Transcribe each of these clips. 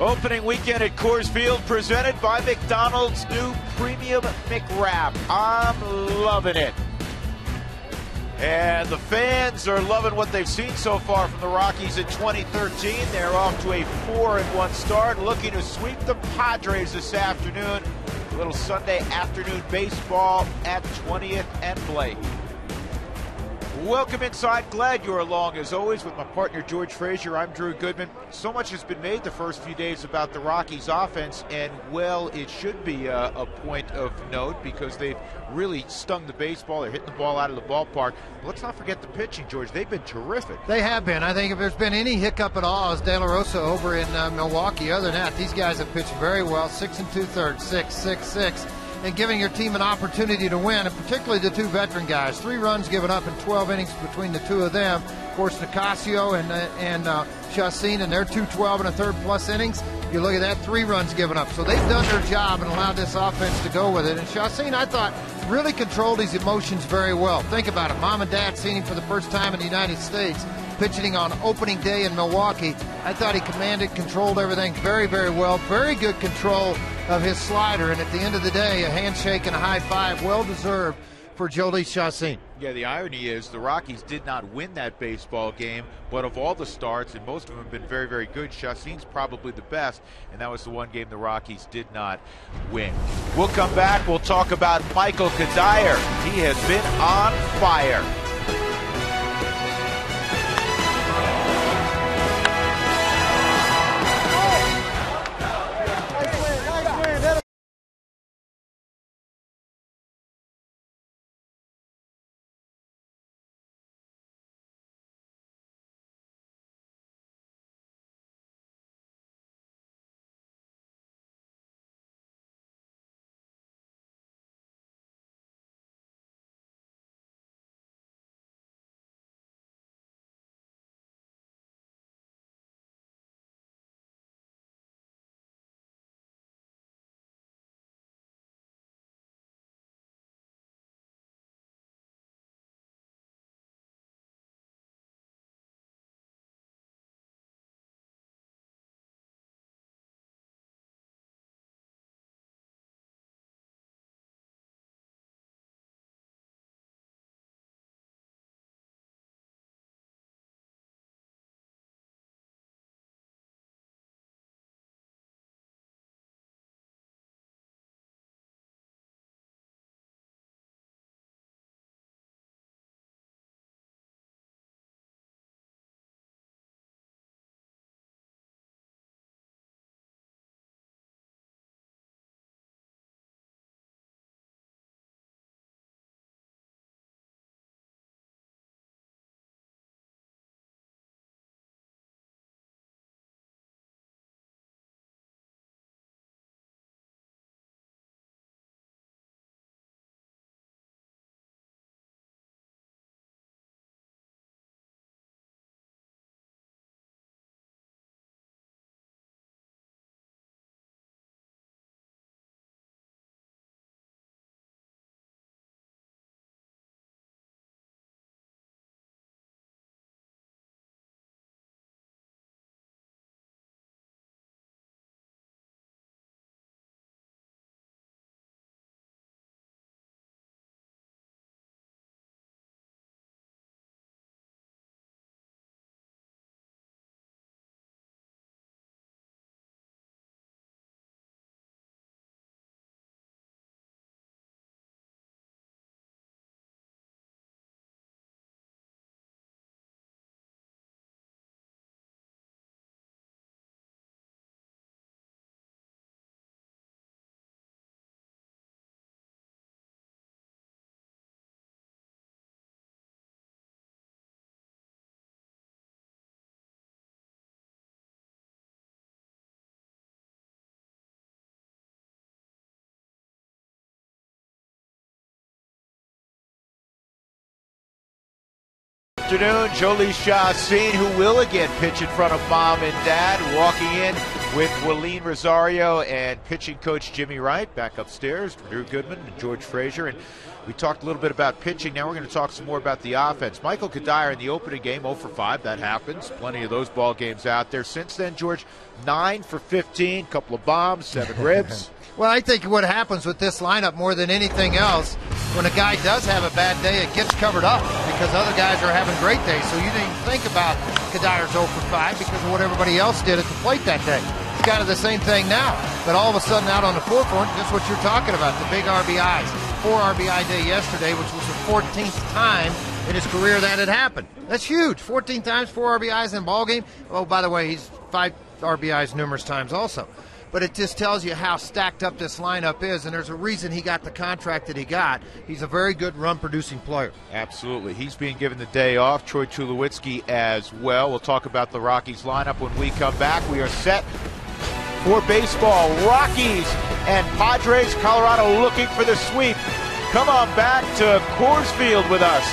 Opening weekend at Coors Field, presented by McDonald's new Premium McWrap. I'm loving it. And the fans are loving what they've seen so far from the Rockies in 2013. They're off to a 4-1 start, looking to sweep the Padres this afternoon. A little Sunday afternoon baseball at 20th and Blake. Welcome inside. Glad you're along as always with my partner George Frazier. I'm Drew Goodman. So much has been made the first few days about the Rockies offense, and well, it should be a point of note because they've really stung the baseball. They're hitting the ball out of the ballpark. But let's not forget the pitching, George. They've been terrific. They have been. I think if there's been any hiccup at all, it's De La Rosa over in Milwaukee. Other than that, these guys have pitched very well. 6 2/3, 6-6-6. And giving your team an opportunity to win, and particularly the two veteran guys. 3 runs given up in 12 innings between the two of them. Of course, Nicasio and Chacin, and their 2 12 and a third plus innings. You look at that, 3 runs given up. So they've done their job and allowed this offense to go with it. And Chacin, I thought, really controlled his emotions very well. Think about it. Mom and Dad seen him for the first time in the United States, pitching on opening day in Milwaukee. I thought he commanded, controlled everything very, very well. Very good control of his slider, and at the end of the day, a handshake and a high five, well deserved for Jhoulys Chacin. Yeah, the irony is the Rockies did not win that baseball game, but of all the starts, and most of them have been very, very good, Chacin's probably the best, and that was the one game the Rockies did not win. We'll come back. We'll talk about Michael Cuddyer. He has been on fire. Afternoon, Jhoulys Chacin, who will again pitch in front of Mom and Dad, walking in with Waleed Rosario and pitching coach Jimmy Wright back upstairs, Drew Goodman and George Frazier. And We talked a little bit about pitching. Now we're going to talk some more about the offense. Michael Kadire in the opening game, 0 for 5. That happens. Plenty of those ball games out there. Since then, George, 9 for 15, couple of bombs, 7 ribs. Well, I think what happens with this lineup more than anything else, when a guy does have a bad day, it gets covered up because other guys are having great days. So you didn't think about Kadire's 0 for 5 because of what everybody else did at the plate that day. It's kind of the same thing now. But all of a sudden out on the forefront, just what you're talking about, the big RBIs. 4 RBI day yesterday, which was the 14th time in his career that had happened. That's huge. 14 times, 4 RBIs in a ball game. Oh, by the way, he's 5 RBIs numerous times also. But it just tells you how stacked up this lineup is, and there's a reason he got the contract that he got. He's a very good run-producing player. Absolutely. He's being given the day off. Troy Tulowitzki as well. We'll talk about the Rockies lineup when we come back. We are set for baseball. Rockies and Padres. Colorado looking for the sweep. Come on back to Coors Field with us.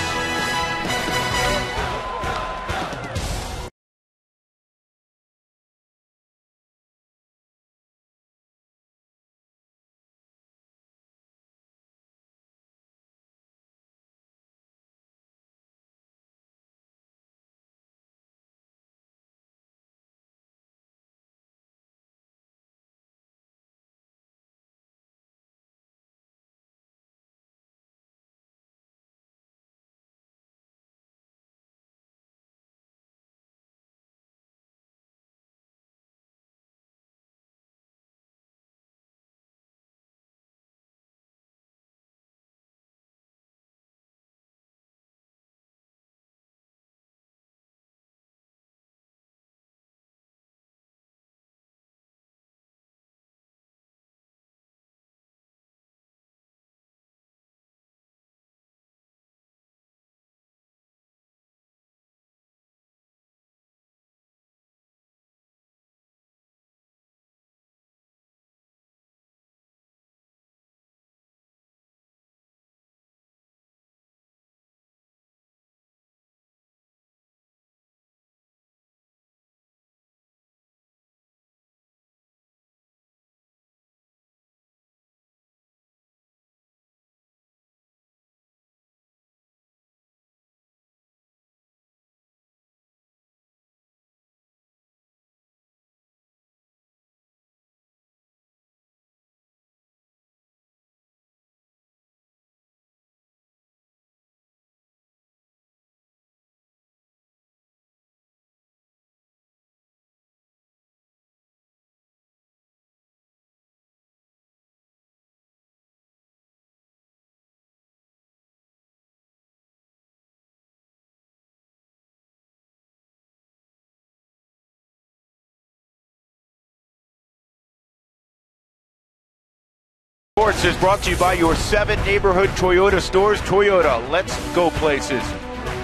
Sports is brought to you by your 7 neighborhood Toyota stores. Toyota, let's go places.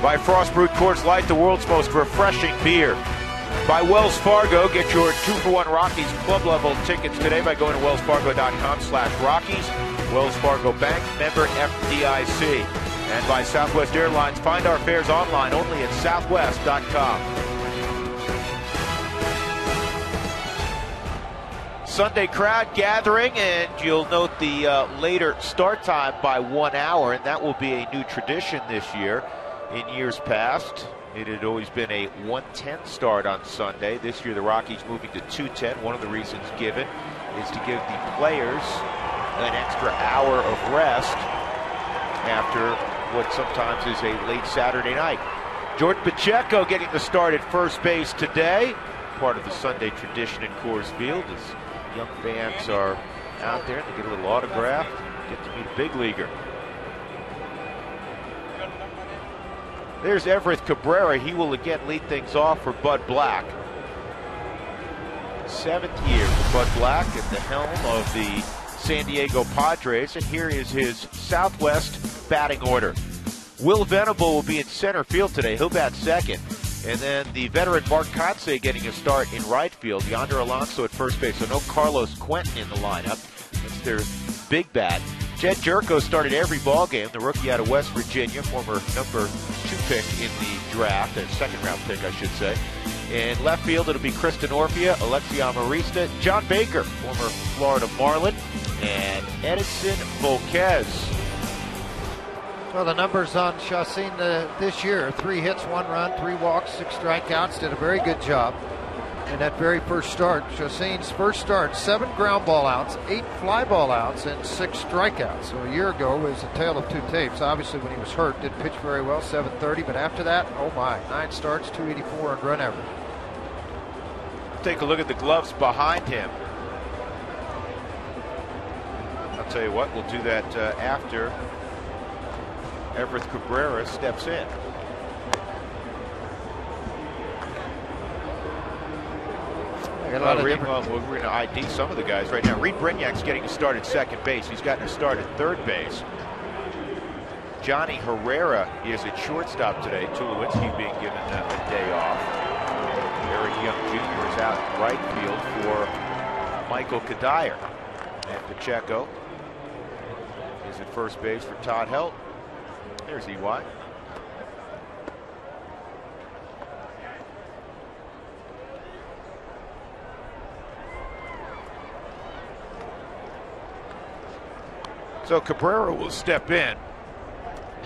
By Frost Brewed Coors Light, the world's most refreshing beer. By Wells Fargo, get your 2-for-1 Rockies club level tickets today by going to wellsfargo.com/Rockies. Wells Fargo Bank, member FDIC. And by Southwest Airlines, find our fares online only at southwest.com. Sunday crowd gathering, and you'll note the later start time by 1 hour, and that will be a new tradition this year. In years past, it had always been a 1:10 start on Sunday. This year, the Rockies moving to 2:10. One of the reasons given is to give the players an extra hour of rest after what sometimes is a late Saturday night. Jordan Pacheco getting the start at first base today, part of the Sunday tradition at Coors Field, as young fans are out there. They get a little autograph, get to meet a big leaguer. There's Everett Cabrera. He will again lead things off for Bud Black. 7th year for Bud Black at the helm of the San Diego Padres, and here is his Southwest batting order. Will Venable will be in center field today. He'll bat second. And then the veteran Mark Kotsay getting a start in right field. Yonder Alonso at first base. So no Carlos Quentin in the lineup. That's their big bat. Jed Jerko started every ball game. The rookie out of West Virginia, former number 2 pick in the draft, a second-round pick, I should say. In left field, it'll be Kristen Orpia, Alexia Marista, John Baker, former Florida Marlin, and Edinson Volquez. Well, the numbers on Chassin this year: 3 hits, 1 run, 3 walks, 6 strikeouts. Did a very good job in that very first start. Chassin's first start: 7 ground ball outs, 8 fly ball outs, and 6 strikeouts. So a year ago it was a tale of 2 tapes. Obviously, when he was hurt, didn't pitch very well, 730. But after that, oh my, 9 starts, 284 earned run average. Take a look at the gloves behind him. I'll tell you what, we'll do that after Everett Cabrera steps in. We're going to ID some of the guys right now. Reed Brignac's getting a start at second base. He's gotten a start at third base. Johnny Herrera is at shortstop today. Tulowitzki being given a day off. Eric Young Jr. is out in right field for Michael Kadire. And Pacheco is at first base for Todd Helt. There's EY. So Cabrera will step in,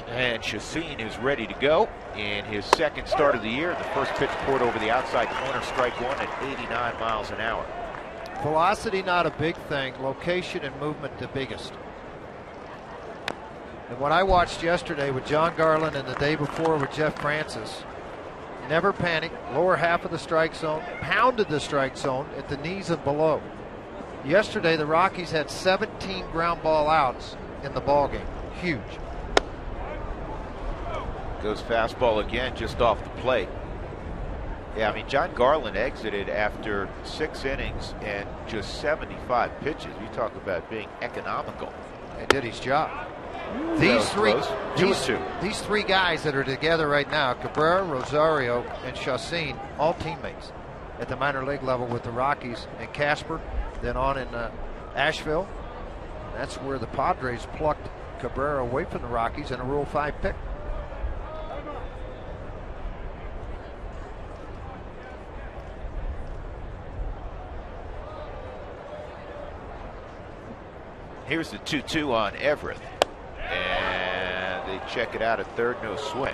and Chassin is ready to go in his second start of the year. The first pitch poured over the outside corner, strike 1 at 89 miles an hour. Velocity not a big thing, location and movement the biggest. And what I watched yesterday with John Garland and the day before with Jeff Francis, never panicked, lower half of the strike zone, pounded the strike zone at the knees and below. Yesterday, the Rockies had 17 ground ball outs in the ball game. Huge. Goes fastball again, just off the plate. Yeah, I mean, John Garland exited after 6 innings and just 75 pitches. You talk about being economical. He did his job. These three guys that are together right now, Cabrera, Rosario, and Chassin, all teammates at the minor league level with the Rockies, and Casper, then on in Asheville. That's where the Padres plucked Cabrera away from the Rockies in a Rule 5 pick. Here's the 2-2 on Everett. And they check it out at third, no swing.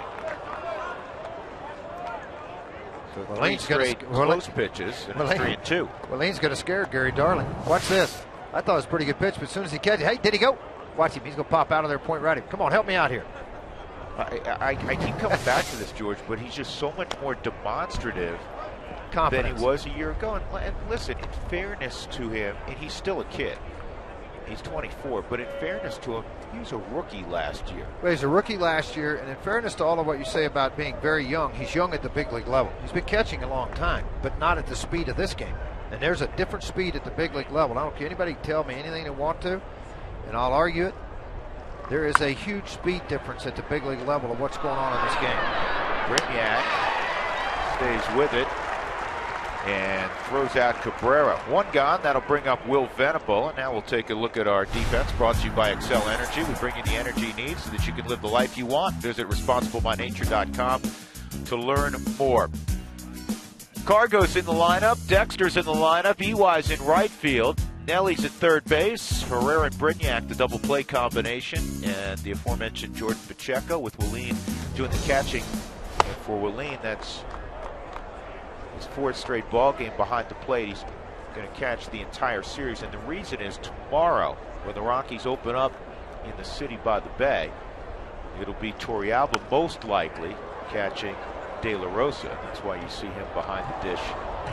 So Willian's close pitches, and it's 3-2. Willian's going to scare Gary Darling. Watch this. I thought it was a pretty good pitch, but as soon as he catches it, hey, did he go? Watch him. He's going to pop out of there, point right at him. Come on, help me out here. I keep coming back to this, George, but he's just so much more demonstrative than he was a year ago. And listen, in fairness to him, and he's still a kid. He's 24, but in fairness to him, he was a rookie last year. Well, he's a rookie last year, and in fairness to all of what you say about being very young, he's young at the big league level. He's been catching a long time, but not at the speed of this game. And there's a different speed at the big league level. I don't care anybody tell me anything they want to, and I'll argue it. There is a huge speed difference at the big league level of what's going on in this game. Brignac stays with it and throws out Cabrera. 1 gone. That'll bring up Will Venable. And now we'll take a look at our defense, brought to you by Excel Energy. We bring you the energy you need so that you can live the life you want. Visit responsiblebynature.com to learn more. Cargo's in the lineup. Dexter's in the lineup. EY's in right field. Nelly's at third base. Herrera and Brignac, the double play combination. And the aforementioned Jordan Pacheco with Willian doing the catching. And for Willian, that's his 4th straight ball game behind the plate. He's going to catch the entire series, and the reason is tomorrow when the Rockies open up in the city by the bay, it'll be Torrealba most likely catching De La Rosa. That's why you see him behind the dish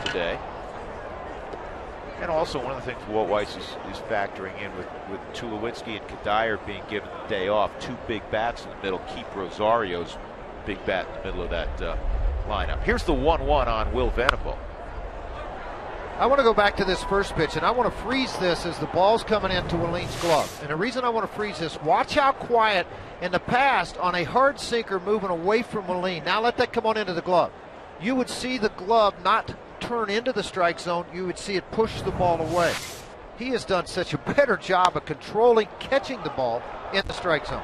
today. And also one of the things Walt Weiss is factoring in with Tulowitzki and Kadire being given the day off, 2 big bats in the middle, keep Rosario's big bat in the middle of that lineup. Here's the 1-1 on Will Venable. I want to go back to this first pitch, and I want to freeze this as the ball's coming into Willian's glove. And the reason I want to freeze this, watch how quiet in the past on a hard sinker moving away from Willian. Now let that come on into the glove. You would see the glove not turn into the strike zone. You would see it push the ball away. He has done such a better job of controlling, catching the ball in the strike zone.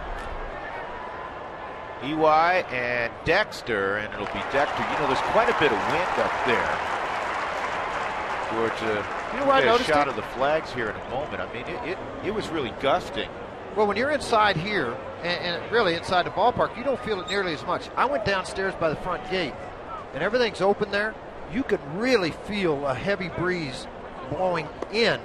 EY and Dexter, and it'll be Dexter. You know, there's quite a bit of wind up there. George, get a shot of the flags here in a moment. I mean, it was really gusting. Well, when you're inside here, and really inside the ballpark, you don't feel it nearly as much. I went downstairs by the front gate, and everything's open there. You could really feel a heavy breeze blowing into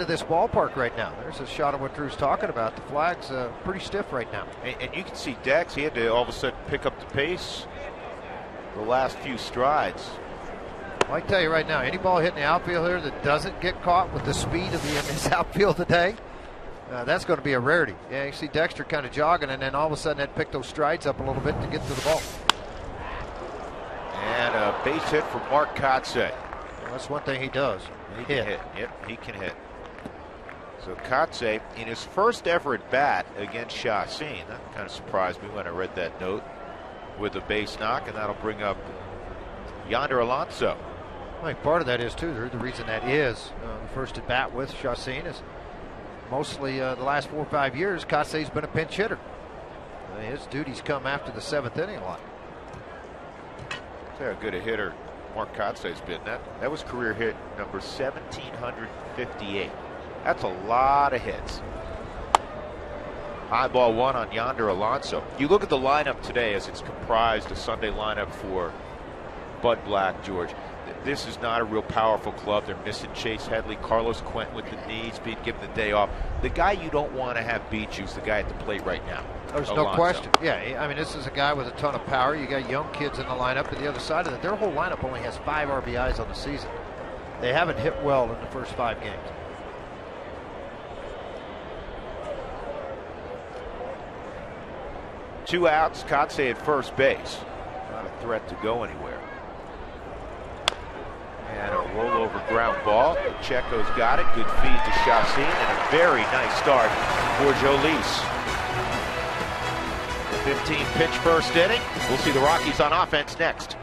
this ballpark right now. There's a shot of what Drew's talking about. The flag's pretty stiff right now. And you can see Dex, he had to all of a sudden pick up the pace the last few strides. Well, I can tell you right now, any ball hitting the outfield here that doesn't get caught with the speed of this outfield today, that's going to be a rarity. Yeah, you see Dexter kind of jogging, and then all of a sudden that picked those strides up a little bit to get to the ball. And a base hit for Mark Kotze. Well, that's one thing he does. He can hit. Yep, he can hit. So Kotze, in his first ever at bat against Chacin, that kind of surprised me when I read that note, with a base knock, and that'll bring up Yonder Alonso. I think part of that is, too, the reason that is the first at bat with Chacin is mostly the last 4 or 5 years, Kotze's been a pinch hitter. His duties come after the 7th inning a lot. See how good a hitter Mark Kotze's been. That was career hit number 1,758. That's a lot of hits. High ball one on Yonder Alonso. You look at the lineup today as it's comprised, a Sunday lineup for Bud Black, George. This is not a real powerful club. They're missing Chase Headley, Carlos Quentin with the knees, being given the day off. The guy you don't want to have beat you is the guy at the plate right now. There's Alonso. no question. Yeah, I mean, this is a guy with a ton of power. You got young kids in the lineup. To the other side of it, their whole lineup only has 5 RBIs on the season. They haven't hit well in the first 5 games. Two outs, Kotze at first base. Not a threat to go anywhere. And a rollover ground ball. Pacheco's got it. Good feed to Chacin, and a very nice start for Jolice. The 15-pitch first inning. We'll see the Rockies on offense next.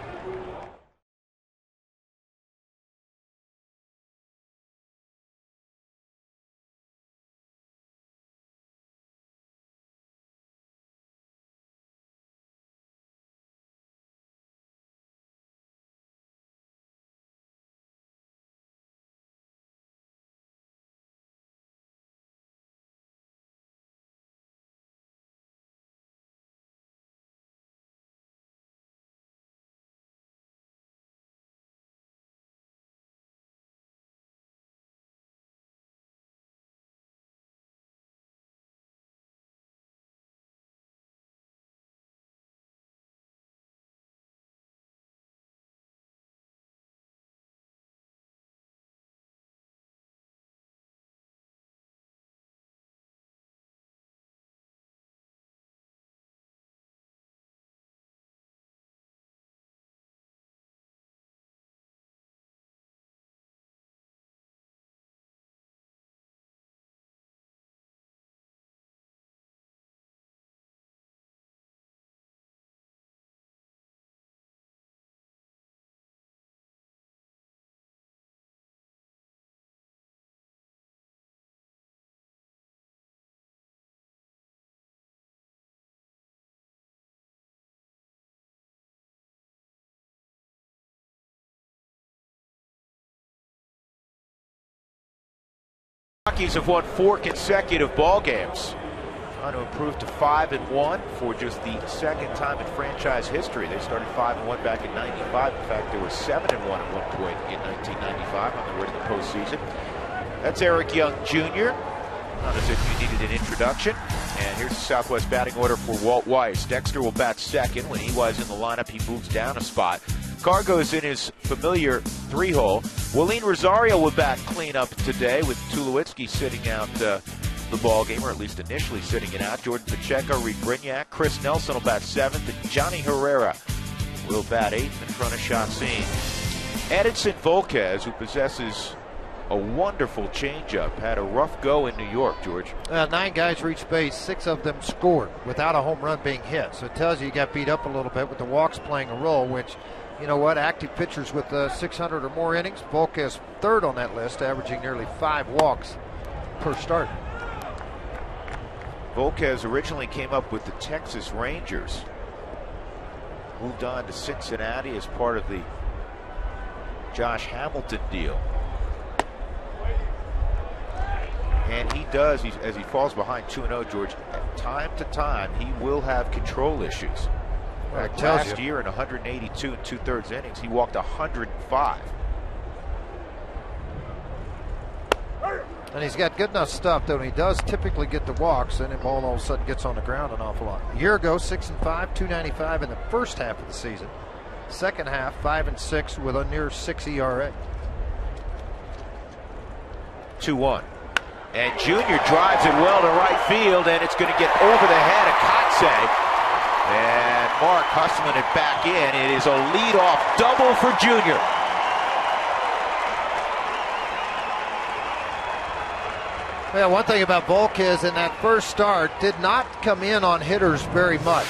Rockies have won 4 consecutive ball games, trying to improve to 5-1 for just the second time in franchise history. They started 5-1 back in '95. In fact, they were 7-1 at one point in 1995 on the way to the postseason. That's Eric Young Jr. Not as if you needed an introduction. And here's the Southwest batting order for Walt Weiss. Dexter will bat second. When he was in the lineup, he moves down a spot. Cargo's in his familiar 3-hole. Waleem Rosario will bat cleanup today with Tulowitzki sitting out the ball game, or at least initially sitting it out. Jordan Pacheco, Reed Brignac, Chris Nelson will bat 7th, and Johnny Herrera will bat 8th in front of Chacin. Edinson Volquez, who possesses a wonderful changeup, had a rough go in New York, George. 9 guys reached base, 6 of them scored without a home run being hit. So it tells you got beat up a little bit with the walks playing a role, which, you know what, active pitchers with 600 or more innings, Volquez third on that list, averaging nearly 5 walks per start. Volquez originally came up with the Texas Rangers, moved on to Cincinnati as part of the Josh Hamilton deal. And he does, as he falls behind 2-0, George, time to time, he will have control issues. Like last year in 182 and 2/3 innings, he walked 105. And he's got good enough stuff, though, and he does typically get the walks, and the ball all of a sudden gets on the ground an awful lot. A year ago, 6-5, 295 in the first half of the season. Second half, 5-6 with a near 6 ERA. 2-1. And Junior drives it well to right field, and it's going to get over the head of Kotsay. And Mark hustling it back in. It is a leadoff double for Junior. Well, one thing about Volquez in that first start did not come in on hitters very much.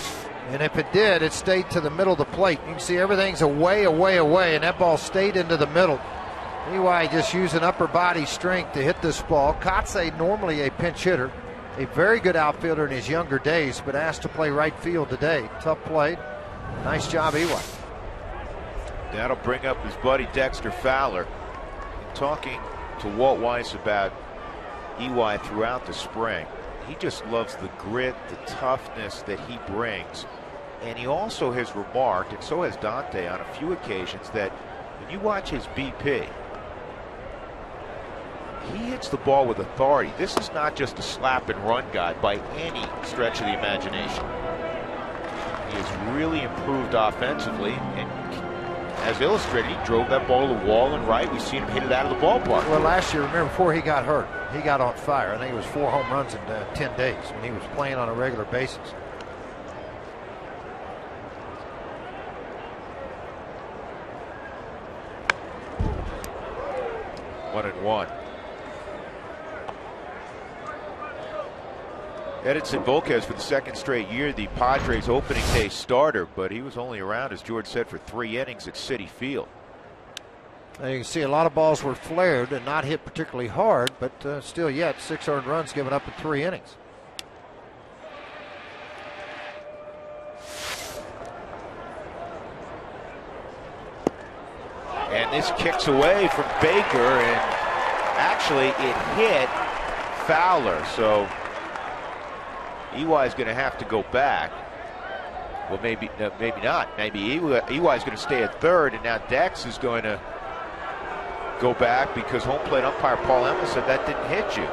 And if it did, it stayed to the middle of the plate. You can see everything's away, and that ball stayed into the middle. EY just using upper body strength to hit this ball. Kotsay, normally a pinch hitter, a very good outfielder in his younger days, but asked to play right field today. Tough play. Nice job, EY. That'll bring up his buddy Dexter Fowler. In talking to Walt Weiss about EY throughout the spring, he just loves the grit, the toughness that he brings. And he also has remarked, and so has Dante on a few occasions, that when you watch his BP, he hits the ball with authority. This is not just a slap and run guy by any stretch of the imagination. He has really improved offensively, and as illustrated, he drove that ball to the wall and right. We've seen him hit it out of the ballpark. Well, last year, remember, before he got hurt, he got on fire. I think it was 4 home runs in 10 days when he was playing on a regular basis. One and one. Edinson Volquez for the second straight year, the Padres opening day starter, but he was only around, as George said, for 3 innings at Citi Field. Now you can see a lot of balls were flared and not hit particularly hard, but still yet 6 earned runs given up in 3 innings. And this kicks away from Baker, and actually it hit Fowler, so EY is going to have to go back. Well, maybe not. Maybe EY is going to stay at third, and now Dex is going to go back because home plate umpire Paul Emmel said that didn't hit you.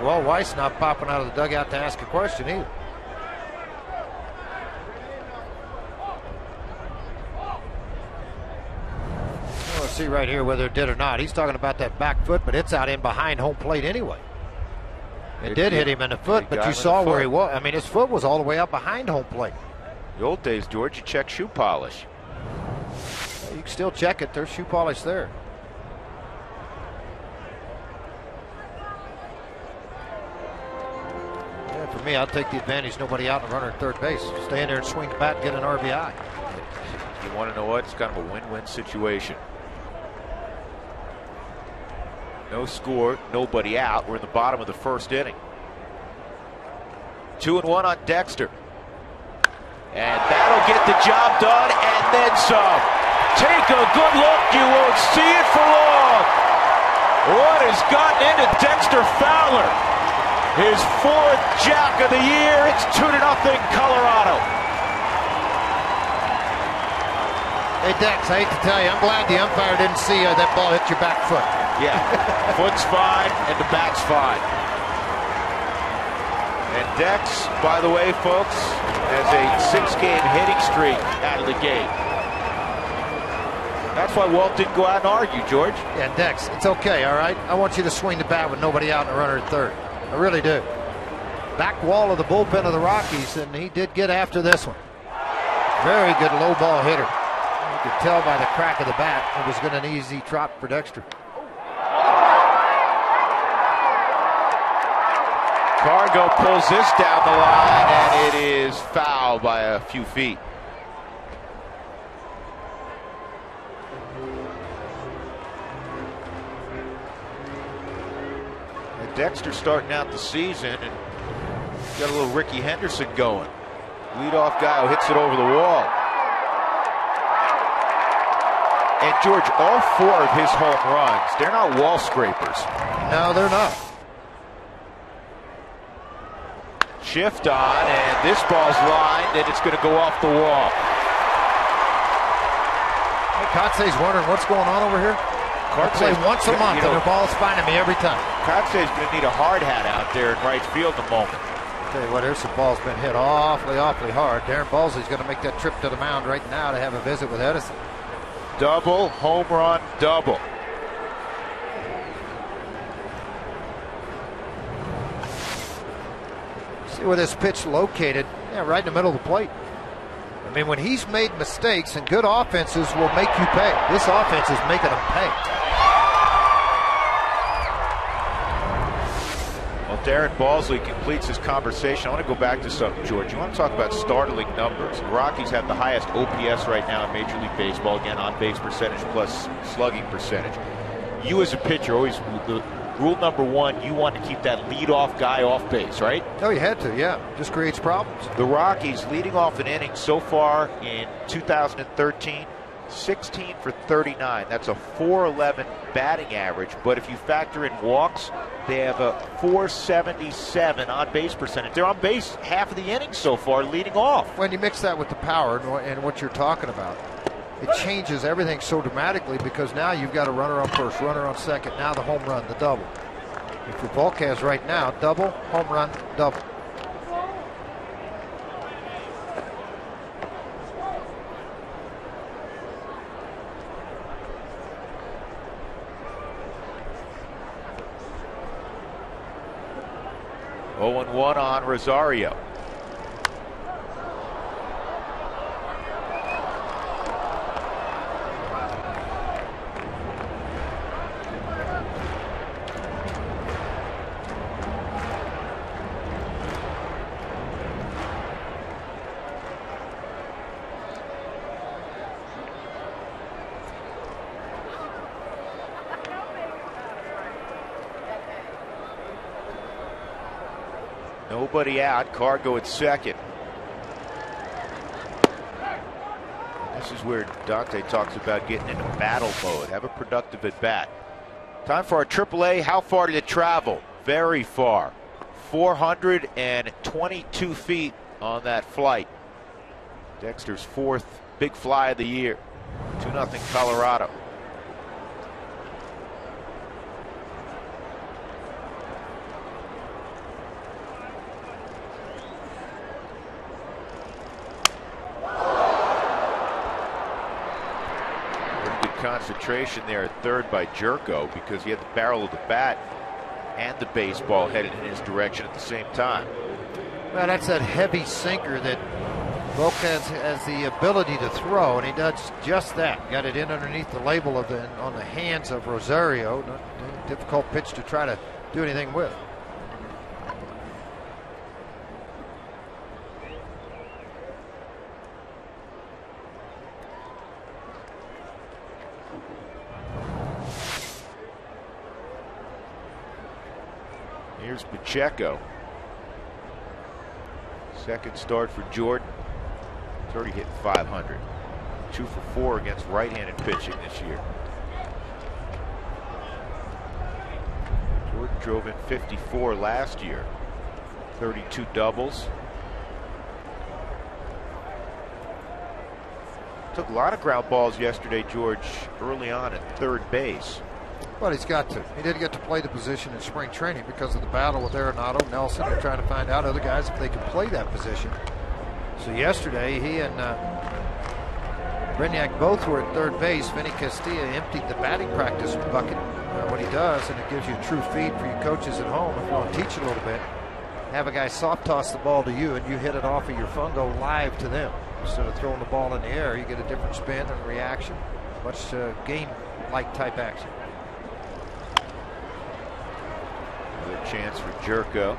Well, Weiss not popping out of the dugout to ask a question either. Let's see right here whether it did or not. He's talking about that back foot, but it's out in behind home plate anyway. It did hit him in the foot, but you saw where he was. I mean, his foot was all the way up behind home plate. The old days, George, you check shoe polish. You can still check it. There's shoe polish there. Yeah, for me, I'll take the advantage. Nobody out and a runner at third base. Stay in there and swing the bat and get an RBI. You want to know what? It's kind of a win-win situation. No score, nobody out. We're in the bottom of the first inning. 2-1 on Dexter. And that'll get the job done and then some. Take a good look. You won't see it for long. What has gotten into Dexter Fowler? His 4th jack of the year. It's 2-0 Colorado. Hey, Dex, I hate to tell you, I'm glad the umpire didn't see that ball hit your back foot. Yeah, foot's fine and the bat's fine. And Dex, by the way, folks, has a 6-game hitting streak out of the gate. That's why Walt didn't go out and argue, George. Yeah, Dex, it's okay, all right? I want you to swing the bat with nobody out and a runner at third. I really do. Back wall of the bullpen of the Rockies, and he did get after this one. Very good low ball hitter. You could tell by the crack of the bat it was going to an easy trot for Dexter. Cargo pulls this down the line, and it is foul by a few feet. And Dexter starting out the season and got a little Ricky Henderson going. Leadoff guy who hits it over the wall. And George, all 4 of his home runs, they're not wall scrapers. No, they're not. Shift on, and this ball's lined, and it's going to go off the wall. Kotze's wondering what's going on over here. I play once a month, and the ball's finding me every time. Kotze's going to need a hard hat out there in right field in a moment. I'll tell you what, here's some ball's been hit awfully hard. Darren Balsley's going to make that trip to the mound right now to have a visit with Edison. Double, home run, double. See where this pitch located? Yeah, right in the middle of the plate. I mean, when he's made mistakes, and good offenses will make you pay. This offense is making them pay. Well, Darren Balsley completes his conversation. I want to go back to something, George. You want to talk about startling numbers. The Rockies have the highest OPS right now in Major League Baseball. Again, on-base percentage plus slugging percentage. You as a pitcher, always rule number one, you want to keep that leadoff guy off base, right? Oh, you had to, yeah. Just creates problems. The Rockies leading off an inning so far in 2013, 16 for 39. That's a .411 batting average, but if you factor in walks, they have a .477 on-base percentage. They're on base half of the inning so far, leading off. When you mix that with the power and what you're talking about, it changes everything so dramatically, because now you've got a runner on first, runner on second, now the home run, the double. If your ball has right now, double, home run, double. Oh, 0-1 on Rosario. Nobody out. Cargo at second. This is where Dante talks about getting into battle mode. Have a productive at bat. Time for our AAA. How far did it travel? Very far. 422 feet on that flight. Dexter's fourth big fly of the year. 2-0 Colorado. Concentration there at third by Jerko, because he had the barrel of the bat and the baseball headed in his direction at the same time. Well, that's that heavy sinker that Volquez has the ability to throw, and he does just that. Got it in underneath the label of on the hands of Rosario. Not a difficult pitch to try to do anything with. Here's Pacheco. Second start for Jordan. He's already hit 500. 2 for 4 against right-handed pitching this year. Jordan drove in 54 last year. 32 doubles. Took a lot of ground balls yesterday, George, early on at third base. Well, he's got to. He didn't get to play the position in spring training because of the battle with Arenado, Nelson. They're trying to find out other guys if they can play that position. So yesterday, he and Brignac both were at third base. Vinny Castilla emptied the batting practice bucket. What he does, and it gives you a true feed for you coaches at home if you want to teach it a little bit, have a guy soft toss the ball to you, and you hit it off of your fungo live to them. Instead of throwing the ball in the air, you get a different spin and reaction. Much game-like type action. Another chance for Jerko.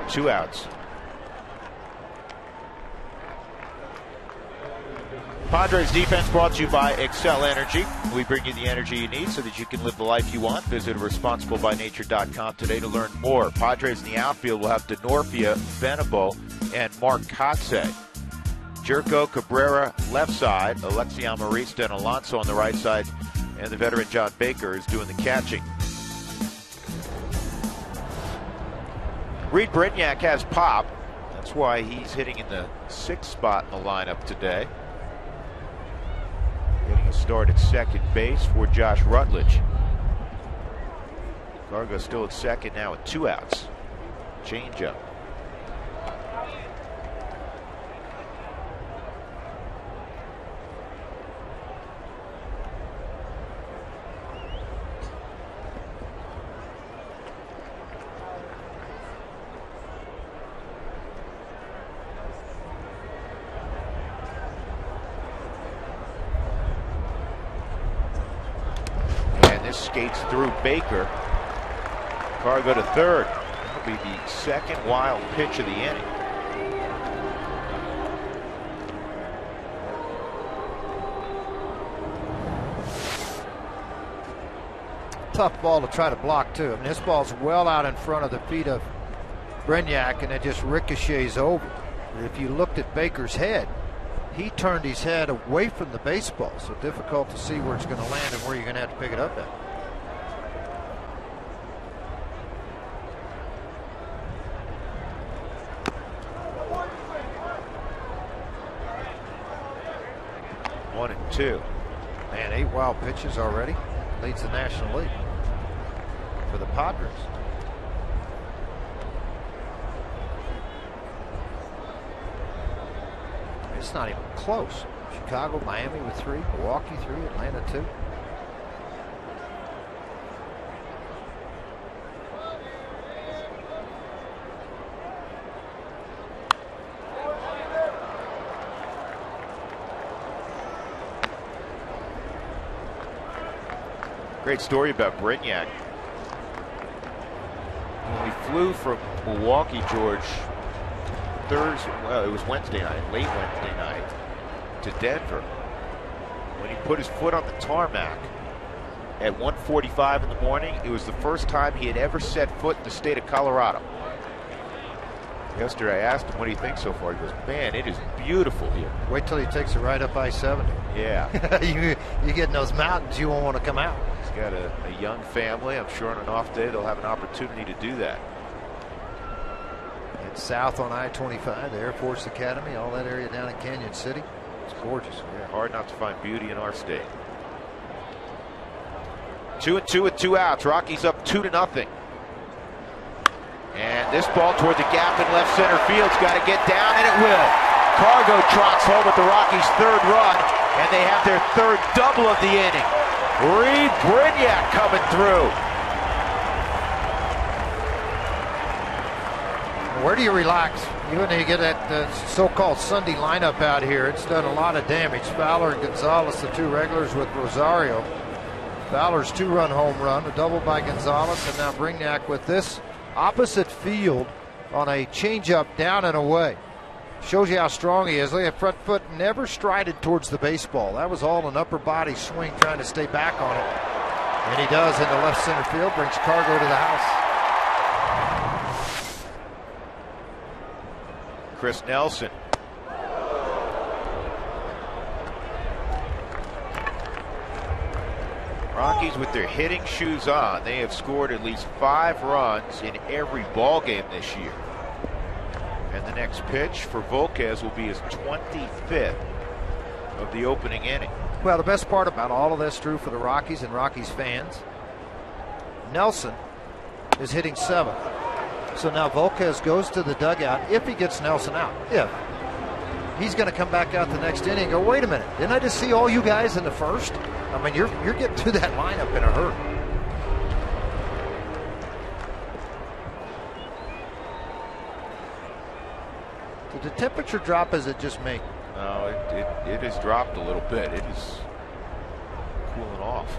2 outs. Padres defense brought to you by Excel Energy. We bring you the energy you need so that you can live the life you want. Visit responsiblebynature.com today to learn more. Padres in the outfield will have Denorfia, Venable, and Mark Kotze. Jerko, Cabrera left side, Alexi Amarista and Alonso on the right side, and the veteran John Baker is doing the catching. Reed Brignac has pop. That's why he's hitting in the 6th spot in the lineup today. Getting a start at second base for Josh Rutledge. Cargo still at second now with 2 outs. Changeup. Skates through Baker. Cargo to third. That'll be the 2nd wild pitch of the inning. Tough ball to try to block too. I mean, this ball's well out in front of the feet of Brignac, and it just ricochets over. If you looked at Baker's head, he turned his head away from the baseball, so difficult to see where it's going to land and where you're going to have to pick it up at. One and two. Man, 8 wild pitches already. Leads the National League for the Padres. It's not even close. Chicago, Miami with 3, Milwaukee 3, Atlanta 2. Great story about Brignac. When we flew from Milwaukee, George, it was Wednesday night, late Wednesday night, to Denver. When he put his foot on the tarmac at 1:45 in the morning, it was the first time he had ever set foot in the state of Colorado. Yesterday I asked him, what do you think so far? He goes, man, it is beautiful here. Wait till he takes it right up I-70. Yeah. you get in those mountains, you won't want to come out. He's got a young family. I'm sure on an off day they'll have an opportunity to do that. And south on I-25, the Air Force Academy, all that area down in Canyon City. It's gorgeous. Yeah, hard not to find beauty in our state. 2-2 with 2 outs. Rockies up 2-0. And this ball toward the gap in left center field's got to get down, and it will. Cargo trots home with the Rockies' 3rd run, and they have their 3rd double of the inning. Reed Brignac coming through. Where do you relax? When you get that so-called Sunday lineup out here, it's done a lot of damage. Fowler and Gonzalez, the 2 regulars with Rosario. Fowler's 2-run home run, a double by Gonzalez, and now Brignac with this opposite field on a changeup down and away. Shows you how strong he is. Look at front foot, never strided towards the baseball. That was all an upper body swing trying to stay back on it. And he does into left center field, brings Cargo to the house. Chris Nelson. Rockies with their hitting shoes on. They have scored at least 5 runs in every ball game this year. And the next pitch for Volquez will be his 25th of the opening inning. Well, the best part about all of this, Drew, for the Rockies and Rockies fans, Nelson is hitting 7th. So now Volquez goes to the dugout if he gets Nelson out. If he's going to come back out the next inning and go, wait a minute, didn't I just see all you guys in the 1st? I mean, you're getting to that lineup in a hurry. Did the temperature drop? Is it just me? No, it has dropped a little bit. It is cooling off.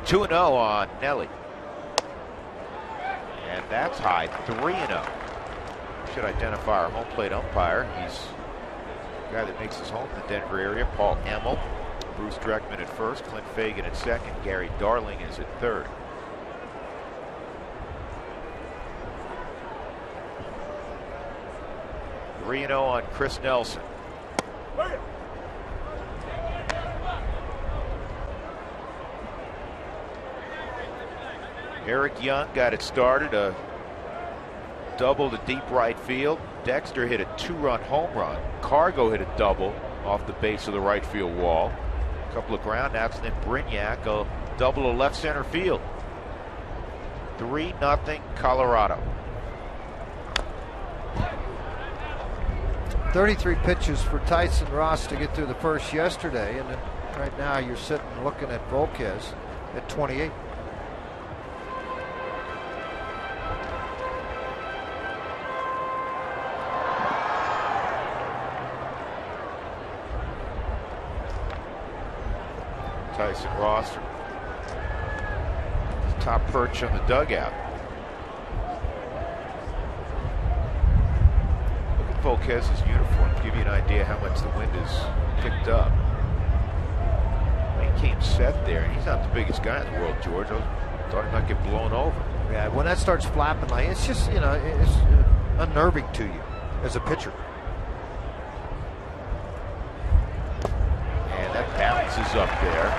2-0 on Nelly. And that's high, 3-0. Should identify our home plate umpire. He's the guy that makes his home in the Denver area, Paul Emmel. Bruce Dreckman at first, Clint Fagan at second, Gary Darling is at third. Three-0 on Chris Nelson. Eric Young got it started. A double to deep right field. Dexter hit a 2-run home run. Cargo hit a double off the base of the right field wall. A couple of ground outs, and then Brignac a double to left center field. 3-0 Colorado. 33 pitches for Tyson Ross to get through the first yesterday, and then right now you're sitting looking at Volquez at 28. Tyson Ross, top perch on the dugout. Look at Volquez's uniform, give you an idea how much the wind has picked up. He came set there, and he's not the biggest guy in the world, George. I thought he might get blown over. Yeah, when that starts flapping, like, it's just, you know, it's unnerving to you as a pitcher. Bounces up there.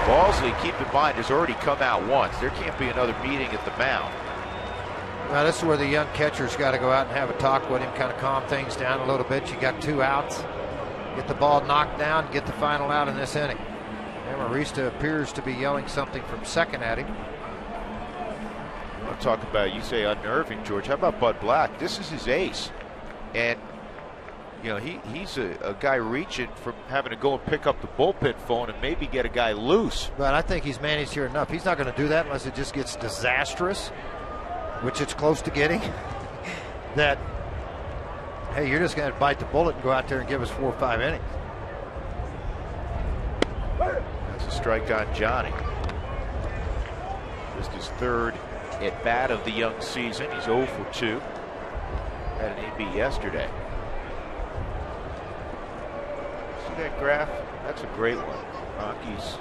Balsley, keep in mind, has already come out once. There can't be another meeting at the mound. Now, this is where the young catcher's got to go out and have a talk with him, kind of calm things down a little bit. You got 2 outs. Get the ball knocked down, get the final out in this inning. Amarista appears to be yelling something from second at him. I want to talk about, you say unnerving, George. How about Bud Black? This is his ace. And you know, he's a guy reaching from having to go and pick up the bullpen phone and maybe get a guy loose. But I think he's managed here enough. He's not going to do that unless it just gets disastrous, which it's close to getting. That, hey, you're just going to bite the bullet and go out there and give us 4 or 5 innings. That's a strike on Johnny. Just his 3rd at bat of the young season. He's 0 for 2. Had an AB yesterday. That graph, that's a great one. Rockies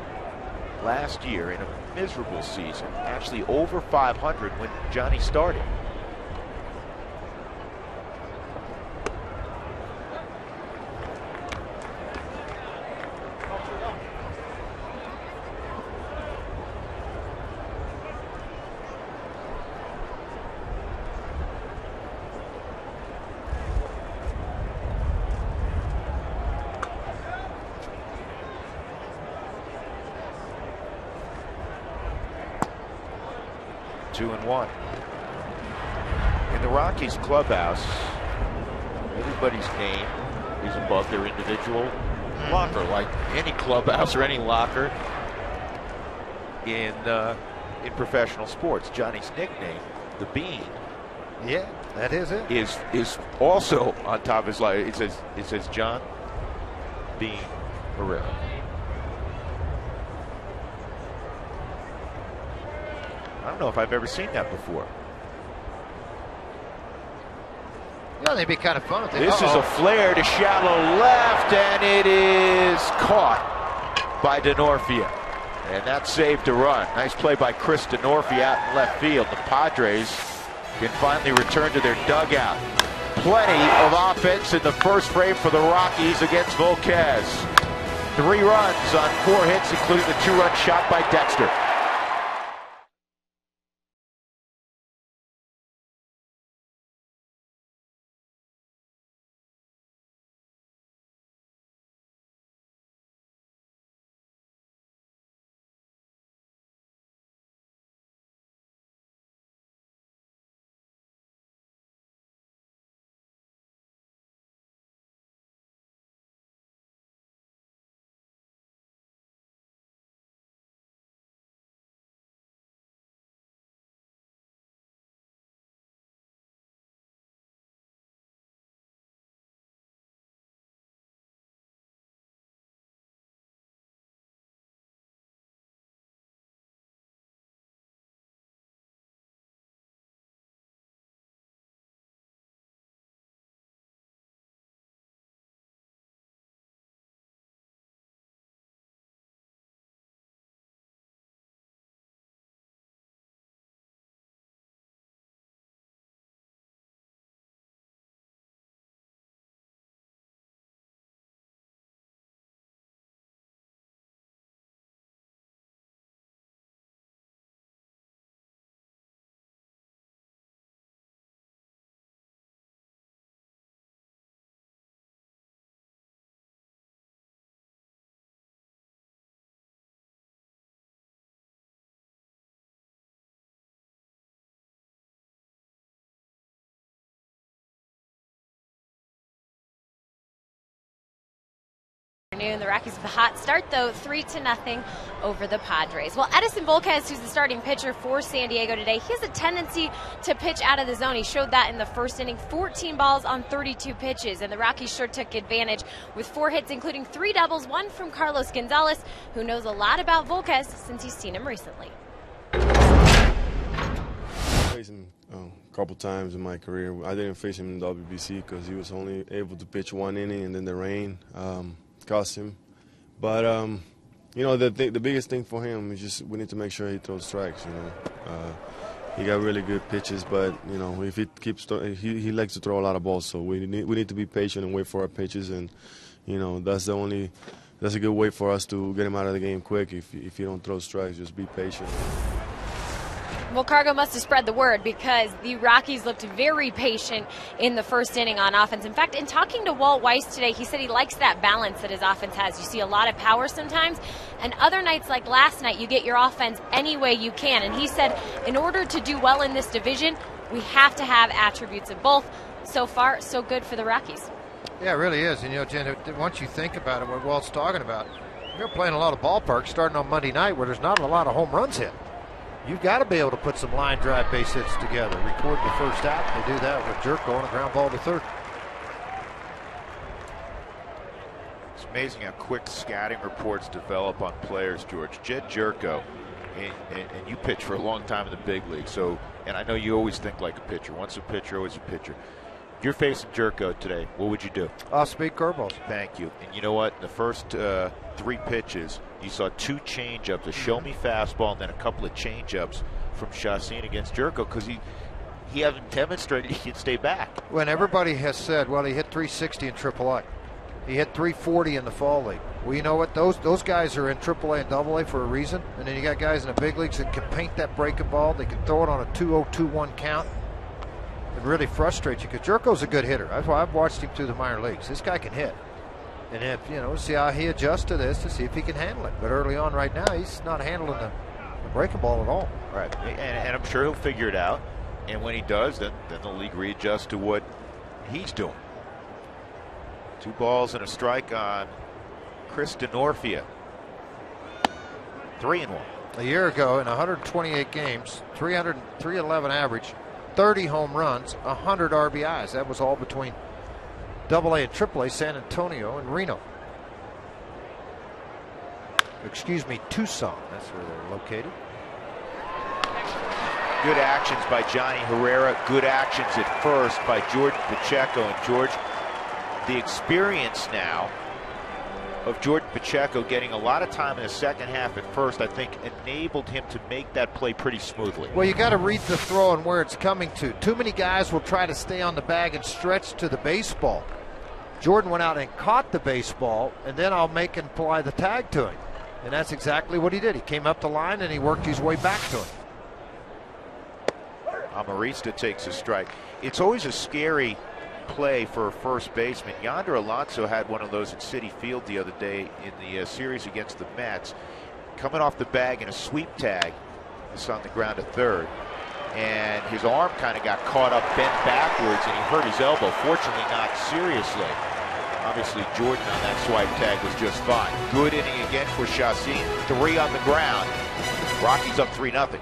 last year in a miserable season, actually over 500 when Johnny started. Two and one. In the Rockies clubhouse, everybody's name is above their individual locker, like any clubhouse or any locker in professional sports. Johnny's nickname, the Bean, yeah, that is it, is also on top of his life. It says John Bean Herrera. I don't know if I've ever seen that before. Yeah, they'd be kind of fun. This is a flare to shallow left, and it is caught by Denorfia. And that saved a run. Nice play by Chris Denorfia out in left field. The Padres can finally return to their dugout. Plenty of offense in the first frame for the Rockies against Volquez. 3 runs on 4 hits, including the 2-run shot by Dexter. The Rockies with a hot start, though, 3-0 over the Padres. Well, Edison Volquez, who's the starting pitcher for San Diego today, he has a tendency to pitch out of the zone. He showed that in the first inning, 14 balls on 32 pitches, and the Rockies sure took advantage with 4 hits, including 3 doubles, 1 from Carlos Gonzalez, who knows a lot about Volquez since he's seen him recently. Faced him a couple times in my career. I didn't face him in WBC because he was only able to pitch 1 inning, and then the rain cost him. But you know, the biggest thing for him is just we need to make sure he throws strikes. You know, he got really good pitches, but you know, if he keeps he likes to throw a lot of balls. So we need to be patient and wait for our pitches, and you know, that's a good way for us to get him out of the game quick. If you don't throw strikes, just be patient. Well, Cargo must have spread the word because the Rockies looked very patient in the first inning on offense. In fact, in talking to Walt Weiss today, he said he likes that balance that his offense has. You see a lot of power sometimes, and other nights like last night, you get your offense any way you can. And he said in order to do well in this division, we have to have attributes of both. So far, so good for the Rockies. Yeah, it really is. And, you know, Jen, once you think about it, what Walt's talking about, you're playing a lot of ballparks starting on Monday night where there's not a lot of home runs hit. You've got to be able to put some line drive base hits together. Record the first out. They do that with Jerko on a ground ball to third. It's amazing how quick scouting reports develop on players, George. Jed Jerko, and you pitched for a long time in the big league, so, and I know you always think like a pitcher. Once a pitcher, always a pitcher. You're facing Jerko today. What would you do? Off-speed curveballs. Thank you. And you know what? The first 3 pitches, you saw 2 changeups, a show-me fastball, and then a couple of changeups from Chacin against Jerko because he hasn't demonstrated he can stay back. When everybody has said, well, he hit 360 in AAA. He hit 340 in the fall league. Well, you know what? Those guys are in AAA and AA for a reason. And then you got guys in the big leagues that can paint that breaking ball. They can throw it on a 2-0, 2-1 count. It really frustrates you because Jerko's a good hitter. That's why I've watched him through the minor leagues. This guy can hit. And if, you know, see how he adjusts to this to see if he can handle it. But early on right now, he's not handling the breaking ball at all. Right. And I'm sure he'll figure it out. And when he does, then the league readjusts to what he's doing. 2 balls and a strike on Chris Denorfia. 3-1. A year ago in 128 games, 311 average, 30 home runs, 100 RBIs. That was all between AA and AAA, San Antonio and Reno. Excuse me, Tucson. That's where they're located. Good actions by Johnny Herrera. Good actions at first by George Pacheco. And George, the experience now of George Pacheco getting a lot of time in the second half at first, I think enabled him to make that play pretty smoothly. Well, you got to read the throw and where it's coming to. Too many guys will try to stay on the bag and stretch to the baseball. Jordan went out and caught the baseball, and then I'll make and apply the tag to him. And that's exactly what he did. He came up the line and he worked his way back to him. Amarista takes a strike. It's always a scary play for a first baseman. Yonder Alonso had one of those at Citi Field the other day in the series against the Mets. Coming off the bag in a sweep tag. It's on the ground at third. And his arm kind of got caught up, bent backwards, and he hurt his elbow. Fortunately, not seriously. Obviously, Jordan on that swipe tag was just fine. Good inning again for Chacin. 3 on the ground. Rockies up 3-0.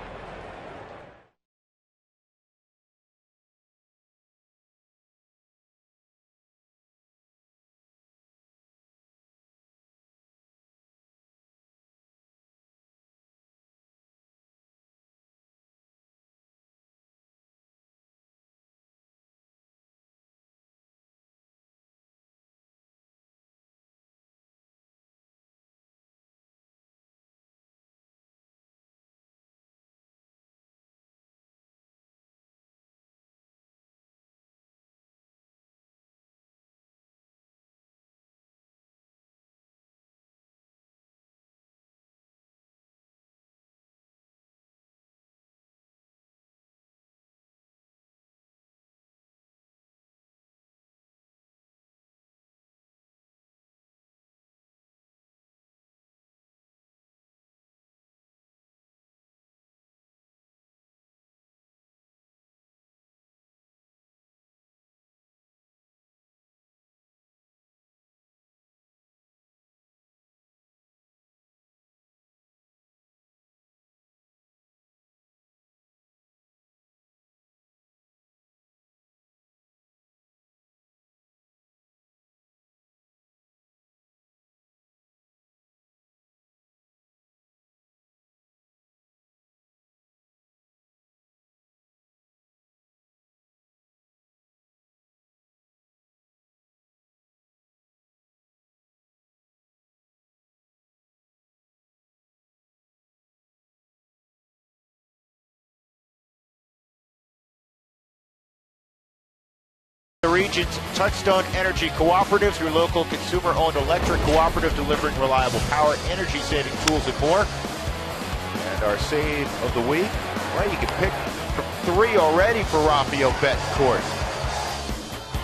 region's Touchstone Energy Cooperatives, your local consumer-owned electric cooperative delivering reliable power, energy-saving tools, and more. And our save of the week, well, you can pick from 3 already for Rafael Betancourt.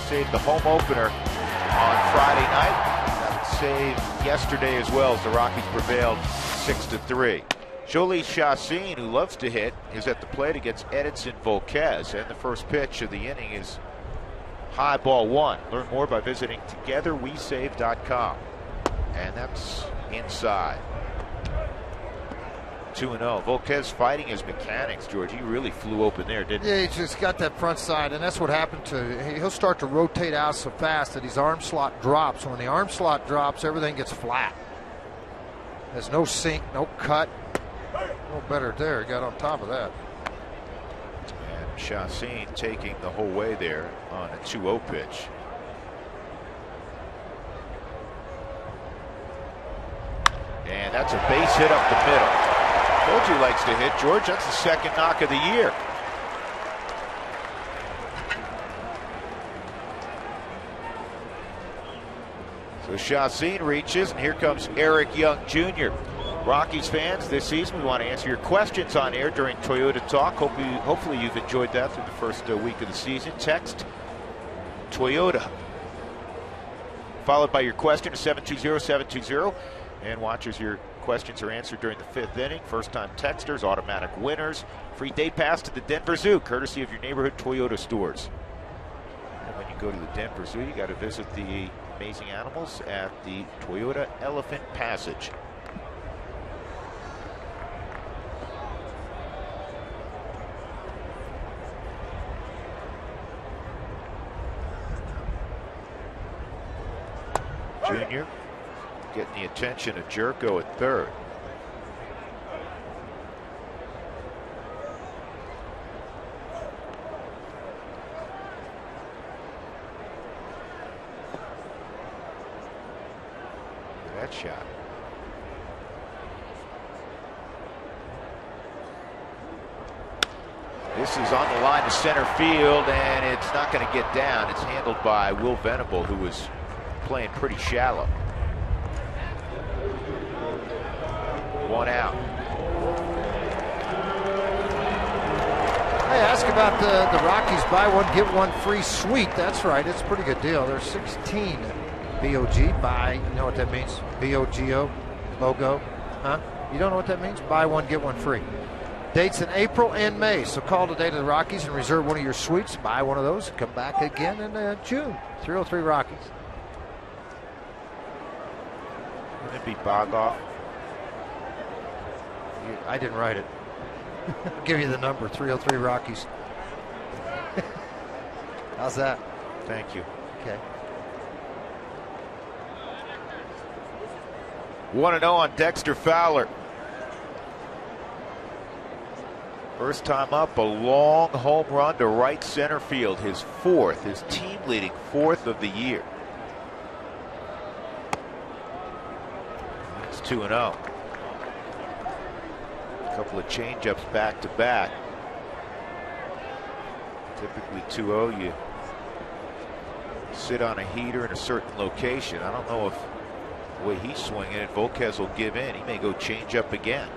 Saved the home opener on Friday night. That save yesterday as well as the Rockies prevailed 6-3. Jolie Chassin, who loves to hit, is at the plate against Edinson Volquez, and the first pitch of the inning is high ball 1. Learn more by visiting togetherwesave.com. And that's inside. 2-0. Volquez fighting his mechanics, George. He really flew open there, didn't he? Yeah, he just got that front side, and that's what happened to him. He'll start to rotate out so fast that his arm slot drops. When the arm slot drops, everything gets flat. There's no sink, no cut. A little better there. He got on top of that. And Chassin taking the whole way there on a 2-0 pitch. And that's a base hit up the middle. Told you he likes to hit, George. That's the second knock of the year. So Chassin reaches, and here comes Eric Young Jr. Rockies fans, this season we want to answer your questions on air during Toyota Talk. Hopefully you've enjoyed that through the first week of the season. Text Toyota, followed by your question to 720-720. And watchers, your questions are answered during the 5th inning. First-time texters, automatic winners. Free day pass to the Denver Zoo, courtesy of your neighborhood Toyota stores. And when you go to the Denver Zoo, you got to visit the amazing animals at the Toyota Elephant Passage. Junior getting the attention of Jerko at third. That shot. This is on the line to center field, and it's not going to get down. It's handled by Will Venable, who was playing pretty shallow. 1 out. Hey, ask about the Rockies buy one, get one free suite. That's right. It's a pretty good deal. There's 16 BOG, buy. You know what that means? BOGO, logo. Huh? You don't know what that means? Buy one, get one free. Dates in April and May. So call today to the Rockies and reserve one of your suites. Buy one of those and come back again in June. 303 Rockies. Wouldn't it be Bogoff? I didn't write it. I'll give you the number, 303 Rockies. How's that? Thank you. Okay. 1-0 on Dexter Fowler. First time up, a long home run to right center field. His 4th, his team leading 4th of the year. It's 2-0. A couple of changeups back to back. Typically 2-0, you sit on a heater in a certain location. I don't know if the way he's swinging it, Volquez will give in. He may go change up again.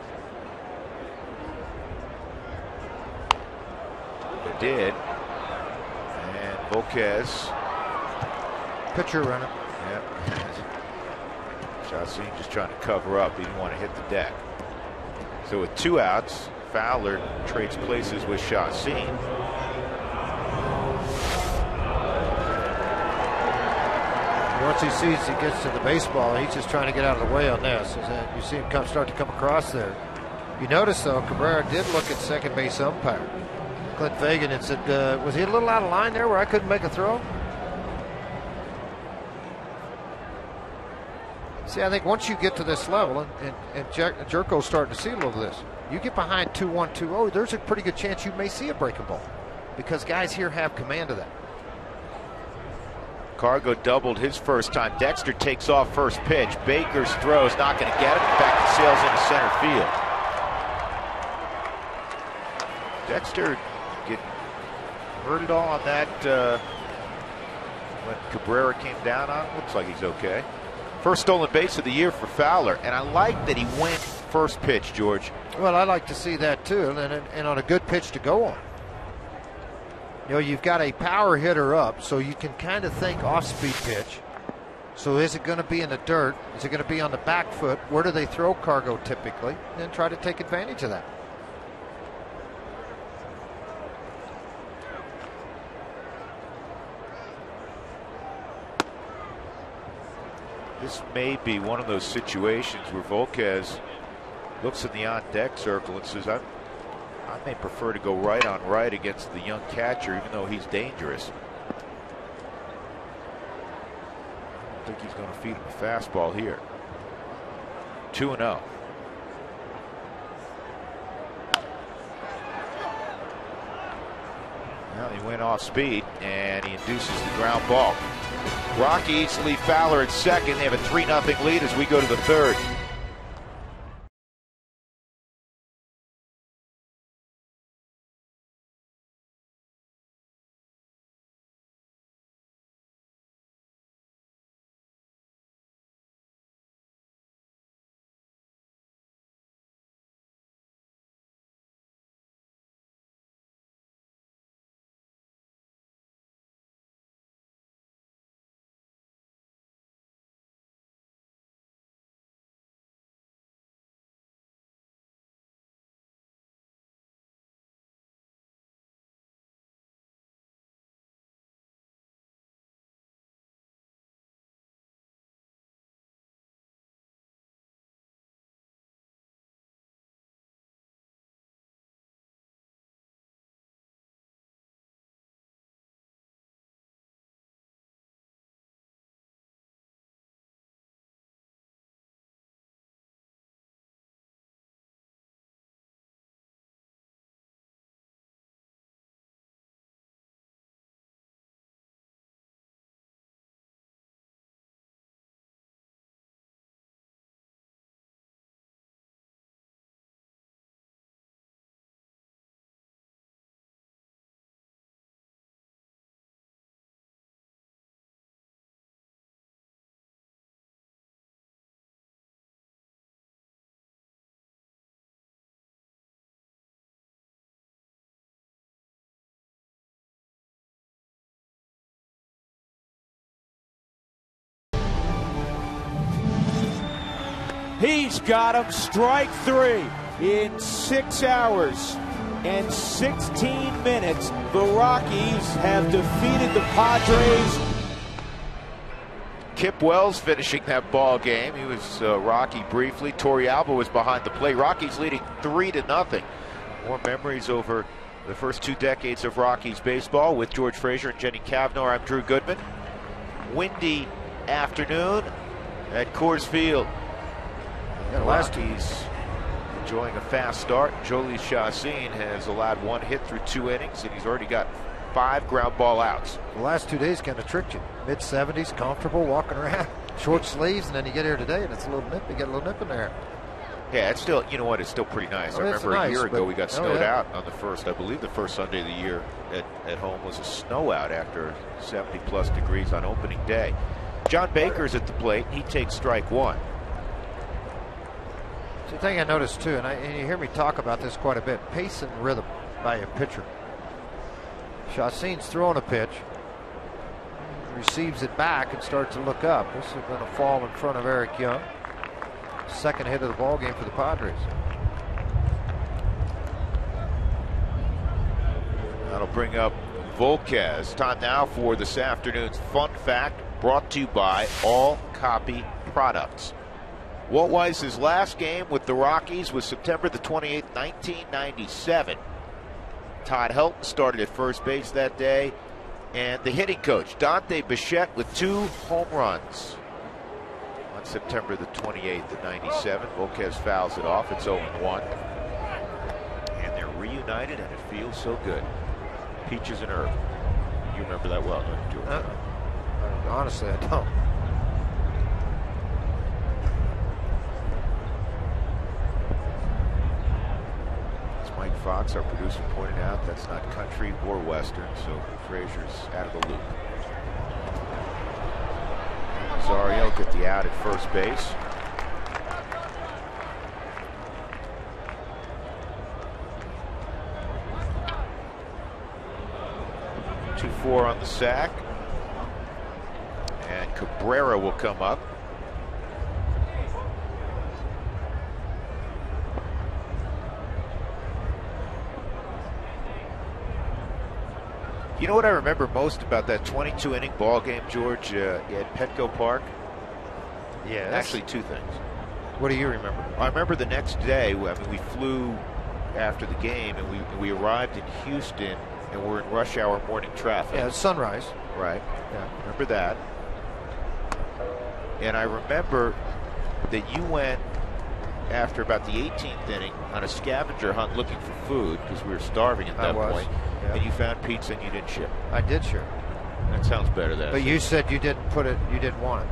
He did. And Volquez. Pitcher runner. Yep. Chassin just trying to cover up. He didn't want to hit the deck. So with 2 outs, Fowler trades places with Chassin. Once he sees he gets to the baseball, he's just trying to get out of the way on this. You see him start to come across there. You notice, though, Cabrera did look at second base umpire, Clint Fagan, and said, was he a little out of line there where I couldn't make a throw? See, I think once you get to this level, and Jerko's starting to see a little of this, you get behind 2-1, 2-0, there's a pretty good chance you may see a breaking ball because guys here have command of that. Cargo doubled his first time. Dexter takes off first pitch. Baker's throw is not going to get him. In fact, it sails into center field. Dexter getting hurt at all on that when Cabrera came down on him. Looks like he's okay. First stolen base of the year for Fowler, and I like that he went first pitch, George. Well, I like to see that too, and on a good pitch to go on. You know, you've got a power hitter up, so you can kind of think off-speed pitch. So is it going to be in the dirt? Is it going to be on the back foot? Where do they throw Cargo typically? And try to take advantage of that. This may be one of those situations where Volquez looks in the on-deck circle and says, I may prefer to go right on right against the young catcher, even though he's dangerous. I think he's going to feed him a fastball here. 2-0. Well, he went off speed, and he induces the ground ball. Rockies leave Fowler at second. They have a 3-0 lead as we go to the third. He's got him. Strike three in 6 hours and 16 minutes. The Rockies have defeated the Padres. Kip Wells finishing that ball game. He was Rocky briefly. Torrealba was behind the plate. Rockies leading 3-0. More memories over the first 2 decades of Rockies baseball with George Frazier and Jenny Cavnar. I'm Drew Goodman. Windy afternoon at Coors Field. The Rockies enjoying a fast start. Jolie Chacin has allowed 1 hit through 2 innings, and he's already got 5 ground ball outs. The last 2 days kind of tricked you. Mid-70s, comfortable, walking around, short sleeves, and then you get here today, and it's a little nip. You get a little nip in there. Yeah, it's still, you know what, it's still pretty nice. I remember a year ago we got snowed out on the first, I believe the first Sunday of the year at home was a snow out after 70-plus degrees on opening day. John Baker's at the plate. He takes strike 1. The thing I noticed too, and you hear me talk about this quite a bit, pace and rhythm by a pitcher. Chacin's throwing a pitch, receives it back and starts to look up. This is going to fall in front of Eric Young. Second hit of the ball game for the Padres. That'll bring up Volquez. Time now for this afternoon's Fun Fact, brought to you by All Copy Products. Walt Weiss's last game with the Rockies was September the 28th, 1997. Todd Helton started at first base that day, and the hitting coach, Dante Bichette, with 2 home runs. On September the 28th of 97, Volquez fouls it off. It's 0-1. And they're reunited, and it feels so good. Peaches and Herb. You remember that well, don't you, George? Honestly, I don't. Mike Fox, our producer, pointed out that's not country or western, so Frazier's out of the loop. Rosario get the out at first base. Two 4 on the sack. And Cabrera will come up. You know what I remember most about that 22-inning ball game, George, at Petco Park? Yeah. Actually, two things. What do you remember? I remember the next day. I mean, we flew after the game, and we arrived in Houston, and we're in rush hour morning traffic. Yeah, it's sunrise. Right. Yeah. Remember that. And I remember that you went after about the 18th inning on a scavenger hunt looking for food because we were starving at that point. Yeah. And you found pizza and you didn't ship. I did share. That sounds better than. But you said you didn't put it. You didn't want it.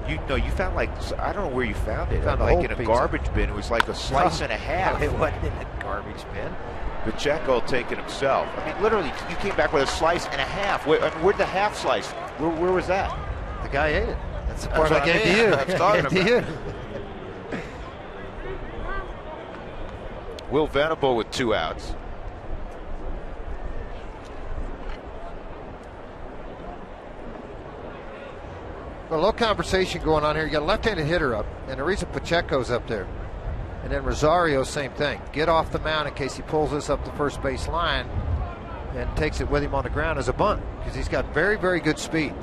You found like, I don't know where you found it. Found a like whole in a pizza. garbage bin. It was like a slice and a half. It wasn't in a garbage bin. Pacheco will take it himself. I mean, literally, you came back with a slice and a half. Where'd the half slice? Where was that? The guy ate it. That's the part That's I what gave I mean. to you. I was talking I gave to about. you. Will Venable with 2 outs. A little conversation going on here. You got a left-handed hitter up, and the reason Pacheco's up there, and then Rosario, same thing. Get off the mound in case he pulls this up the first base line and takes it with him on the ground as a bunt because he's got very, very good speed.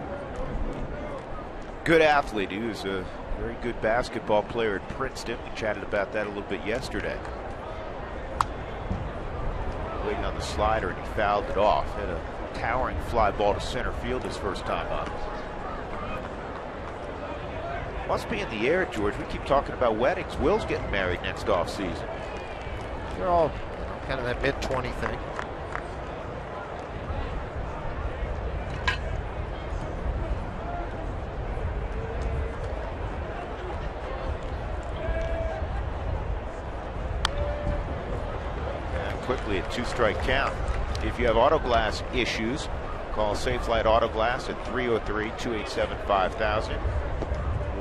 Good athlete. He was a very good basketball player at Princeton. We chatted about that a little bit yesterday. Waiting on the slider, and he fouled it off. Had a towering fly ball to center field his first time up. Must be in the air, George. We keep talking about weddings. Will's getting married next offseason. They're all kind of that mid-20 thing. And quickly, a 2-strike count. If you have auto glass issues, call Safelite Auto Glass at 303-287-5000.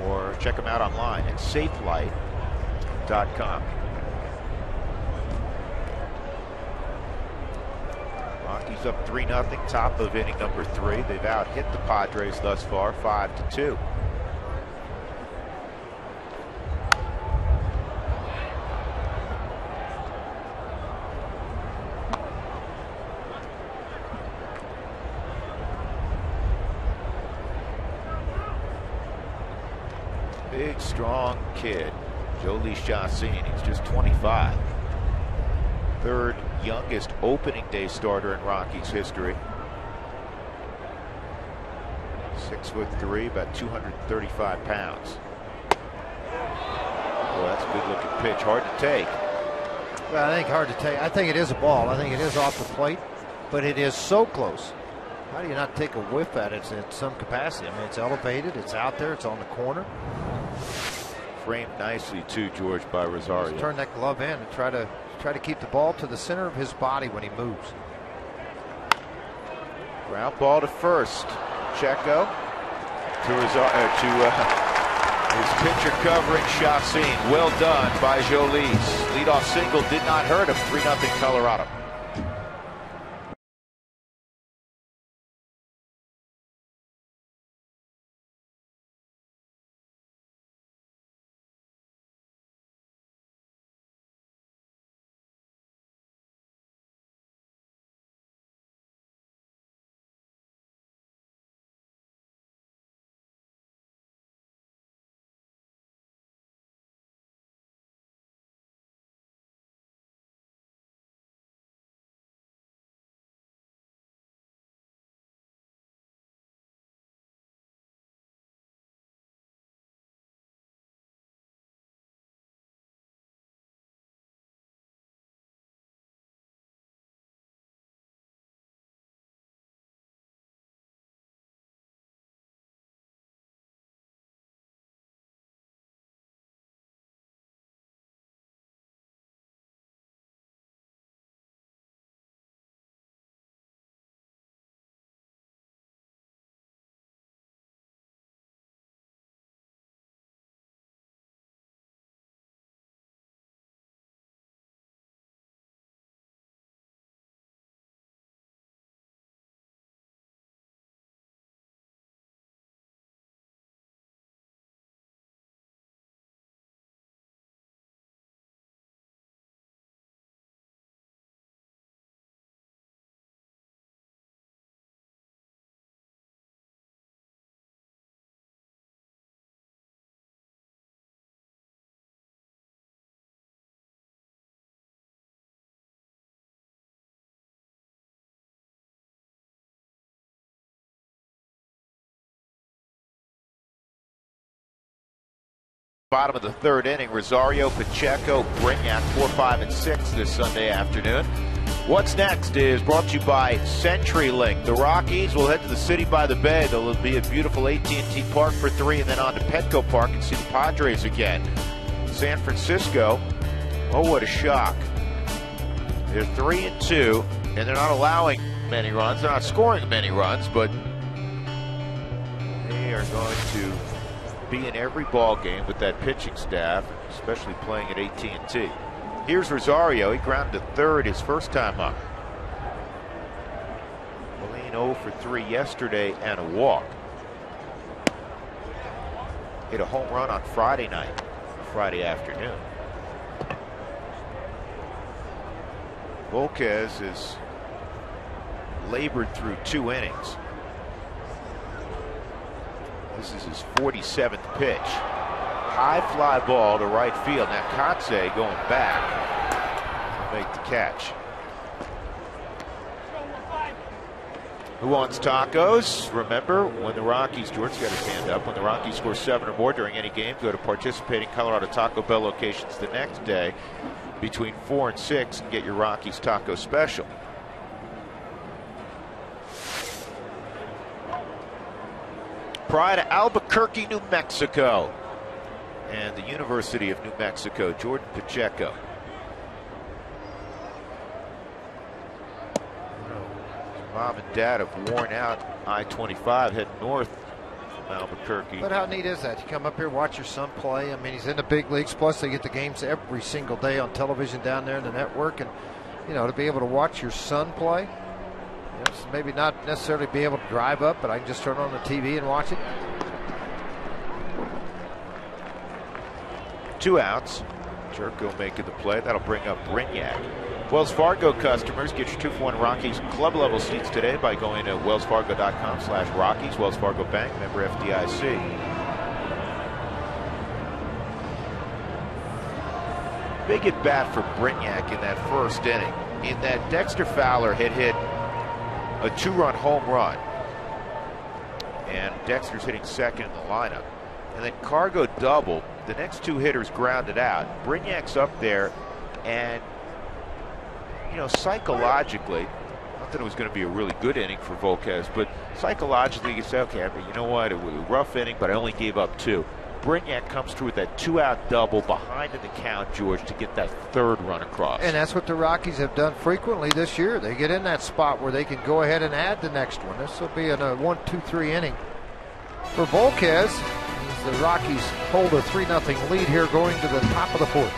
Or check them out online at safelight.com. Rockies up 3-0, top of inning number 3. They've out-hit the Padres thus far, 5-2. Big, strong kid, Jolie Chassin. He's just 25. Third youngest opening day starter in Rockies history. 6'3", about 235 pounds. Well, that's a good looking pitch. Hard to take. Well, I think hard to take. I think it is a ball. I think it is off the plate, but it is so close. How do you not take a whiff at it in some capacity? I mean, it's elevated, it's out there, it's on the corner. Framed nicely too, George, by Rosario. Just turn that glove in and try to keep the ball to the center of his body when he moves. Ground ball to first. Checo to his pitcher covering Chassin. Well done by Jolie. Leadoff single did not hurt him. 3-0 Colorado. Bottom of the third inning, Rosario, Pacheco, Brignac, 4, 5, and 6 this Sunday afternoon. What's next is brought to you by CenturyLink. The Rockies will head to the city by the bay. They'll be at beautiful AT&T Park for 3, and then on to Petco Park and see the Padres again. San Francisco, oh, what a shock. They're 3-2, and they're not allowing many runs. They're not scoring many runs, but they are going to be in every ball game with that pitching staff, especially playing at AT&T. Here's Rosario. He grounded to third his first time up. Moline 0 for 3 yesterday and a walk. Hit a home run on Friday night, Friday afternoon. Volquez has labored through 2 innings. This is his 47th pitch. High fly ball to right field. Now Kotze going back to make the catch. Who wants tacos? Remember, when the Rockies, George got his hand up, when the Rockies score 7 or more during any game, go to participating Colorado Taco Bell locations the next day between 4 and 6 and get your Rockies taco special. Prior to Albuquerque, New Mexico, and the University of New Mexico, Jordan Pacheco. Mom and Dad have worn out I-25 heading north from Albuquerque. But how neat is that? You come up here, watch your son play. I mean, he's in the big leagues. Plus, they get the games every single day on television down there in the network. And, you know, to be able to watch your son play, yes, maybe not necessarily be able to drive up, but I can just turn on the TV and watch it. 2 outs. Jerko making the play. That'll bring up Brignac. Wells Fargo customers, get your 2-for-1 Rockies club level seats today by going to wellsfargo.com/Rockies. Wells Fargo Bank, member FDIC. Big at bat for Brignac in that first inning. In that, Dexter Fowler had hit a 2-run home run, and Dexter's hitting second in the lineup. And then Cargo doubled. The next 2 hitters grounded out. Brignac's up there, and you know, psychologically, not that it was going to be a really good inning for Volquez, but psychologically you say, okay, you know what, it was a rough inning, but I only gave up 2. Brignac comes through with that 2-out double behind in the count, George, to get that 3rd run across. And that's what the Rockies have done frequently this year. They get in that spot where they can go ahead and add the next one. This will be in a 1-2-3 inning for Volquez. The Rockies hold a 3-0 lead here going to the top of the 4th.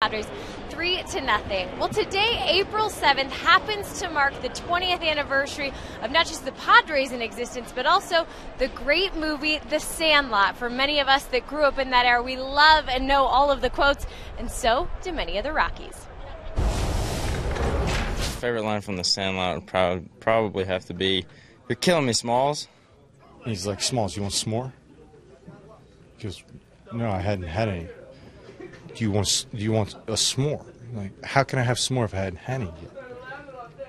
Padres 3-0. Well, today, April 7th, happens to mark the 20th anniversary of not just the Padres in existence, but also the great movie The Sandlot. For many of us that grew up in that era, we love and know all of the quotes, and so do many of the Rockies. favorite line from The Sandlot would probably have to be, "You're killing me, Smalls." He's like, "Smalls, you want s'more?" He goes, "No, I hadn't had any." Do you want a s'more? Like, how can I have s'more if I hadn't had any yet?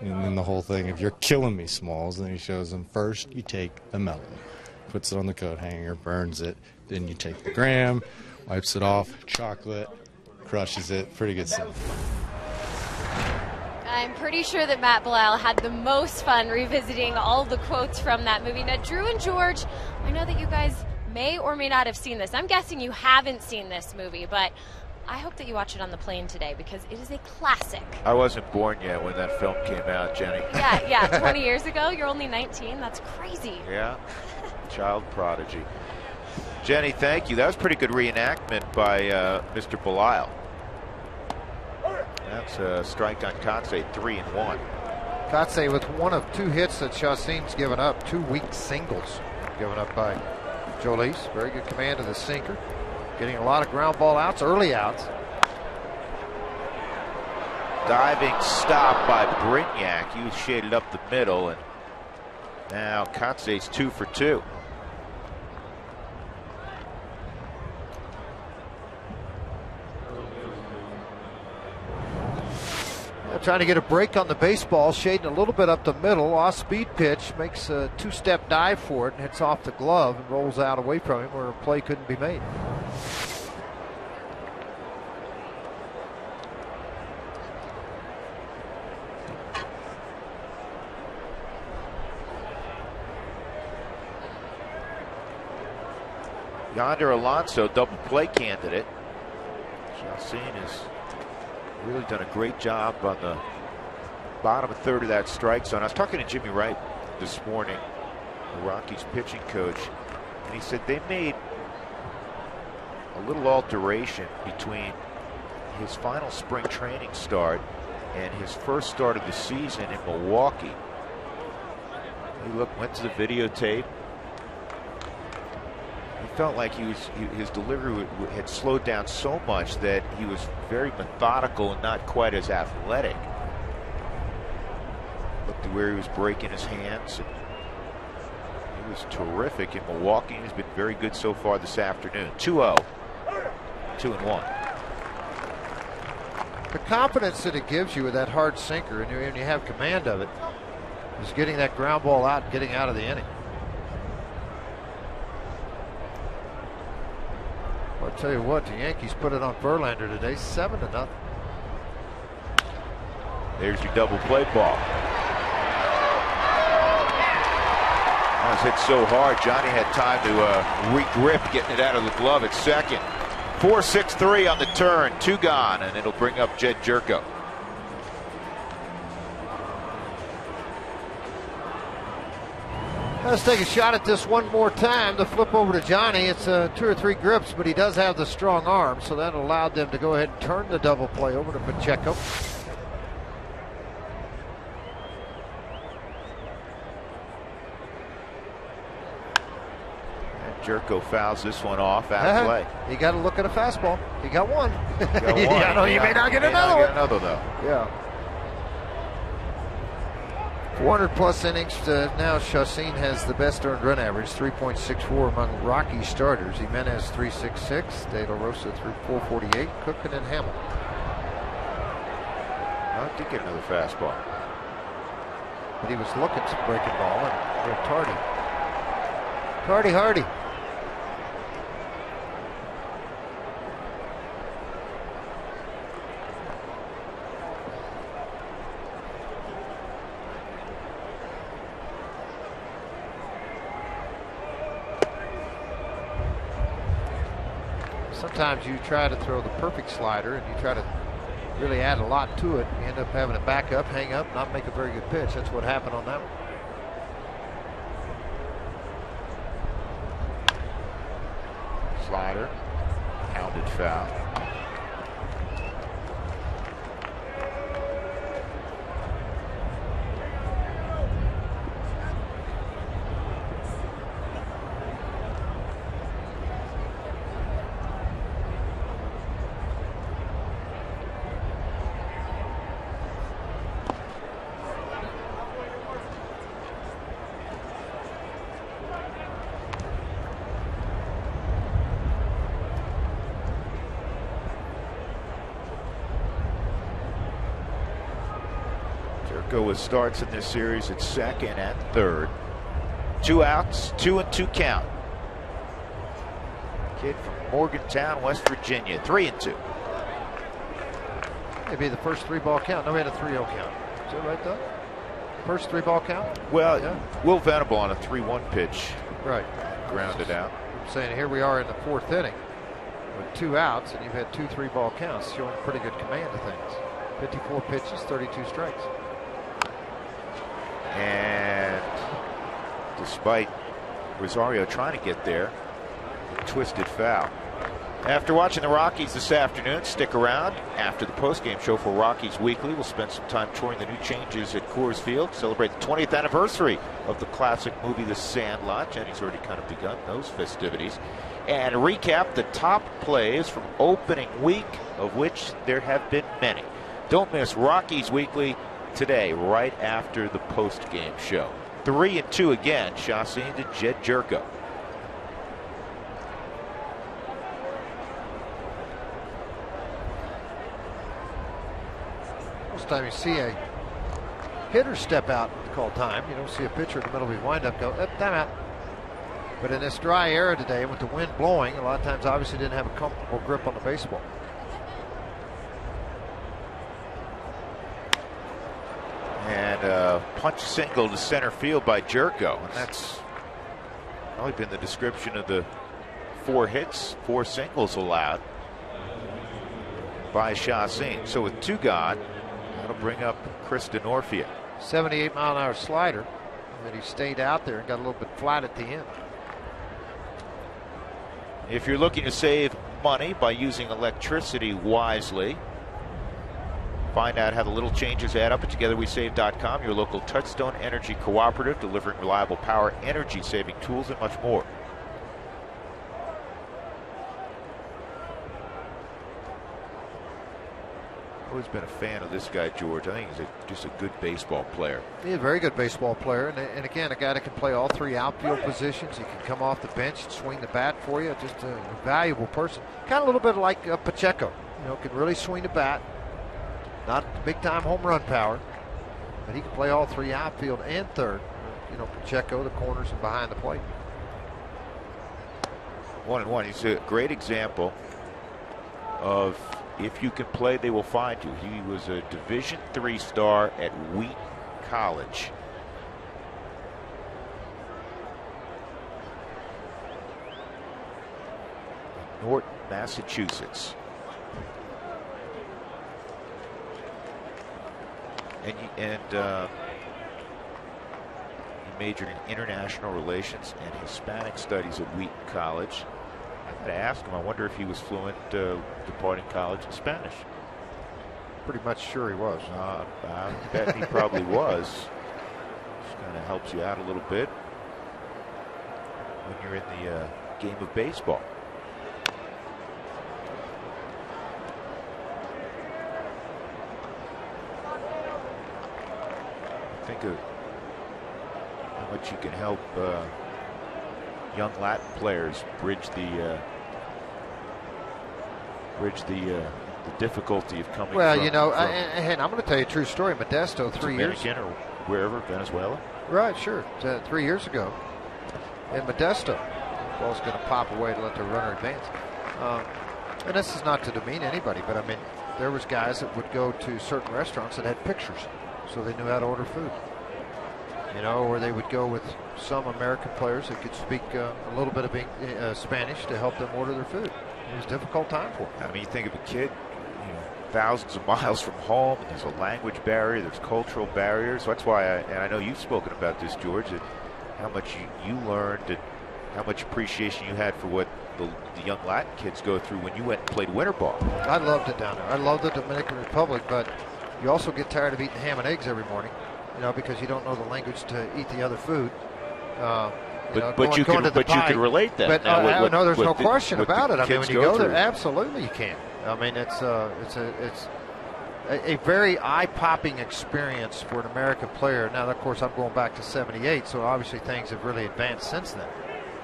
And then the whole thing, "If you're killing me, Smalls," then he shows him, first you take the melon, puts it on the coat hanger, burns it, then you take the graham, wipes it off, chocolate, crushes it. Pretty good stuff. I'm pretty sure that Matt Belial had the most fun revisiting all the quotes from that movie. Now, Drew and George, I know that you guys may or may not have seen this. I'm guessing you haven't seen this movie, but I hope that you watch it on the plane today because it is a classic. I wasn't born yet when that film came out, Jenny. Yeah, 20 years ago. You're only 19. That's crazy. Yeah, child prodigy. Jenny, thank you. That was a pretty good reenactment by Mr. Belial. That's a strike on Kotsay, 3-1. Kotsay with one of 2 hits that Chassin's given up, 2 weak singles given up by Jolis. Very good command of the sinker. Getting a lot of ground ball outs, early outs. Diving stop by Brignac. He was shaded up the middle, and now Kotsay's 2 for 2. Trying to get a break on the baseball, shading a little bit up the middle. Off-speed pitch, makes a 2-step dive for it and hits off the glove and rolls out away from him where a play couldn't be made. Yonder Alonso, double play candidate. Chassin has really done a great job on the bottom third of that strike zone. I was talking to Jimmy Wright this morning, the Rockies pitching coach, and he said they made a little alteration between his final spring training start and his first start of the season in Milwaukee. He went to the videotape. He felt like his delivery had slowed down so much that he was very methodical and not quite as athletic. Looked at where he was breaking his hands. And he was terrific in Milwaukee. He's been very good so far this afternoon. 2-0, 2-1. The confidence that it gives you with that hard sinker, and you have command of it, is getting that ground ball out and getting out of the inning. I'll tell you what, the Yankees put it on Verlander today, 7-0. There's your double play ball. That was hit so hard, Johnny had time to re-grip, getting it out of the glove at second. 4-6-3 on the turn, 2 gone, and it'll bring up Jed Jerko. Let's take a shot at this one more time. To flip over to Johnny, it's 2 or 3 grips, but he does have the strong arm, so that allowed them to go ahead and turn the double play over to Pacheco. And Jerko fouls this one off out of play. He got to look at a fastball. He got one. He got one. I know you may not get another one. Another though. Yeah. 400-plus innings. Now Chassin has the best earned run average, 3.64 among Rocky starters. Jimenez 3.66, De La Rosa 4.48, Cook and then Hamill. I did get another fastball. But he was looking to breaking ball and Tardy. Hardy. Sometimes you try to throw the perfect slider and you try to really add a lot to it. You end up having to back up, hang up, not make a very good pitch. That's what happened on that one. Slider, pounded foul. Jerko with starts in this series at second and third. 2 outs, 2-2 count. Kid from Morgantown, West Virginia, 3-2. Maybe the first 3-ball count. No, we had a 3-0 count. Is that right, Doug? First 3-ball count? Well, yeah. Will Venable on a 3-1 pitch. Right. Grounded out. I'm saying here we are in the 4th inning with 2 outs, and you've had 2 3-ball counts, showing pretty good command of things. 54 pitches, 32 strikes. And despite Rosario trying to get there, a twisted foul. After watching the Rockies this afternoon, stick around. After the postgame show for Rockies Weekly, we'll spend some time touring the new changes at Coors Field, celebrate the 20th anniversary of the classic movie The Sandlot. Jenny's already kind of begun those festivities. And recap the top plays from opening week, of which there have been many. Don't miss Rockies Weekly today, right after the postgame show. 3-2 again, Chassin to Jed Jerko. Most time you see a hitter step out and call time. You don't see a pitcher in the middle of his windup go, time out. But in this dry era today, with the wind blowing, a lot of times obviously didn't have a comfortable grip on the baseball. And a punch single to center field by Jerko. And that's probably been the description of the 4 hits, 4 singles allowed by Chassin. So with 2 gone, that'll bring up Chris Denorfia. 78-mile-an-hour slider. And he stayed out there and got a little bit flat at the end. If you're looking to save money by using electricity wisely, find out how the little changes add up at TogetherWeSave.com, your local Touchstone Energy cooperative, delivering reliable power, energy-saving tools, and much more. Always been a fan of this guy, George. I think he's just a good baseball player. He's a very good baseball player, and again, a guy that can play all 3 outfield positions. He can come off the bench and swing the bat for you. Just a valuable person. Kind of a little bit like Pacheco. You know, can really swing the bat. Not big-time home run power, but he can play all 3 outfield and third. You know, Pacheco, the corners, and behind the plate. 1-1. He's a great example of if you can play, they will find you. He was a Division III star at Wheaton College. Norton, Massachusetts. And he majored in international relations and Hispanic studies at Wheaton College. I had to ask him, I wonder if he was fluent departing college in Spanish. Pretty much sure he was. I bet he probably was. Just kind of helps you out a little bit when you're in the game of baseball. Think of how much you can help young Latin players bridge the difficulty of coming. Well, you know, and I'm going to tell you a true story. Modesto, 3 years or wherever, Venezuela. Right, sure. 3 years ago, in Modesto, the ball's going to pop away to let the runner advance. And this is not to demean anybody, but I mean, there was guys that would go to certain restaurants that had pictures, so they knew how to order food. You know, or they would go with some American players that could speak a little bit of Spanish to help them order their food. It was a difficult time for them. I mean, you think of a kid, you know, thousands of miles from home, and there's a language barrier, there's cultural barriers. So that's why, and I know you've spoken about this, George, that how much you learned and how much appreciation you had for what the young Latin kids go through when you went and played winter ball. I loved it down there. I love the Dominican Republic, but you also get tired of eating ham and eggs every morning. You know, because you don't know the language to eat the other food. But you can relate that. But no, there's no question about it. I mean, when you go there, absolutely you can. I mean, it's a very eye-popping experience for an American player. Now, of course, I'm going back to '78, so obviously things have really advanced since then.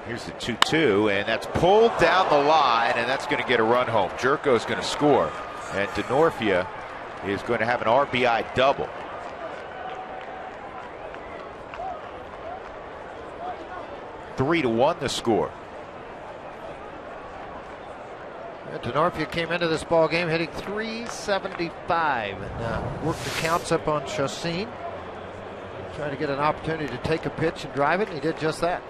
Here's the 2-2, and that's pulled down the line, and that's going to get a run home. Jerko's going to score, and Denorfia is going to have an RBI double. 3-1 the score. Denorfia came into this ball game hitting .375 and worked the counts up on Chassin. Trying to get an opportunity to take a pitch and drive it, and he did just that.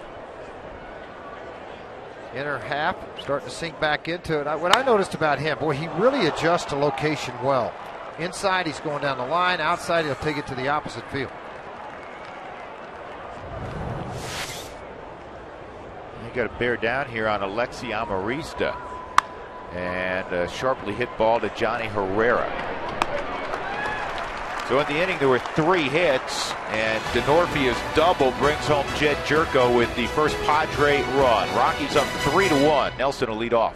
Inner half, starting to sink back into it. What I noticed about him, boy, he really adjusts to location well. Inside, he's going down the line. Outside, he'll take it to the opposite field. You got to bear down here on Alexi Amarista. And a sharply hit ball to Johnny Herrera. So in the inning, there were 3 hits, and Denorfia's double brings home Jed Jerko with the first Padre run. Rockies up 3-1. Nelson will lead off.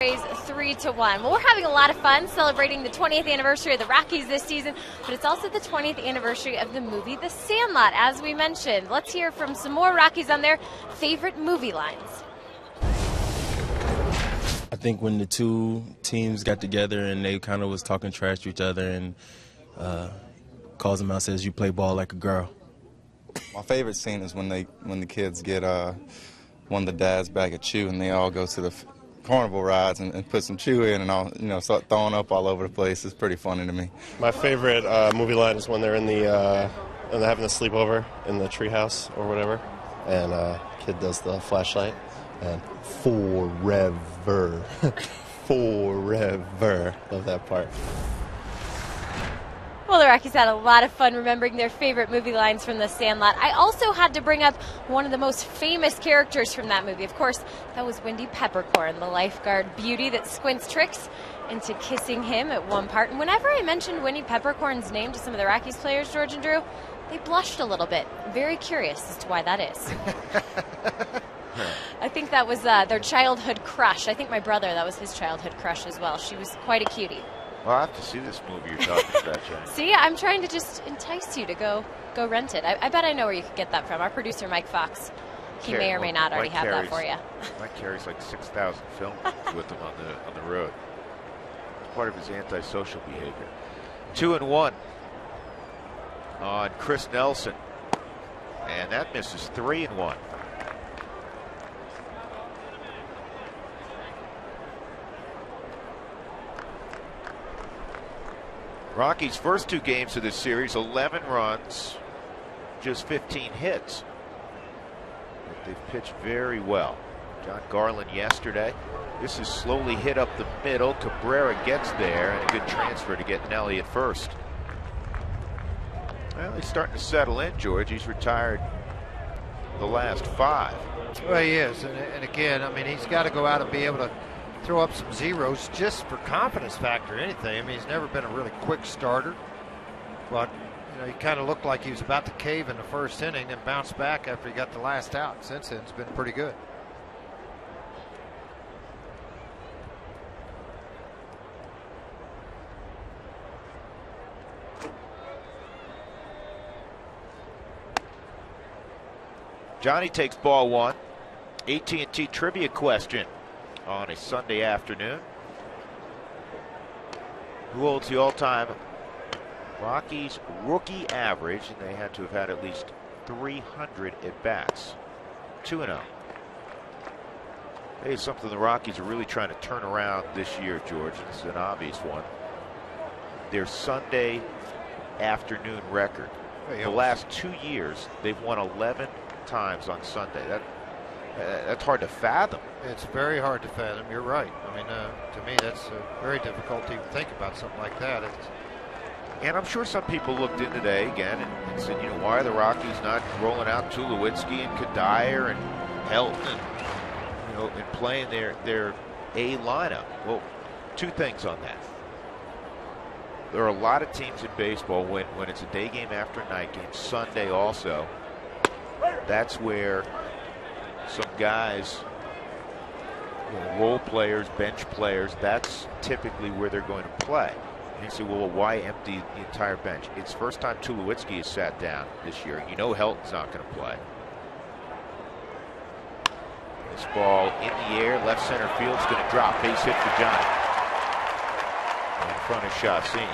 Rays 3-1. Well, we're having a lot of fun celebrating the 20th anniversary of the Rockies this season, but it's also the 20th anniversary of the movie The Sandlot, as we mentioned. Let's hear from some more Rockies on their favorite movie lines. I think when the two teams got together and they kind of was talking trash to each other and calls them out, says, "You play ball like a girl." My favorite scene is when the kids get one of the dads bag of chew and they all go to the carnival rides and put some chew in and all, start throwing up all over the place. It's pretty funny to me. My favorite movie line is when they're in and they're having a sleepover in the treehouse or whatever, and kid does the flashlight and forever, forever. Love that part. Well, the Rockies had a lot of fun remembering their favorite movie lines from The Sandlot. I also had to bring up one of the most famous characters from that movie. Of course, that was Windy Peppercorn, the lifeguard beauty that Squints tricks into kissing him at one part. And whenever I mentioned Windy Peppercorn's name to some of the Rockies players, George and Drew, they blushed a little bit. I'm very curious as to why that is. I think that was their childhood crush. I think my brother, that was his childhood crush as well. She was quite a cutie. Well, I have to see this movie you're talking about, Jen. See, I'm trying to just entice you to go rent it. I bet I know where you could get that from. Our producer, Mike Fox, he may or may not already have that for you. Mike carries like 6,000 films with him on the road. It's part of his antisocial behavior. 2-1 on Chris Nelson, and that misses. 3-1. Rockies' first 2 games of this series, 11 runs, just 15 hits. But they've pitched very well. John Garland yesterday. This is slowly hit up the middle. Cabrera gets there, and a good transfer to get Nelly at first. Well, he's starting to settle in, George. He's retired the last 5. Well, he is. And again, I mean, he's got to go out and be able to throw up some zeros just for confidence factor, anything. I mean, he's never been a really quick starter, but You know, he kind of looked like he was about to cave in the first inning and bounce back after he got the last out. Since then, it's been pretty good. Johnny takes ball one. AT&T trivia question on a Sunday afternoon. Who holds the all-time Rockies rookie average? And they had to have had at least 300 at-bats. 2-0. Hey, something the Rockies are really trying to turn around this year, George. This is an obvious one. Their Sunday afternoon record. The last 2 years, they've won 11 times on Sunday. That's hard to fathom. It's very hard to fathom. You're right. I mean, to me, that's very difficult to even think about something like that. And I'm sure some people looked in today again and said, you know, why are the Rockies not rolling out Tulowitzki and Kadire and Helton and, you know, and playing their A lineup? Well, two things on that. There are a lot of teams in baseball when it's a day game after a night game, Sunday also. That's where some guys, you know, role players, bench players, that's typically where they're going to play. And you say, well, why empty the entire bench? It's the first time Tulowitzki has sat down this year. You know Helton's not going to play. This ball in the air, left center field's going to drop. Base hit for Johnny. In front of Chacin.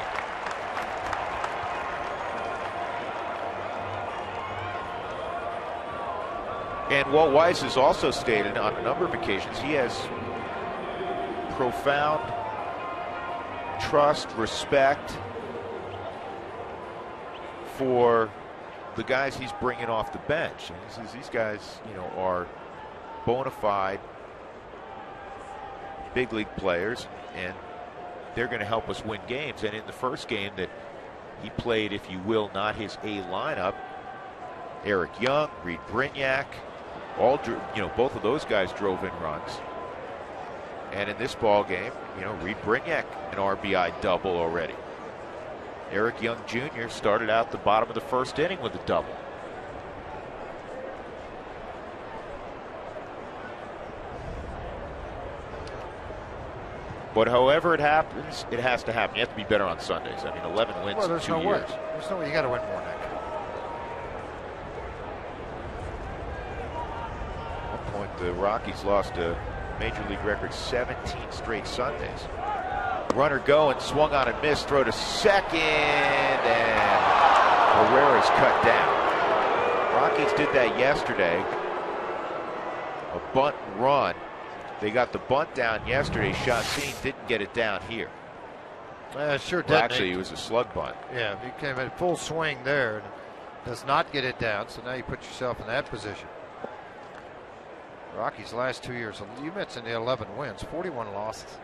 And Walt Weiss has also stated on a number of occasions he has profound trust, respect for the guys he's bringing off the bench. And he says these guys, you know, are bona fide big league players, and they're going to help us win games. And in the first game that he played, if you will, not his A lineup, Eric Young, Reed Brignac, all, you know, both of those guys drove in runs. And in this ball game, you know, Reed Brignac, an RBI double already. Eric Young Jr. started out the bottom of the first inning with a double. But however it happens, it has to happen. You have to be better on Sundays. I mean, 11 wins in 2 years. There's no way. You got to win more next. The Rockies lost a major league record 17 straight Sundays. Runner going, swung on and missed, throw to second, and Herrera's cut down. Rockies did that yesterday. A bunt run. They got the bunt down yesterday. Chacin didn't get it down here. Sure did. Well, actually, it was a slug bunt. Yeah, he came in full swing there and does not get it down, so now you put yourself in that position. Rockies last 2 years, you mentioned the 11 wins, 41 losses.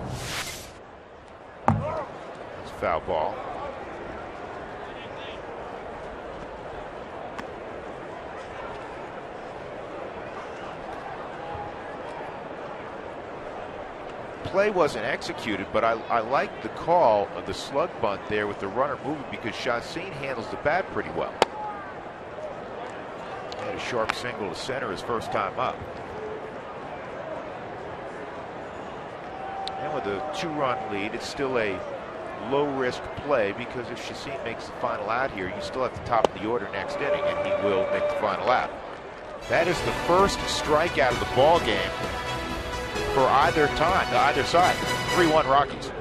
It's a foul ball. Play wasn't executed, but I like the call of the slug bunt there with the runner moving because Chacin handles the bat pretty well. Had a sharp single to center his first time up. And with a 2-run lead, it's still a low-risk play because if Chacin makes the final out here, you still have the top of the order next inning, and he will make the final out. That is the first strikeout of the ball game for either side. 3-1 Rockies.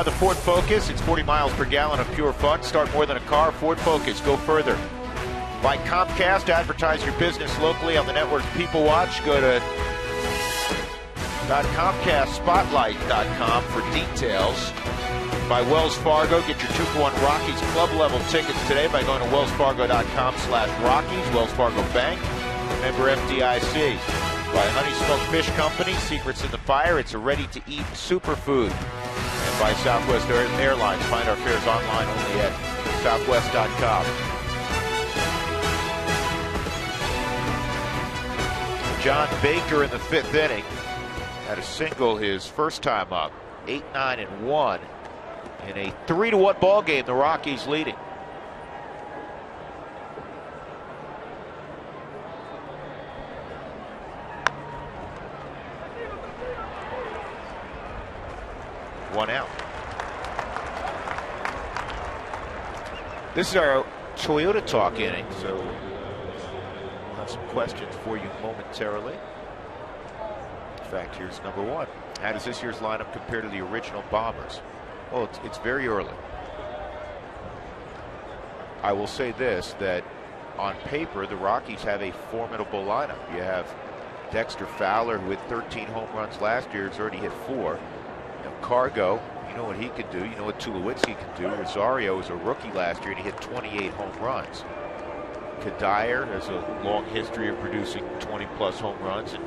The Ford Focus, it's 40 miles per gallon of pure fun. Start more than a car. Ford Focus, go further. By Comcast, advertise your business locally on the network's People Watch. Go to .comcastspotlight.com for details. By Wells Fargo, get your 2-for-1 Rockies club level tickets today by going to wellsfargo.com/Rockies. Wells Fargo Bank, member FDIC. By Honey Smoked Fish Company, secrets in the fire. It's a ready-to-eat superfood. And by Southwest Airlines, find our fares online only at southwest.com. John Baker in the 5th inning had a single his first time up. 8-9-1 in a 3-1 ball game. The Rockies leading. One out. This is our Toyota Talk inning, so we'll have some questions for you momentarily. In fact, here's number one. How does this year's lineup compare to the original Bombers? Well, it's very early. I will say this, that on paper, the Rockies have a formidable lineup. You have Dexter Fowler, who hit 13 home runs last year, has already hit 4. Cargo, you know what he can do. You know what Tulowitzki can do. Rosario was a rookie last year and he hit 28 home runs. Kadire has a long history of producing 20-plus home runs and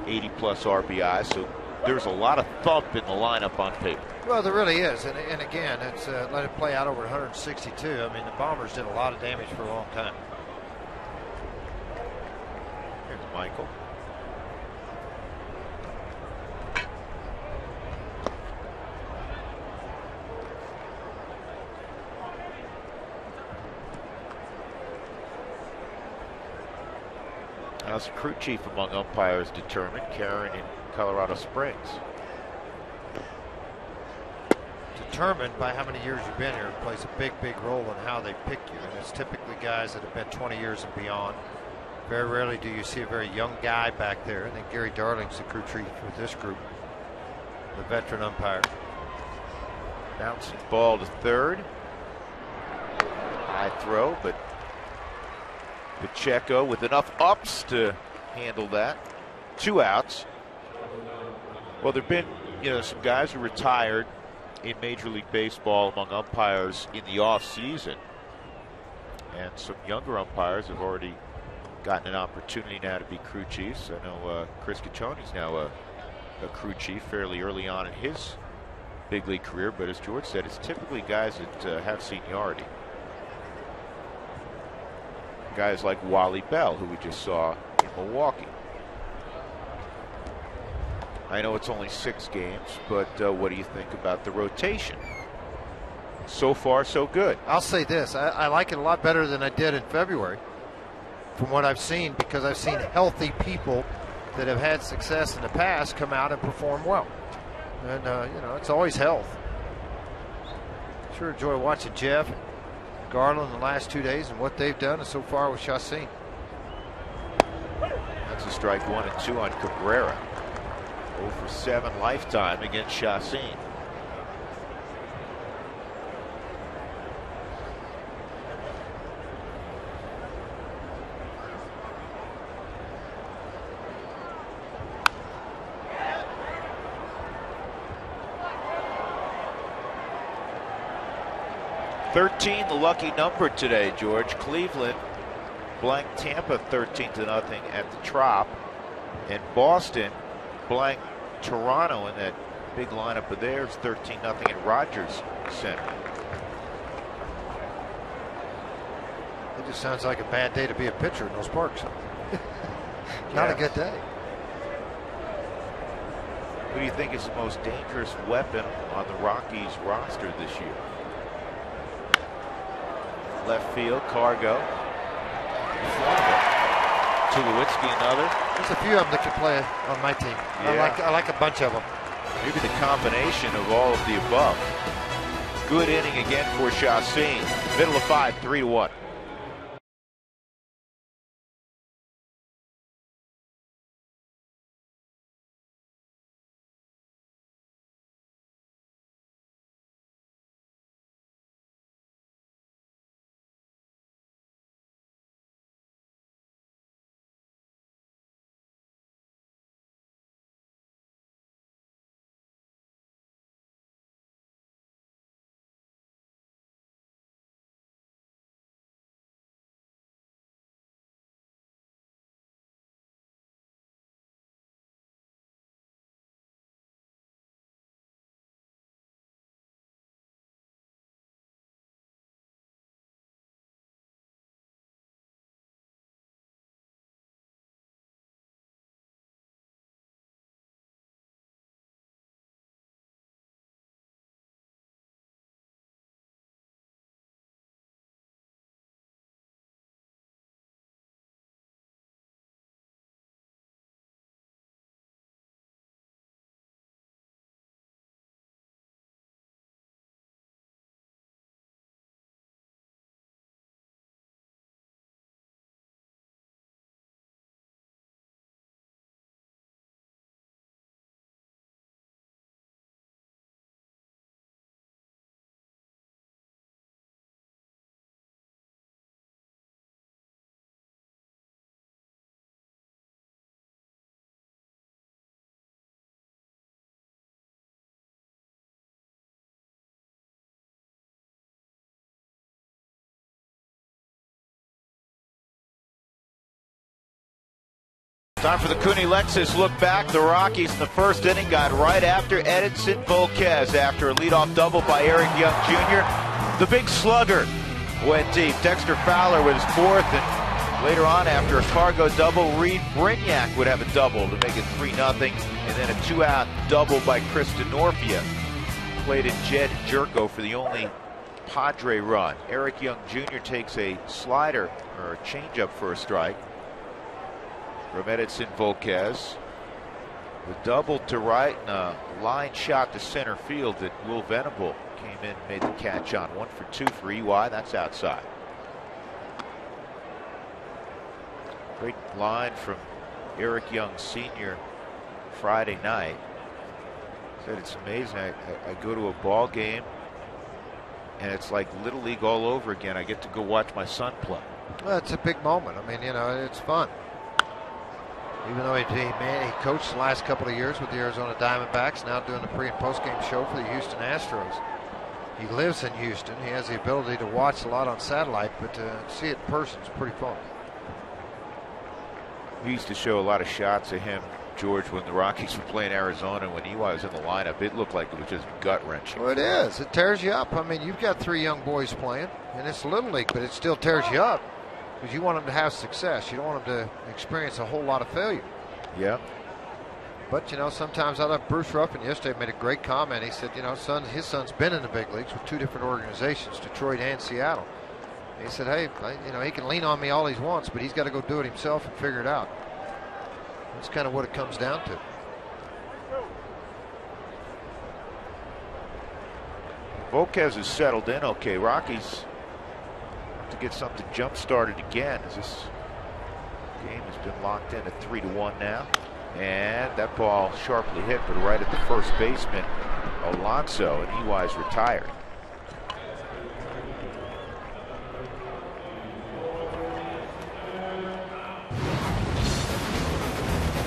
80-plus RBIs. So there's a lot of thump in the lineup on paper. Well, there really is. And again, it's let it play out over 162. I mean, the Bombers did a lot of damage for a long time. Here's Michael. How's the crew chief among umpires determined? Karen in Colorado Springs. Determined by how many years you've been here plays a big role in how they pick you. And it's typically guys that have been 20 years and beyond. Very rarely do you see a very young guy back there. I think Gary Darling's the crew chief with this group, the veteran umpire. Bouncing ball to third. High throw, but Pacheco with enough ups to handle that. 2 outs. Well, there have been, some guys who retired in Major League Baseball among umpires in the offseason. And some younger umpires have already gotten an opportunity now to be crew chiefs. I know Chris Caccioni's now a crew chief fairly early on in his big league career. But as George said, it's typically guys that have seniority. Guys like Wally Bell, who we just saw in Milwaukee. I know it's only 6 games, but what do you think about the rotation? So far, so good. I'll say this. I like it a lot better than I did in February from what I've seen, because I've seen healthy people that have had success in the past come out and perform well. And, it's always health. Sure enjoy watching Jeff Garland the last 2 days and what they've done so far with Chacin. That's a strike 1 and 2 on Cabrera. 0 for 7 lifetime against Chacin. The lucky number today, George. Cleveland blanked Tampa 13-0 at the Trop, and Boston blanked Toronto in that big lineup of theirs 13-0 at Rogers Center. It just sounds like a bad day to be a pitcher in those parks. Not a good day. Who do you think is the most dangerous weapon on the Rockies roster this year? Left field, Cargo. Tulowitzki, another. There's a few of them that can play on my team. Yeah. I like a bunch of them. Maybe the combination of all of the above. Good inning again for Chacin. Middle of 5, 3-1. Time for the Cooney Lexus look back. The Rockies in the first inning got right after Edinson Volquez after a leadoff double by Eric Young Jr. The big slugger went deep. Dexter Fowler with his fourth, and later on after a Cargo double, Reed Brignac would have a double to make it 3-0, and then a 2-out double by Chris DeNorfia. Played in Jed Jerko for the only Padre run. Eric Young Jr. takes a slider or a changeup for a strike from Edinson Volquez. The double to right and a line shot to center field that Will Venable came in and made the catch on. 1 for 2 for EY. That's outside. Great line from Eric Young Sr. Friday night. Said it's amazing. I go to a ball game and it's like Little League all over again. I get to go watch my son play. Well, it's a big moment. I mean, you know, it's fun. Even though he coached the last couple of years with the Arizona Diamondbacks, now doing the pre- and post-game show for the Houston Astros. He lives in Houston. He has the ability to watch a lot on satellite, but to see it in person is pretty fun. We used to show a lot of shots of him, George, when the Rockies were playing Arizona. When EY was in the lineup, it looked like it was just gut-wrenching. Well, it is. It tears you up. I mean, you've got 3 young boys playing, and it's Little League, but it still tears you up because you want them to have success. You don't want them to experience a whole lot of failure. Yeah. But, you know, sometimes I thought Bruce Ruffin yesterday made a great comment. He said, you know, his son's been in the big leagues with 2 different organizations, Detroit and Seattle. He said, hey, you know, he can lean on me all he wants, but he's got to go do it himself and figure it out. That's kind of what it comes down to. Volquez is settled in okay. Rockies have to get something jump-started again as this game has been locked in at 3-1 now. And that ball sharply hit, but right at the first baseman, Alonso, and EY's retired.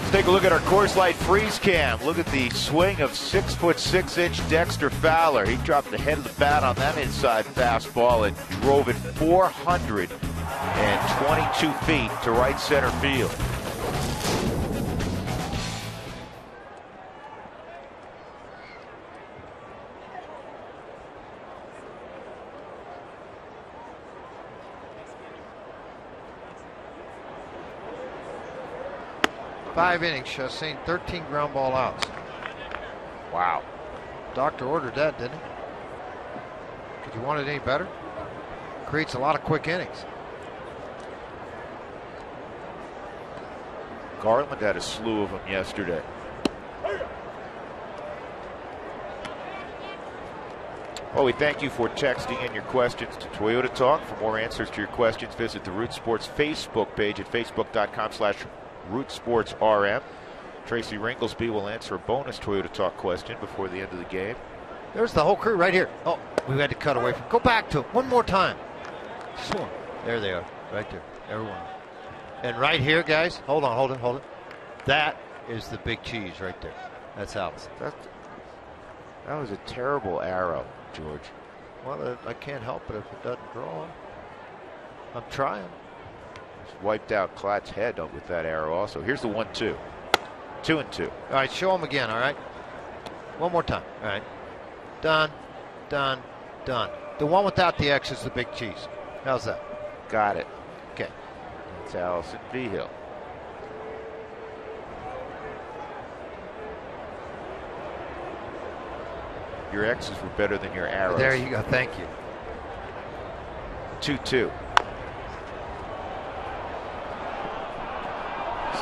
Let's take a look at our Coors Light freeze cam. Look at the swing of 6'6" Dexter Fowler. He dropped the head of the bat on that inside fastball and drove it 422 feet to right center field. Five innings, Chastain, 13 ground ball outs. Wow. Doctor ordered that, didn't he? Could you want it any better? Creates a lot of quick innings. Garland had a slew of them yesterday. Well, we thank you for texting in your questions to Toyota Talk. For more answers to your questions, visit the Root Sports Facebook page at facebook.com/RootSportsRM. Tracy Ringlesby will answer a bonus Toyota Talk question before the end of the game. There's the whole crew right here. Oh, we had to cut away from. Go back to it one more time. Sure. There they are, right there, everyone. And right here, guys, hold on. That is the big cheese right there. That's Allison. That was a terrible arrow, George. Well, I can't help it if it doesn't draw. I'm trying. Just wiped out Klatt's head with that arrow also. Here's the 1-2. 2-2. All right, show them again, all right? One more time. All right. Done. The one without the X is the big cheese. How's that? Got it. Okay. That's Allison Vigil. Your X's were better than your arrows. There you go. Thank you. 2-2.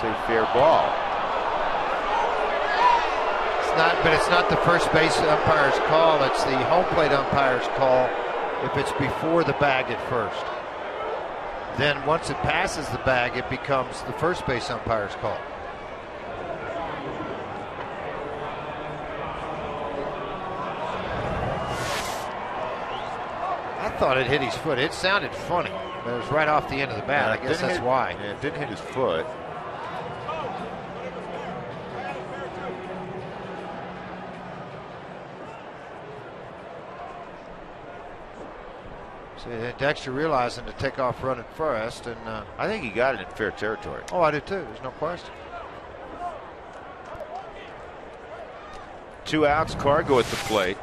Say fair ball. It's not the first base umpire's call. It's the home plate umpire's call if it's before the bag at first. Then once it passes the bag, it becomes the first base umpire's call. I thought it hit his foot. It sounded funny, but it was right off the end of the bat. I guess that's why. Yeah, it didn't hit his foot. So Dexter realizing to take off running first, and I think he got it in fair territory. Oh, I do too. There's no question. 2 outs, Cargo at the plate.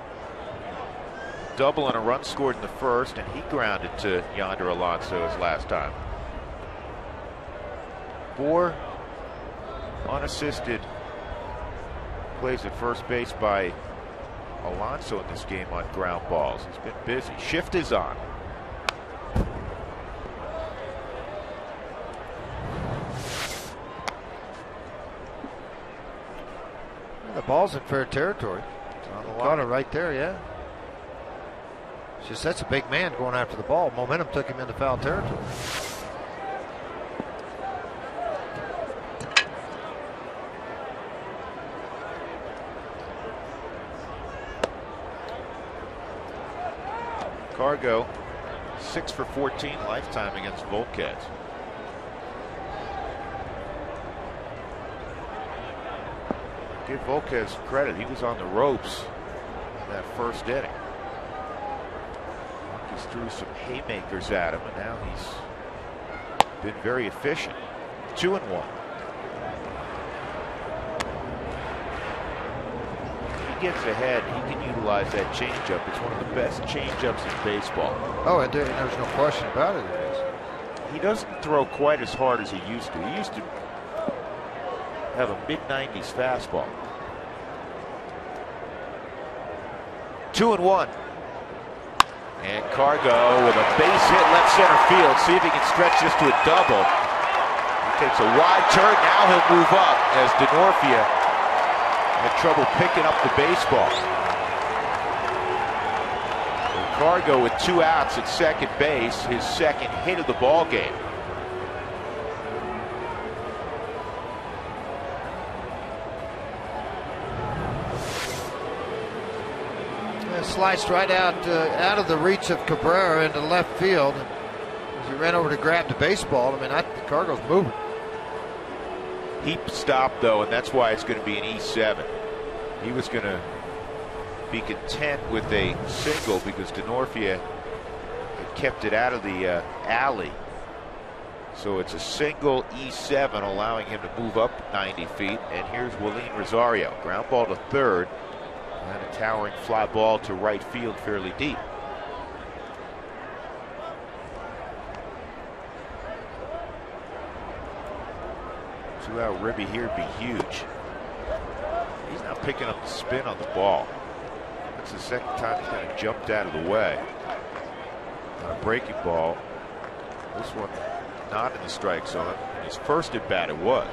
Double and a run scored in the first, and he grounded to Yonder Alonso his last time. 4 unassisted plays at first base by Alonso in this game on ground balls. He's been busy. Shift is on. The ball's in fair territory. It's on the Caught it line. right there, yeah. It's just that's a big man going after the ball. Momentum took him into foul territory. Cargo 6 for 14 lifetime against Volquez. Give Volquez credit. He was on the ropes in that first inning. Rockies threw some haymakers at him, and now he's been very efficient. 2-1. He gets ahead, he can utilize that changeup. It's one of the best changeups in baseball. Oh, and there's no question about it. It is. He doesn't throw quite as hard as he used to. He used to have a mid-90s fastball. 2-1. And Cargo with a base hit left center field. See if he can stretch this to a double. He takes a wide turn. Now he'll move up as Denorfia had trouble picking up the baseball. And Cargo with 2 outs at second base, his second hit of the ball game. Sliced right out of the reach of Cabrera into left field. As he ran over to grab the baseball, I mean, the Cargo's moving. He stopped, though, and that's why it's going to be an E7. He was going to be content with a single because Denorfia had kept it out of the alley. So it's a single E7, allowing him to move up 90 feet. And here's Willeen Rosario. Ground ball to third. And a towering fly ball to right field fairly deep. Two-out ribby here would be huge. He's now picking up the spin on the ball. That's the second time he's kind of jumped out of the way. On a breaking ball. This one not in the strike zone. His first at bat it was.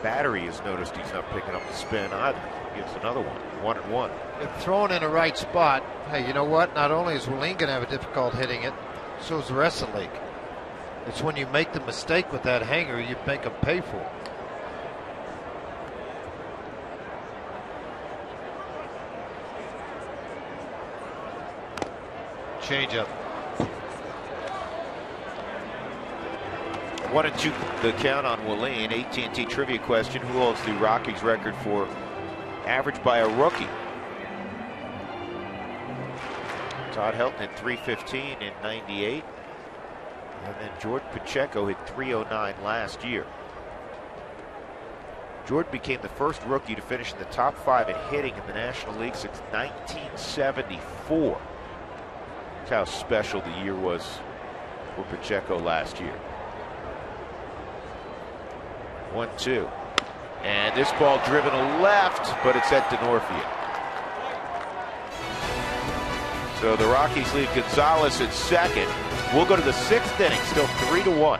Battery has noticed he's not picking up the spin either. Gets another one. 1-1. If thrown in the right spot, hey, you know what? Not only is Willeen going to have a difficult hitting it, so is the rest of the league. It's when you make the mistake with that hanger, you make them pay for it. Change up. 1-2 the count on Willeen. AT&T trivia question: who holds the Rockies record for average by a rookie? Todd Helton hit .315 in '98, and then Jordan Pacheco hit .309 last year. Jordan became the first rookie to finish in the top 5 in hitting in the National League since 1974. That's how special the year was for Pacheco last year. 1-2. And this ball driven to left, but it's at Denorfia. So the Rockies lead Gonzalez at second. We'll go to the 6th inning, still 3-1.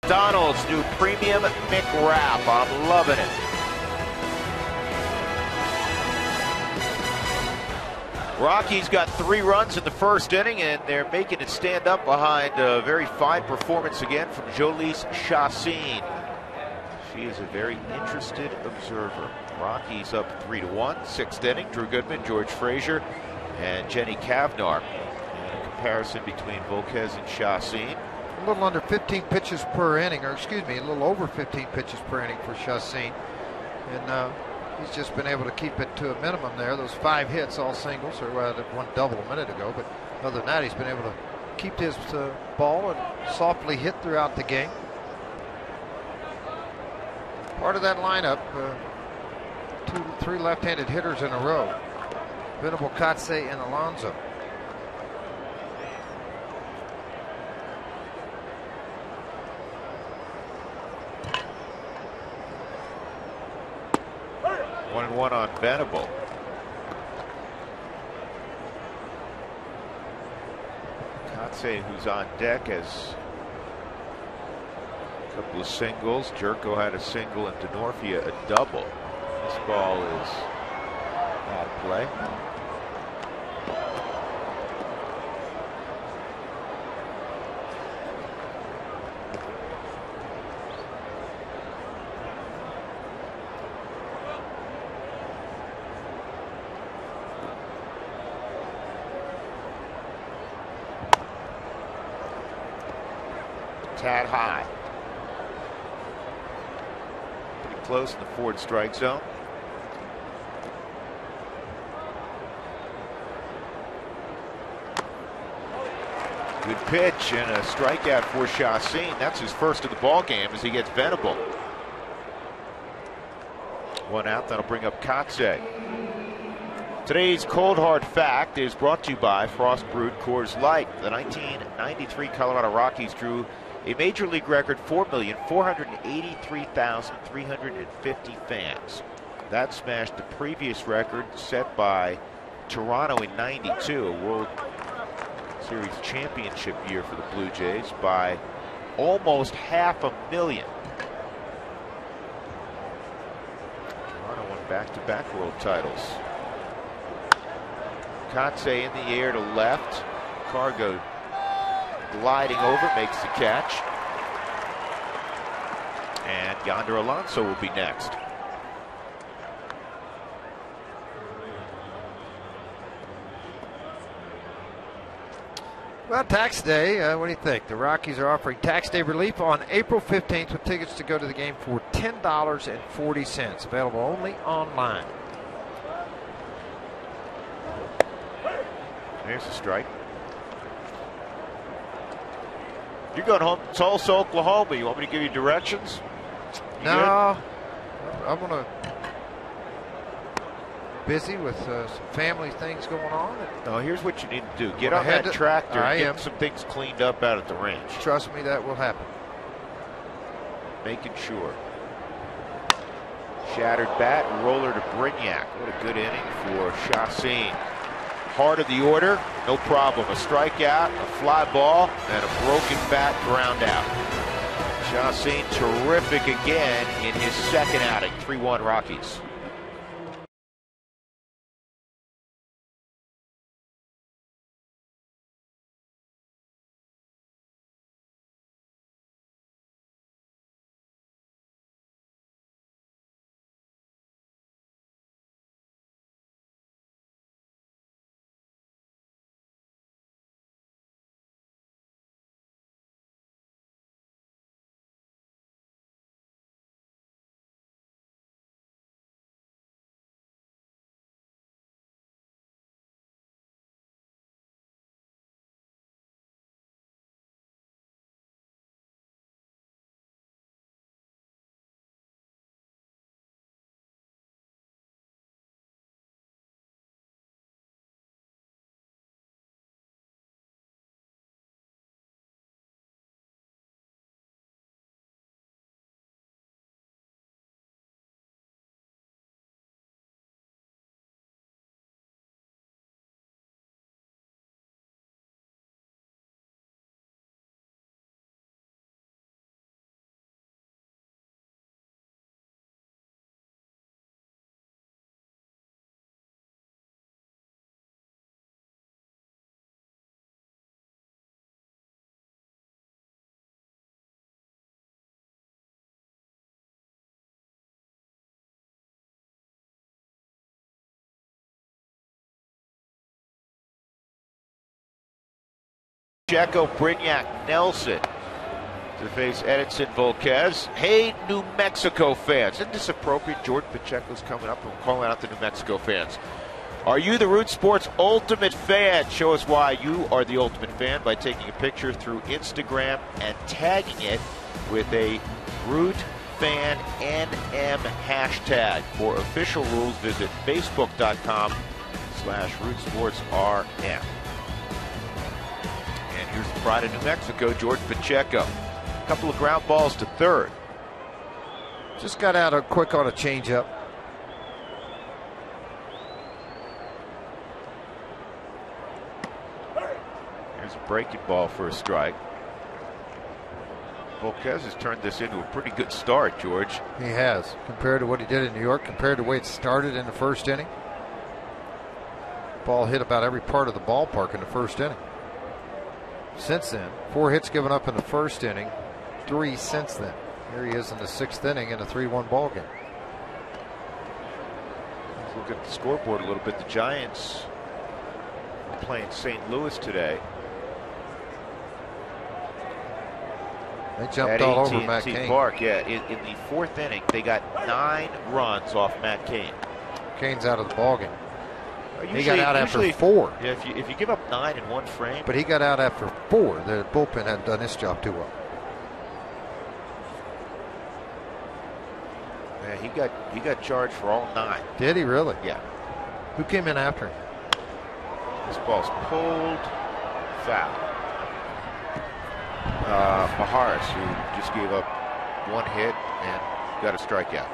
McDonald's new premium McWrap. I'm loving it. Rockies got 3 runs in the first inning, and they're making it stand up behind a very fine performance again from Jolise Chassin. She is a very interested observer. Rockies up 3-1, 6th inning. Drew Goodman, George Frazier, and Jenny Cavnar. And a comparison between Volquez and Chassin. A little under 15 pitches per inning, or excuse me, a little over 15 pitches per inning for Chassin. And he's just been able to keep it to a minimum there. Those 5 hits, all singles, or one double a minute ago. But other than that, he's been able to keep his ball and softly hit throughout the game. Part of that lineup, 3 left-handed hitters in a row. Venable, Katse, and Alonso. One and one on Venable. Katse, who's on deck, has a couple of singles. Jerko had a single and Denorfia a double. This ball is out of play. Tad high. Pretty close in the forward strike zone. Good pitch and a strikeout for Chassin. That's his first of the ball game as he gets Venable. 1 out, that'll bring up Katse. Today's Cold Hard Fact is brought to you by Frost Brewed Coors Light. The 1993 Colorado Rockies drew a Major League record 4,483,350 fans. That smashed the previous record set by Toronto in '92, a World Series championship year for the Blue Jays, by almost 500,000. Toronto won back-to-back world titles. Katse in the air to left. Cargo gliding over, makes the catch. And Yonder Alonso will be next. Well, tax day, what do you think? The Rockies are offering tax day relief on April 15th with tickets to go to the game for $10.40. Available only online. There's a strike. You're going home to Tulsa, Oklahoma. You want me to give you directions? You no. I'm going to busy with some family things going on. No, here's what you need to do. Get on that tractor and get some things cleaned up out at the ranch. Trust me, that will happen. Making sure. Shattered bat, roller to Brignac. What a good inning for Chassin. Heart of the order, no problem. A strikeout, a fly ball, and a broken bat ground out. Chassin terrific again in his second outing. 3-1 Rockies. Pacheco, Brignac, Nelson to face Edinson Volquez. Hey, New Mexico fans. Isn't this appropriate? Jordan Pacheco's coming up and we're calling out the New Mexico fans. Are you the Root Sports ultimate fan? Show us why you are the ultimate fan by taking a picture through Instagram and tagging it with a Root Fan NM hashtag. For official rules, visit facebook.com/RootSportsRM. And here's the pride of New Mexico, Jordan Pacheco. A couple of ground balls to third. Just got out quick on a changeup. Here's a breaking ball for a strike. Volquez has turned this into a pretty good start, George. He has, compared to what he did in New York, compared to the way it started in the first inning. Ball hit about every part of the ballpark in the first inning. Since then, 4 hits given up in the first inning, 3 since then. Here he is in the 6th inning in a 3-1 ball game. Let's look at the scoreboard a little bit. The Giants are playing St. Louis today. They jumped all over Matt Cain. Park, yeah. In the 4th inning, they got 9 runs off Matt Cain. Cain's out of the ball game. He got out after 4. Yeah, if you give up 9 in one frame. But he got out after 4. The bullpen hadn't done his job too well. Yeah, he got charged for all 9. Did he really? Yeah. Who came in after him? This ball's pulled, foul. Maharis, who just gave up 1 hit and got a strikeout.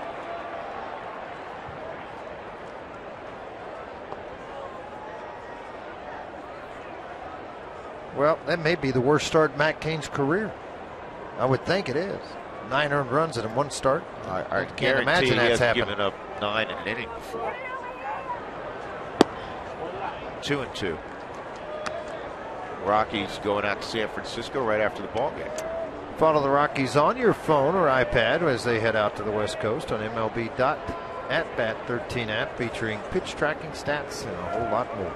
Well, that may be the worst start in Matt Cain's career. I would think it is. 9 earned runs in 1 start. I can't imagine that's happened. Given up 9 in an inning before. 2-2. Rockies going out to San Francisco right after the ball game. Follow the Rockies on your phone or iPad as they head out to the West Coast on MLB.atbat13 app, featuring pitch tracking stats and a whole lot more.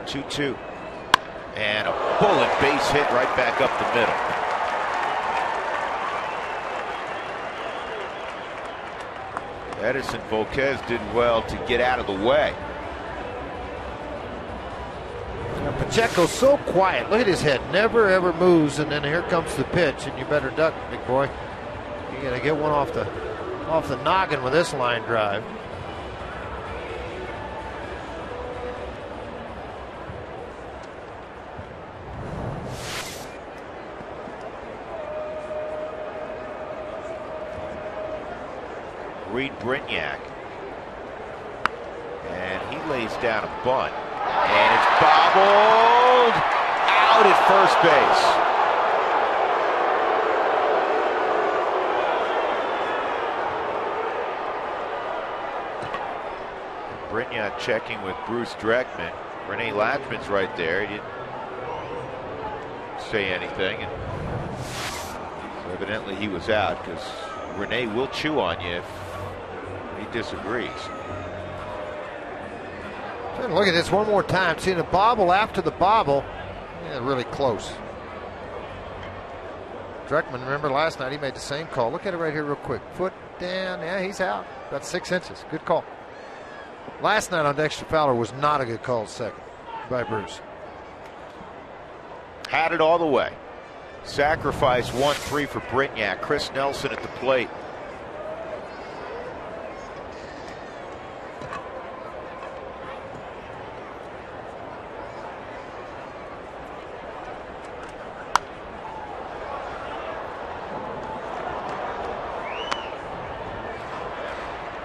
2-2. And a bullet base hit right back up the middle. Edinson Volquez did well to get out of the way. Now Pacheco's so quiet. Look at his head. Never ever moves, and then here comes the pitch, and you better duck, big boy. You gotta get one off the noggin with this line drive. Reed Brignac. And he lays down a bunt. And it's bobbled out at first base. Brignac checking with Bruce Dreckman. Rene Latchman's right there. He didn't say anything. And so evidently he was out, because Rene will chew on you if he disagrees. Look at this one more time. Seeing a bobble after the bobble. Yeah, really close. Dreckman, remember last night he made the same call. Look at it right here real quick. Foot down. Yeah, he's out. About 6 inches. Good call. Last night on Dexter Fowler was not a good call second by Bruce. Had it all the way. Sacrifice 1-3 for Brignac. Chris Nelson at the plate.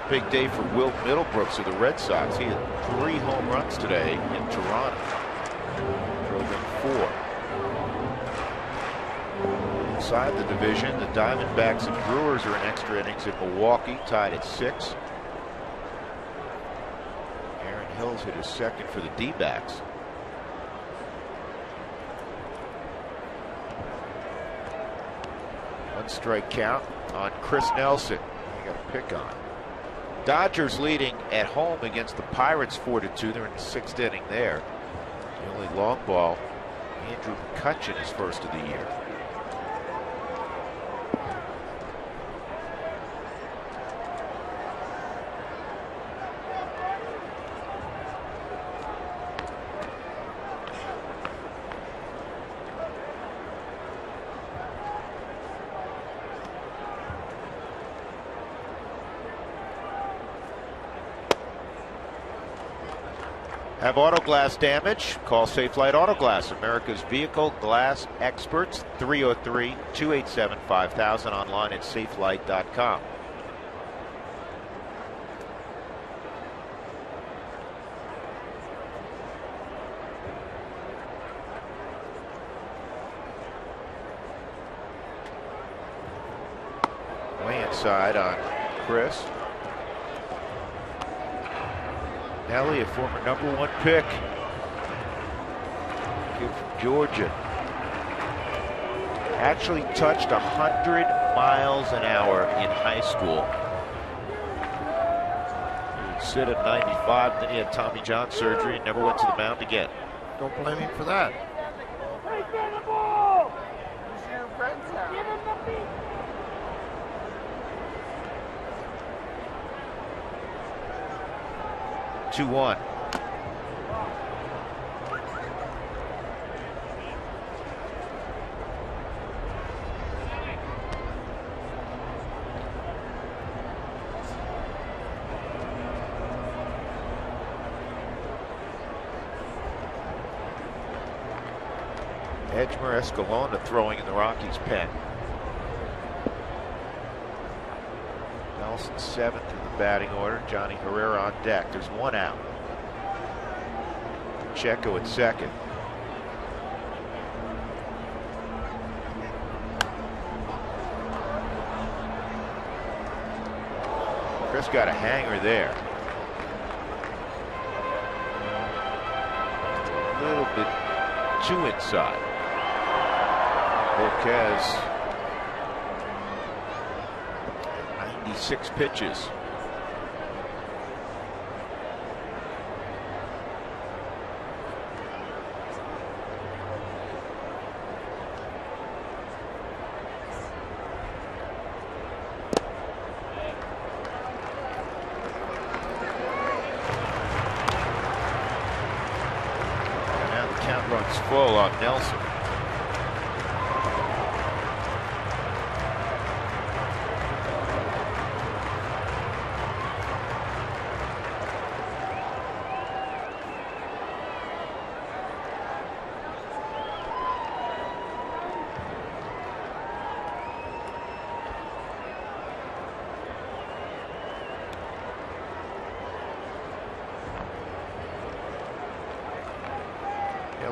Big day for Will Middlebrooks of the Red Sox. He had 3 home runs today in Toronto. Drove in 4. Inside the division, the Diamondbacks and Brewers are in extra innings at Milwaukee, tied at 6. Aaron Hill's hit his second for the D-backs. One strike count on Chris Nelson. He got a pick on. Dodgers leading at home against the Pirates 4-2. They're in the 6th inning there. The only long ball, Andrew McCutchen, his first of the year. Have auto glass damage? Call Safelite Auto Glass, America's vehicle glass experts. 303-287-5000, online at safelite.com. Way inside on Chris. Nelly, a former #1 pick. Kid from Georgia. Actually touched 100 miles an hour in high school. He'd sit at 95, then he had Tommy John surgery and never went to the mound again. Don't blame him for that. Two one. Edgemer Escalona throwing in the Rockies' pen. Nelson 7th in the batting order. Johnny Herrera on deck. There's one out. Checo at second. Chris got a hanger there. A little bit too inside. Volquez. 96 pitches. And now the count runs full on Nelson.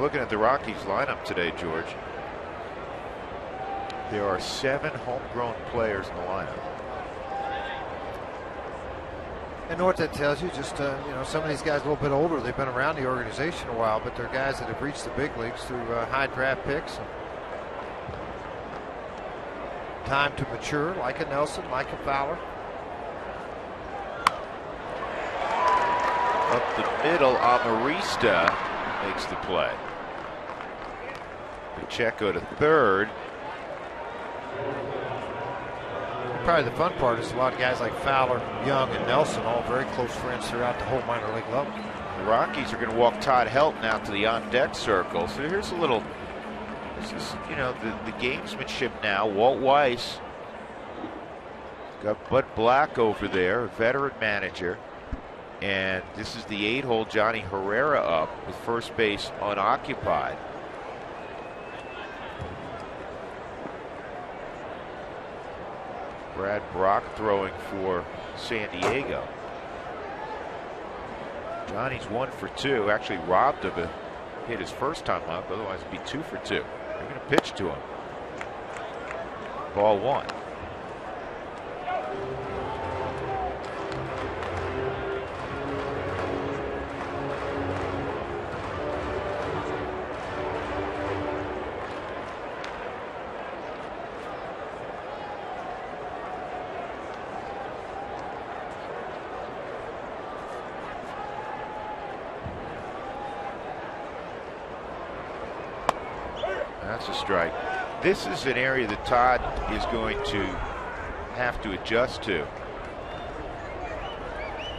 Looking at the Rockies lineup today, George, there are 7 homegrown players in the lineup. And know what that tells you? Just you know, some of these guys a little bit older. They've been around the organization a while, but they're guys that have reached the big leagues through high draft picks. Time to mature, like a Nelson, like a Fowler. Up the middle, Amarista makes the play. Pacheco to third. Probably the fun part is a lot of guys like Fowler, Young, and Nelson, all very close friends throughout the whole minor league level. The Rockies are going to walk Todd Helton out to the on-deck circle. So here's a little, this is, you know, the gamesmanship now. Walt Weiss got Bud Black over there, a veteran manager. And this is the 8-hole. Johnny Herrera up with first base unoccupied. Brad Brock throwing for San Diego. Johnny's 1 for 2. Actually robbed of a hit his first time up. Otherwise it'd be 2 for 2. They're going to pitch to him. Ball 1. That's a strike. This is an area that Todd is going to have to adjust to,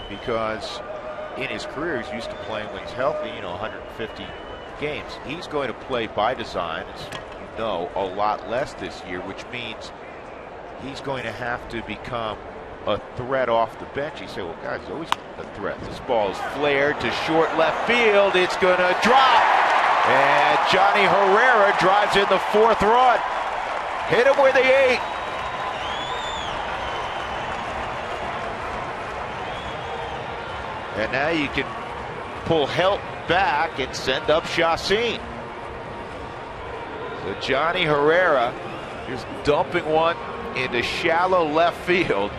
because in his career he's used to playing when he's healthy, 150 games. He's going to play by design, as you know, a lot less this year, which means he's going to have to become a threat off the bench. You say, well, guys, he's always a threat. This ball is flared to short left field. It's going to drop. And Johnny Herrera drives in the 4th run. Hit him with the 8. And now you can pull Helt back and send up Chacin. So Johnny Herrera is dumping one into shallow left field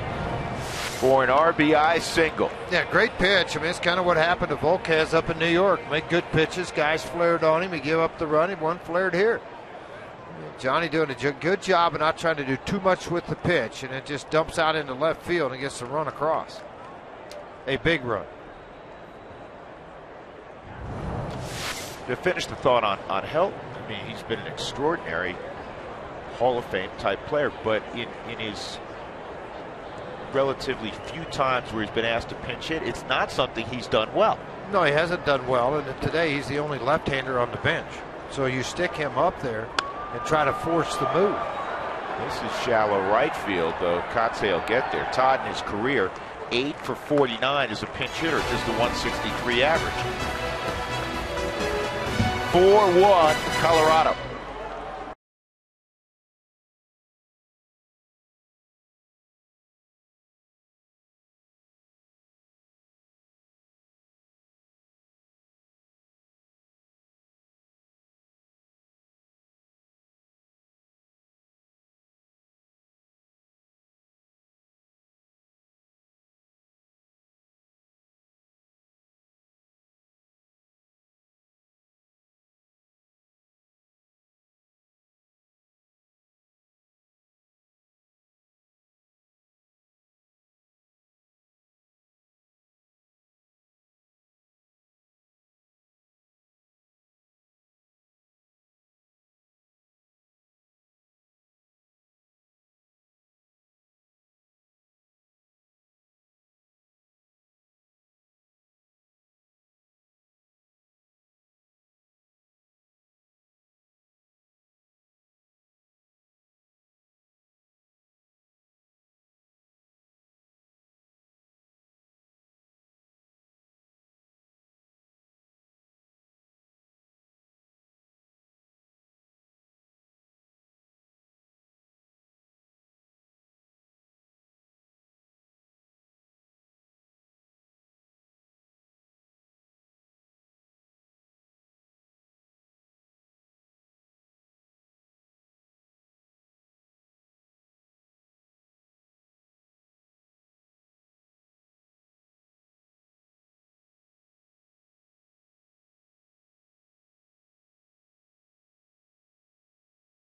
for an RBI single. Yeah, great pitch. I mean, it's kind of what happened to Volquez up in New York. Made good pitches. Guys flared on him. He gave up the run. He one flared here. Johnny doing a good job of not trying to do too much with the pitch, and it just dumps out into left field and gets the run across. A big run. To finish the thought on Helt, I mean, he's been an extraordinary Hall of Fame type player, but in his relatively few times where he's been asked to pinch hit, it's not something he's done well. No, he hasn't done well, and today he's the only left-hander on the bench. So you stick him up there and try to force the move. This is shallow right field, though. Kotsay will get there. Todd in his career, 8 for 49 as a pinch hitter, just a 163 average. 4-1 Colorado.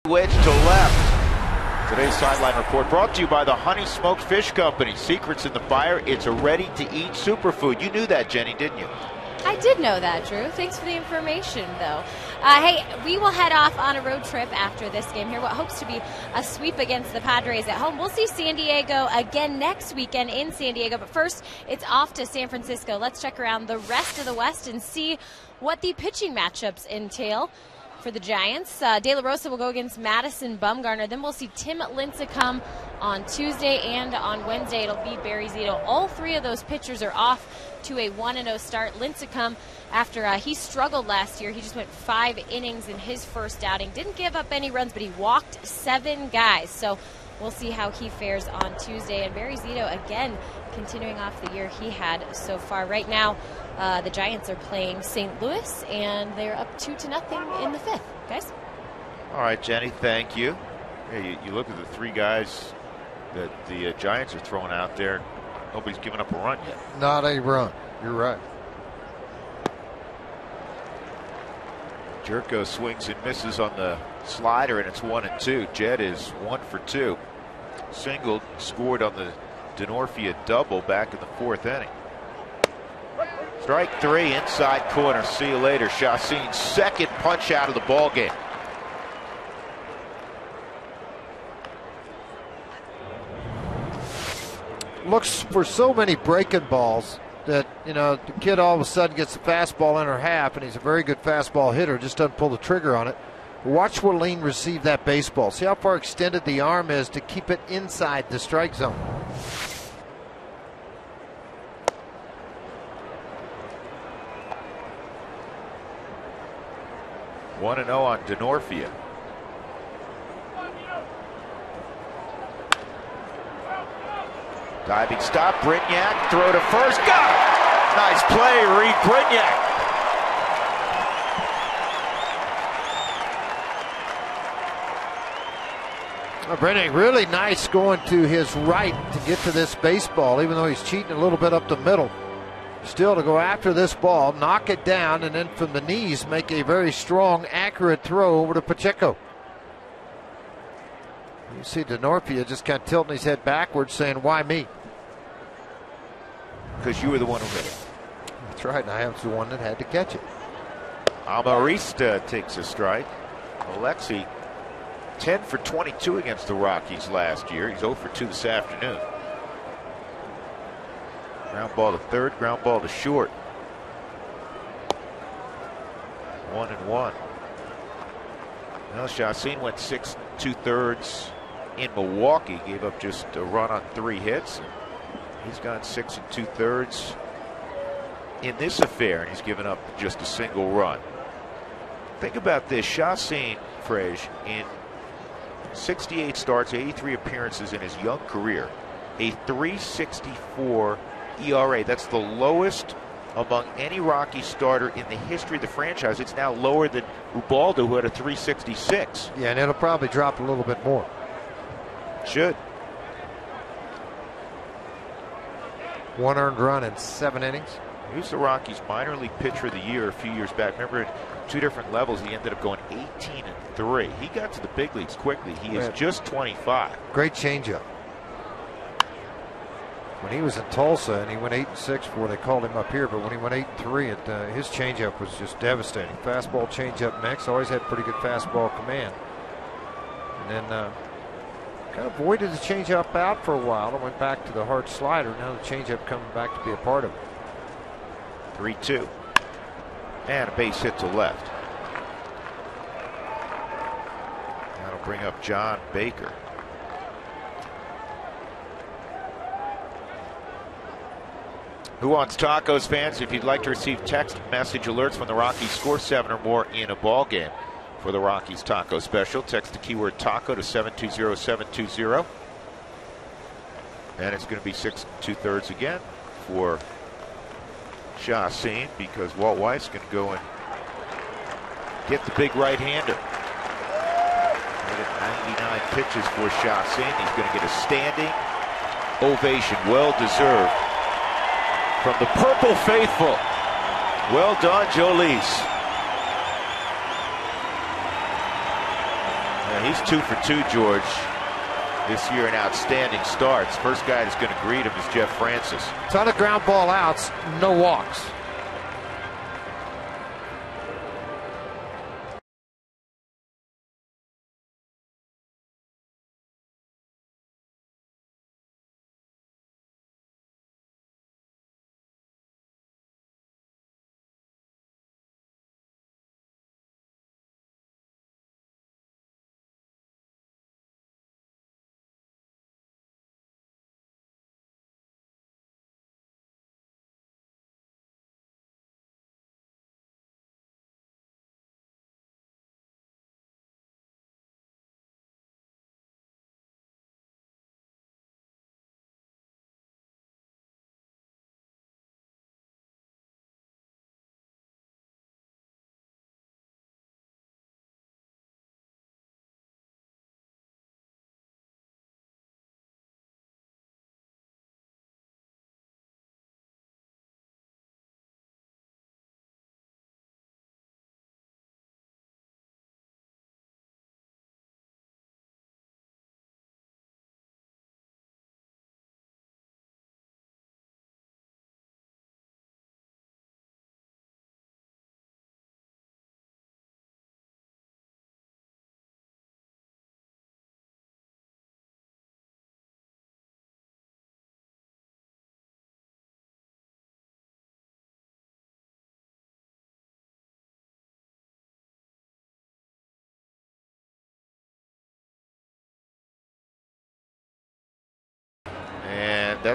Wedge to left. Today's sideline report brought to you by the Honey Smoked Fish Company. Secrets in the fire. It's a ready-to-eat superfood. You knew that, Jenny, didn't you? I did know that, Drew. Thanks for the information, though. Hey, we will head off on a road trip after this game here, what hopes to be a sweep against the Padres at home. We'll see San Diego again next weekend in San Diego, but first, it's off to San Francisco. Let's check around the rest of the West and see what the pitching matchups entail for the Giants. De La Rosa will go against Madison Bumgarner. Then we'll see Tim Lincecum on Tuesday, and on Wednesday it'll be Barry Zito. All three of those pitchers are off to a 1-0 start. Lincecum, after he struggled last year, he just went 5 innings in his first outing. Didn't give up any runs, but he walked 7 guys. So we'll see how he fares on Tuesday. And Barry Zito, again, continuing off the year he had so far. Right now, the Giants are playing St. Louis, and they're up 2-0 in the 5th. Guys? All right, Jenny, thank you. Hey, you look at the 3 guys that the Giants are throwing out there. Nobody's given up a run yet. Not a run. You're right. Jerko swings and misses on the slider, and it's 1-2. Jed is 1 for 2. Singled, scored on the Denorfia double back in the 4th inning. Strike 3, inside corner. See you later. Chacin's second punch out of the ball game. looks for so many breaking balls that, you know, the kid all of a sudden gets the fastball in her half, and he's a very good fastball hitter, just doesn't pull the trigger on it. Watch Wallin receive that baseball. See how far extended the arm is to keep it inside the strike zone. One and 0 on Denorfia. Diving stop, Brignac, throw to first, got it! Nice play, Reed Brignac. Brignac really nice going to his right to get to this baseball, even though he's cheating a little bit up the middle. Still to go after this ball, knock it down, and then from the knees make a very strong, accurate throw over to Pacheco. You see Denorfia just kind of tilting his head backwards, saying, "Why me?" Because you were the one who hit it. That's right, and I was the one that had to catch it. Amarista takes a strike. Alexi, 10 for 22 against the Rockies last year. He's 0 for 2 this afternoon. Ground ball to third, ground ball to short. 1-1. Well, Chacin went 6 2/3 in Milwaukee, gave up just a run on 3 hits. He's gone 6 2/3 in this affair, and he's given up just a single run. Think about this. Chacin, Frege, in 68 starts, 83 appearances in his young career, a 3.64 ERA. That's the lowest among any Rocky starter in the history of the franchise. It's now lower than Ubaldo, who had a 3.66. Yeah, and it'll probably drop a little bit more. Should. 1 earned run in 7 innings. He was the Rockies' minor league pitcher of the year a few years back. Remember, at 2 different levels, he ended up going 18-3. He got to the big leagues quickly. He is just 25. Great changeup. When he was in Tulsa, and he went 8-6 before they called him up here, but when he went 8-3, his changeup was just devastating. Fastball, changeup mix. Always had pretty good fastball command. And then kind of avoided the changeup out for a while and went back to the hard slider. Now the changeup coming back to be a part of it. 3-2. And a base hit to left. That'll bring up John Baker. Who Wants Tacos fans, if you'd like to receive text message alerts when the Rockies score 7 or more in a ball game for the Rockies Taco Special, text the keyword taco to 720-720. And it's going to be 6 2/3 again for Chacin, because Walt Weiss's going to go and get the big right-hander. 99 pitches for Chacin. He's going to get a standing ovation, well-deserved, from the Purple Faithful. Well done, Jolice. Yeah, he's 2 for 2, George, this year in outstanding starts. First guy that's going to greet him is Jeff Francis. Ton of ground ball outs, no walks.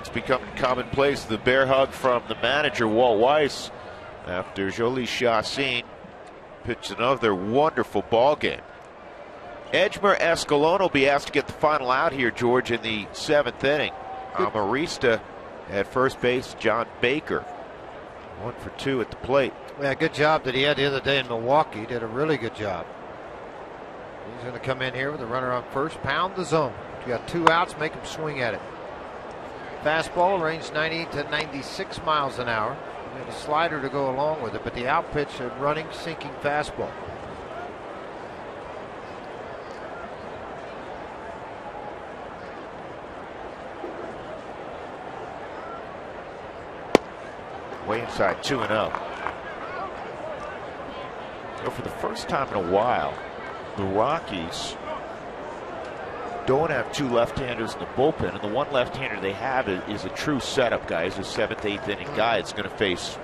That's becoming commonplace. The bear hug from the manager, Walt Weiss, after Jolie Chassin pitched another wonderful ball game. Edgemer Escalon will be asked to get the final out here, George, in the 7th inning. Amarista at first base, John Baker. 1 for 2 at the plate. Yeah, good job that he had the other day in Milwaukee. He did a really good job. He's going to come in here with a runner on first, pound the zone. You got 2 outs, make him swing at it. Fastball range 90 to 96 miles an hour. And a slider to go along with it, but the out pitch, a running, sinking fastball. Way inside, 2-0. For the first time in a while, the Rockies don't have 2 left-handers in the bullpen, and the one left-hander they have is a true setup guy. He's a 7th, 8th inning guy. It's going to face,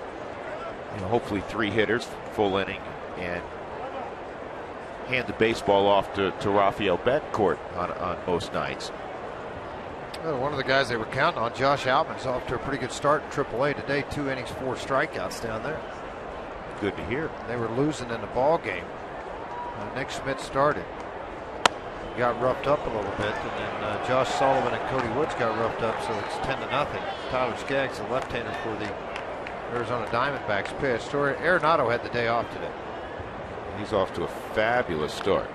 hopefully 3 hitters, full inning, and hand the baseball off to Rafael Betancourt on most nights. Well, one of the guys they were counting on, Josh Altman's off to a pretty good start in AAA today. 2 innings, 4 strikeouts down there. Good to hear. They were losing in the ball game. Nick Schmidt started. He got roughed up a little bit, and then Josh Sullivan and Cody Woods got roughed up, so it's 10-0. Tyler Skaggs, the left-hander for the Arizona Diamondbacks, pitched. Arenado had the day off today. He's off to a fabulous start.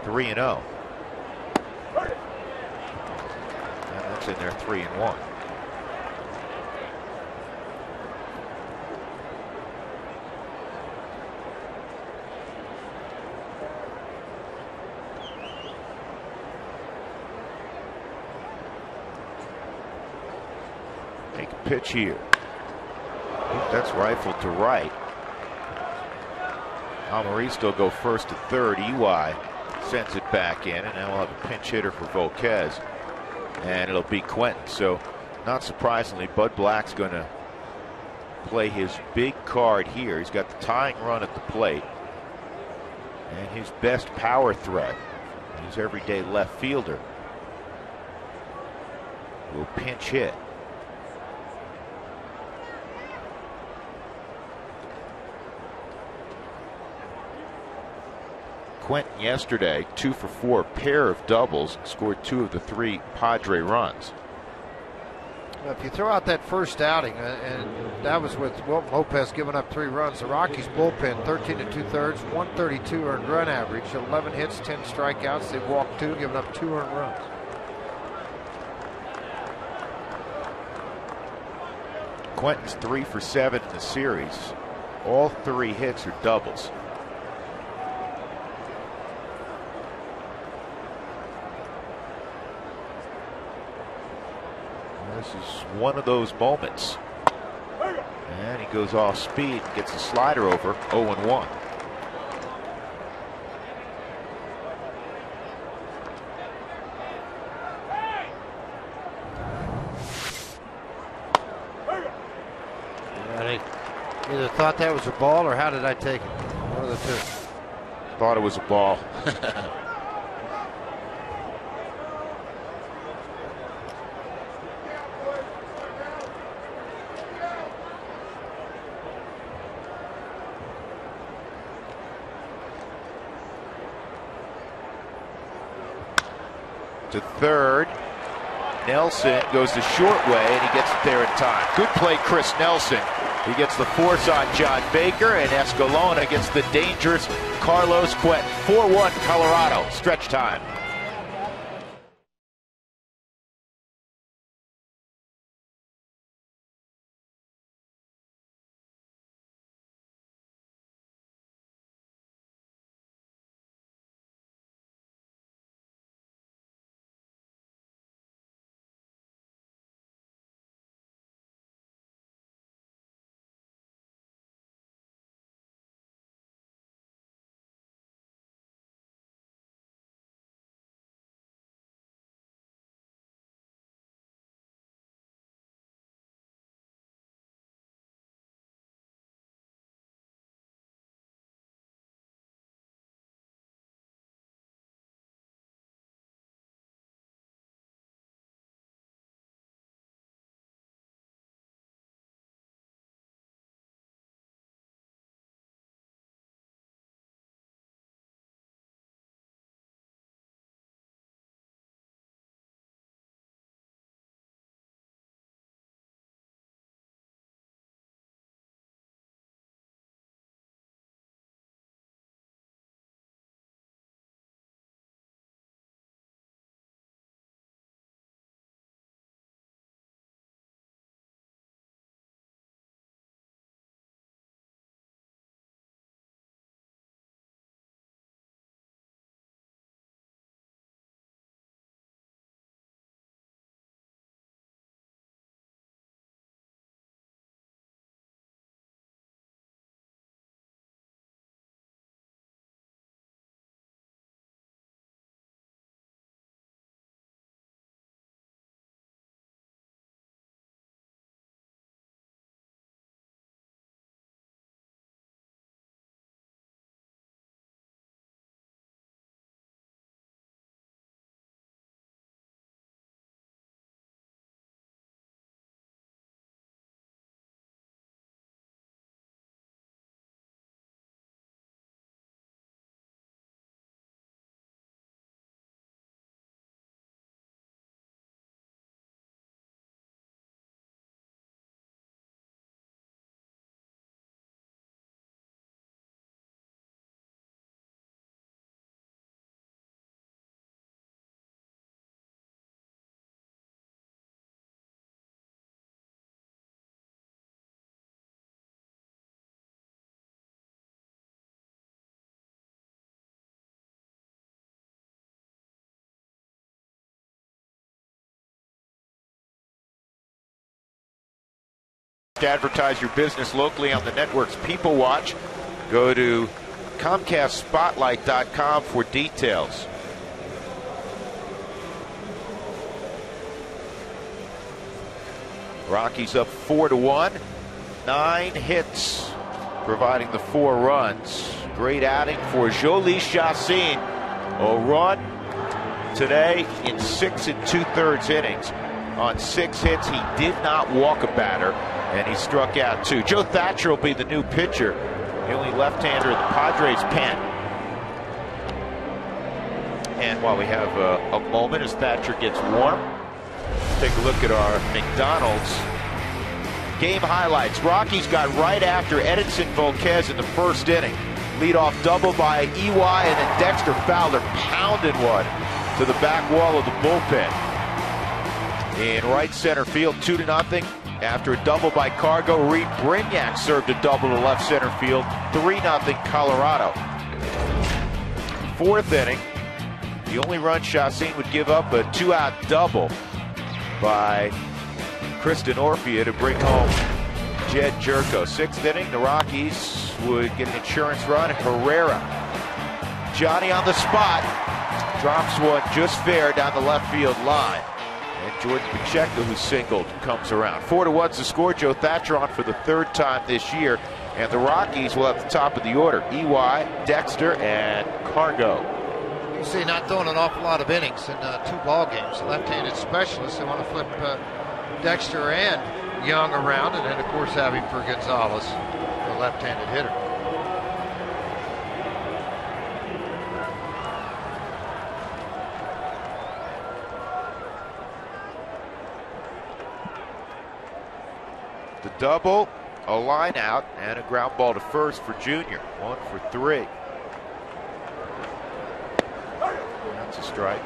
3-0. That's in there, 3-1. Make a pitch here. That's rifled to right. Amarista will go first to third. EY sends it back in, and now we'll have a pinch hitter for Volquez. And it'll be Quentin. So, not surprisingly, Bud Black's going to play his big card here. He's got the tying run at the plate. And his best power threat, his everyday left fielder, will pinch hit. Quentin yesterday, 2 for 4, pair of doubles, scored 2 of the 3 Padre runs. If you throw out that first outing, and that was with Wilton Lopez giving up 3 runs, the Rockies bullpen 13 2/3, 132 earned run average, 11 hits, 10 strikeouts. They've walked 2, given up 2 earned runs. Quentin's 3 for 7 in the series. All 3 hits are doubles. This is one of those moments. And he goes off speed and gets a slider over. 0-1. I either thought that was a ball, or how did I take it? One of the 2. Thought it was a ball. To third. Nelson goes the short way, and he gets it there in time. Good play, Chris Nelson. He gets the force on John Baker, and Escalona gets the dangerous Carlos Quentin. 4-1 Colorado. Stretch time. to advertise your business locally on the network's People Watch, go to ComcastSpotlight.com for details. Rockies up 4-1. 9 hits, providing the 4 runs. Great outing for Jhoulys Chacín. A run today in 6 2/3 innings. On 6 hits, he did not walk a batter, and he struck out 2. Joe Thatcher will be the new pitcher, the only left-hander in the Padres pen. And while we have a moment as Thatcher gets warm, take a look at our McDonald's game highlights. Rockies got right after Edinson Volquez in the first inning. Leadoff double by EY, and then Dexter Fowler pounded one to the back wall of the bullpen. In right center field, 2-0. After a double by Cargo, Reed Brignac served a double to left center field, 3-0 Colorado. 4th inning, the only run Chacín would give up, a 2-out double by Kristen Orphea to bring home Jed Jerko. 6th inning, the Rockies would get an insurance run. Herrera, Johnny on the spot, drops one just fair down the left field line. And Jordan Pacheco, who singled, comes around. 4-1's the score. Joe Thatcher on for the 3rd time this year. And the Rockies will have the top of the order. EY, Dexter, and Cargo. You see, not throwing an awful lot of innings in 2 ball games. Left-handed specialists, they want to flip Dexter and Young around, and then, of course, having for Gonzalez, the left-handed hitter. The double, a line out, and a ground ball to first for Junior. 1 for 3. That's a strike.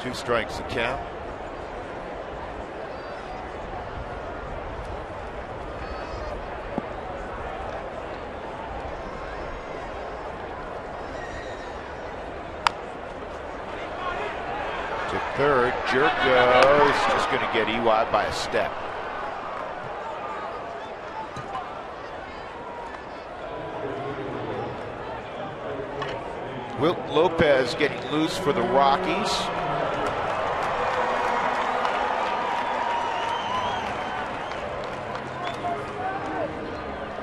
Two strikes to count. To third, Jerko is just going to get EY by a step. Wilt Lopez getting loose for the Rockies.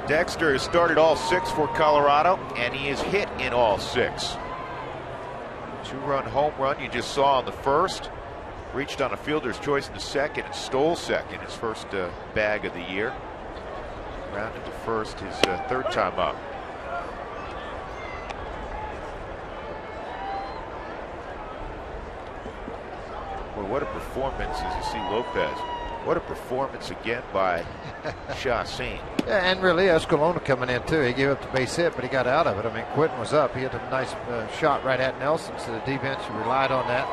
Dexter has started all 6 for Colorado, and he is hit in all 6. 2-run home run you just saw in the first. Reached on a fielder's choice in the second and stole second, his first bag of the year. Rounded to first, his 3rd time up. Boy, what a performance as you see Lopez. What a performance again by Chacín. Yeah, and really Escalona coming in too. He gave up the base hit, but he got out of it. I mean, Quinton was up. He had a nice shot right at Nelson, so the defense relied on that.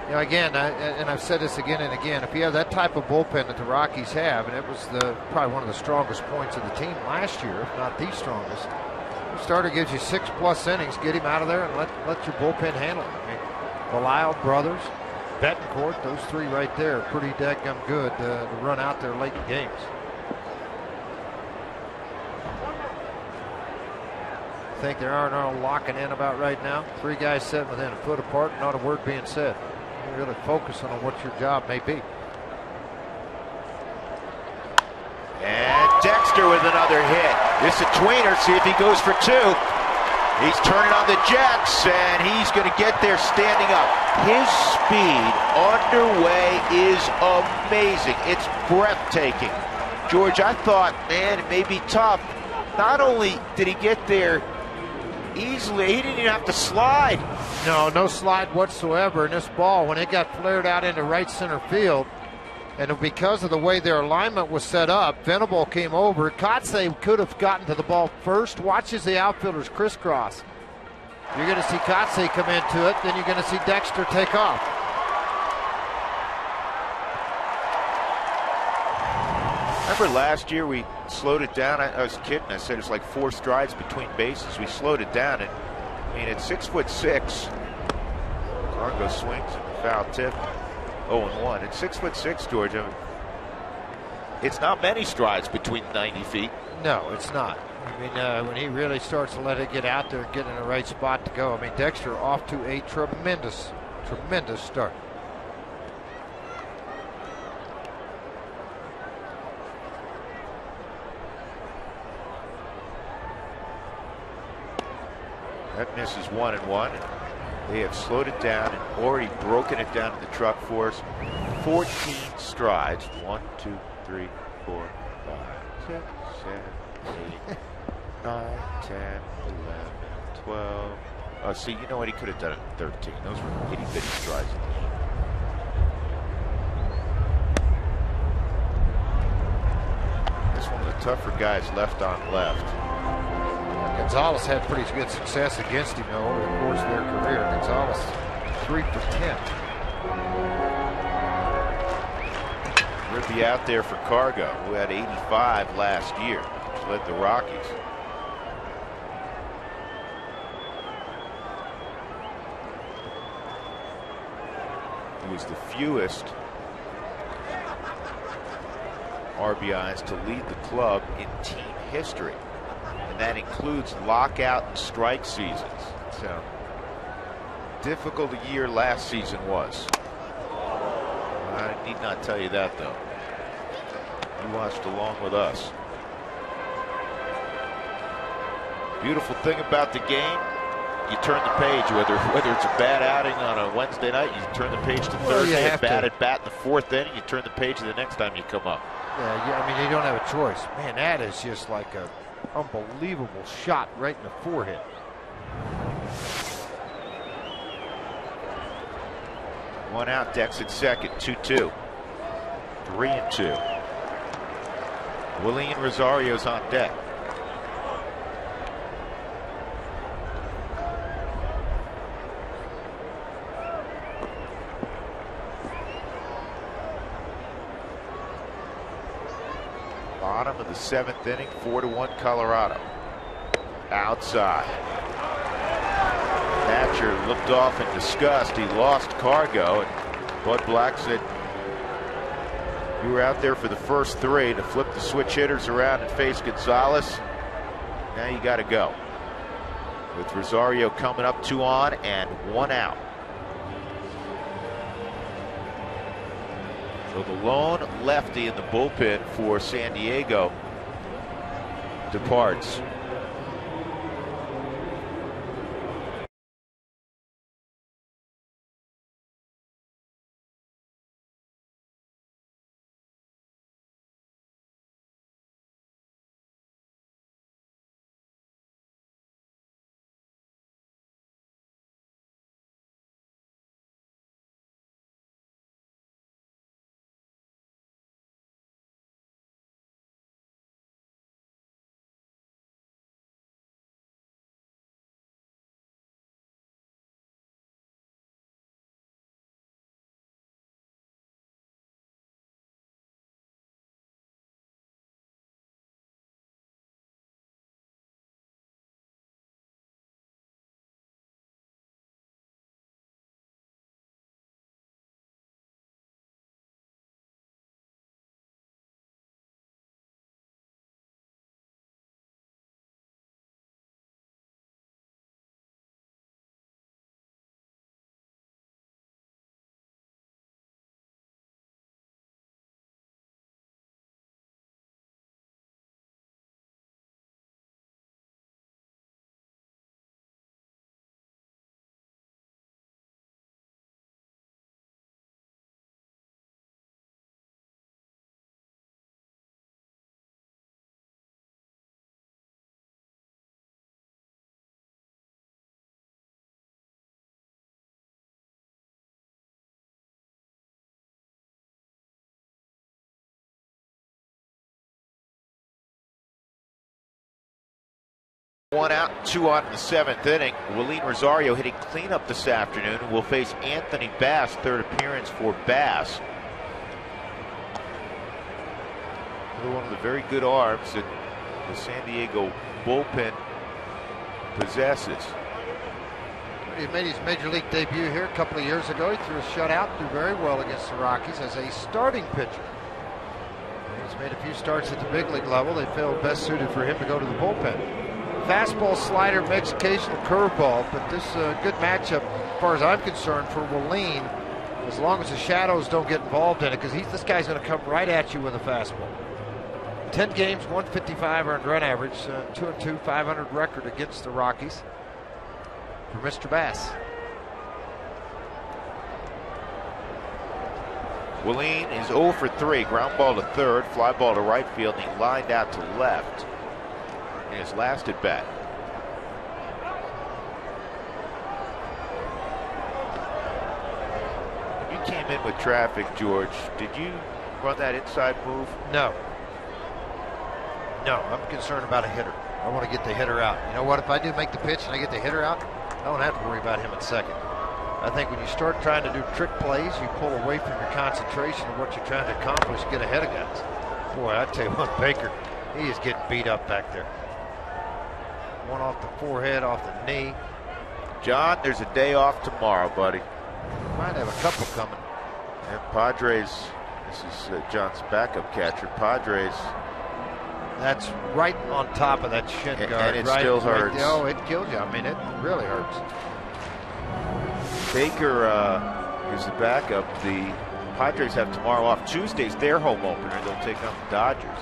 You know, again, and I've said this again and again, if you have that type of bullpen that the Rockies have, and it was probably one of the strongest points of the team last year, if not the strongest. The starter gives you 6+ innings, get him out of there and let your bullpen handle it. I mean, the Lyle brothers, Betancourt, those 3 right there are pretty daggum good to run out there late in games. I think there are no locking in about right now. 3 guys sitting within a foot apart, not a word being said. You're really focusing on what your job may be. And Dexter with another hit. This is a tweener, see if he goes for 2. He's turning on the jets, and he's going to get there standing up. His speed underway is amazing. It's breathtaking. George, I thought, man, it may be tough. Not only did he get there easily, he didn't even have to slide. No slide whatsoever. And this ball, when it got flared out into right center field, and because of the way their alignment was set up, Venable came over. Kotze could have gotten to the ball first. Watches the outfielders crisscross. You're going to see Kotze come into it, then you're going to see Dexter take off. Remember last year we slowed it down? I was kidding. I said it's like 4 strides between bases. We slowed it down, and I mean, at 6'6", Cargo swings and foul tip. 0-1. At 6'6", George, I mean, it's not many strides between 90 feet. No, it's not. I mean, when he really starts to let it get out there and get in the right spot to go. I mean, Dexter off to a tremendous start. That misses 1-1. They have slowed it down and already broken it down to the truck force. 14 strides. 1, 2, 3, 4, 5, 6, 7, 8, 9, 10, 11, 12. Oh, see, you know what? He could have done it in 13. Those were itty-bitty strides. That's one of the tougher guys left on left. Gonzalez had pretty good success against him though, over the course of their career. Gonzalez 3 for 10. Rippy out there for Cargo, who had 85 last year, which led the Rockies. He was the fewest RBIs to lead the club in team history. And that includes lockout and strike seasons. So difficult a year last season was. I need not tell you that though. You watched along with us. Beautiful thing about the game, you turn the page, whether it's a bad outing on a Wednesday night, you turn the page to Thursday, a bad at bat in the 4th inning, you turn the page the next time you come up. Yeah, I mean, you don't have a choice. Man, that is just like a unbelievable shot right in the forehead. One out, Dex at second, 2-2. 3-2. Willie Rosario's on deck. Bottom of the 7th inning, 4-1 Colorado. Outside. Thatcher looked off in disgust. He lost Cargo, and Bud Black said, "You were out there for the first 3 to flip the switch hitters around and face Gonzalez. Now you got to go." With Rosario coming up 2 on and 1 out. So the lone lefty in the bullpen for San Diego departs. One out, 2 on in the 7th inning. Willie Rosario hitting cleanup this afternoon. Will face Anthony Bass, 3rd appearance for Bass. One of the very good arms that the San Diego bullpen possesses. He made his major league debut here a couple of years ago. He threw a shutout, did very well against the Rockies as a starting pitcher. He's made a few starts at the big league level. They felt best suited for him to go to the bullpen. Fastball, slider, mix, occasional curveball, but this is a good matchup as far as I'm concerned for Willeen, as long as the shadows don't get involved in it, because this guy's going to come right at you with a fastball. 10 games, 155 earned run average, 2-2, 500 record against the Rockies for Mr. Bass. Willeen is 0 for 3. Ground ball to third, fly ball to right field, and he lined out to left in his last at bat. When you came in with traffic, George, did you run that inside move? No. No, I'm concerned about a hitter. I want to get the hitter out. You know what? If I do make the pitch and I get the hitter out, I don't have to worry about him at second. I think when you start trying to do trick plays, you pull away from your concentration of what you're trying to accomplish, get ahead of guys. Boy, I tell you what, Baker, he is getting beat up back there. One off the forehead, off the knee. John, there's a day off tomorrow, buddy. Might have a couple coming. And Padres, this is John's backup catcher. Padres. That's right on top of that shin guard. And it right, still hurts. Right, oh, it kills you. I mean, it really hurts. Baker is the backup. The Padres have tomorrow off. Tuesday's their home opener. They'll take on the Dodgers.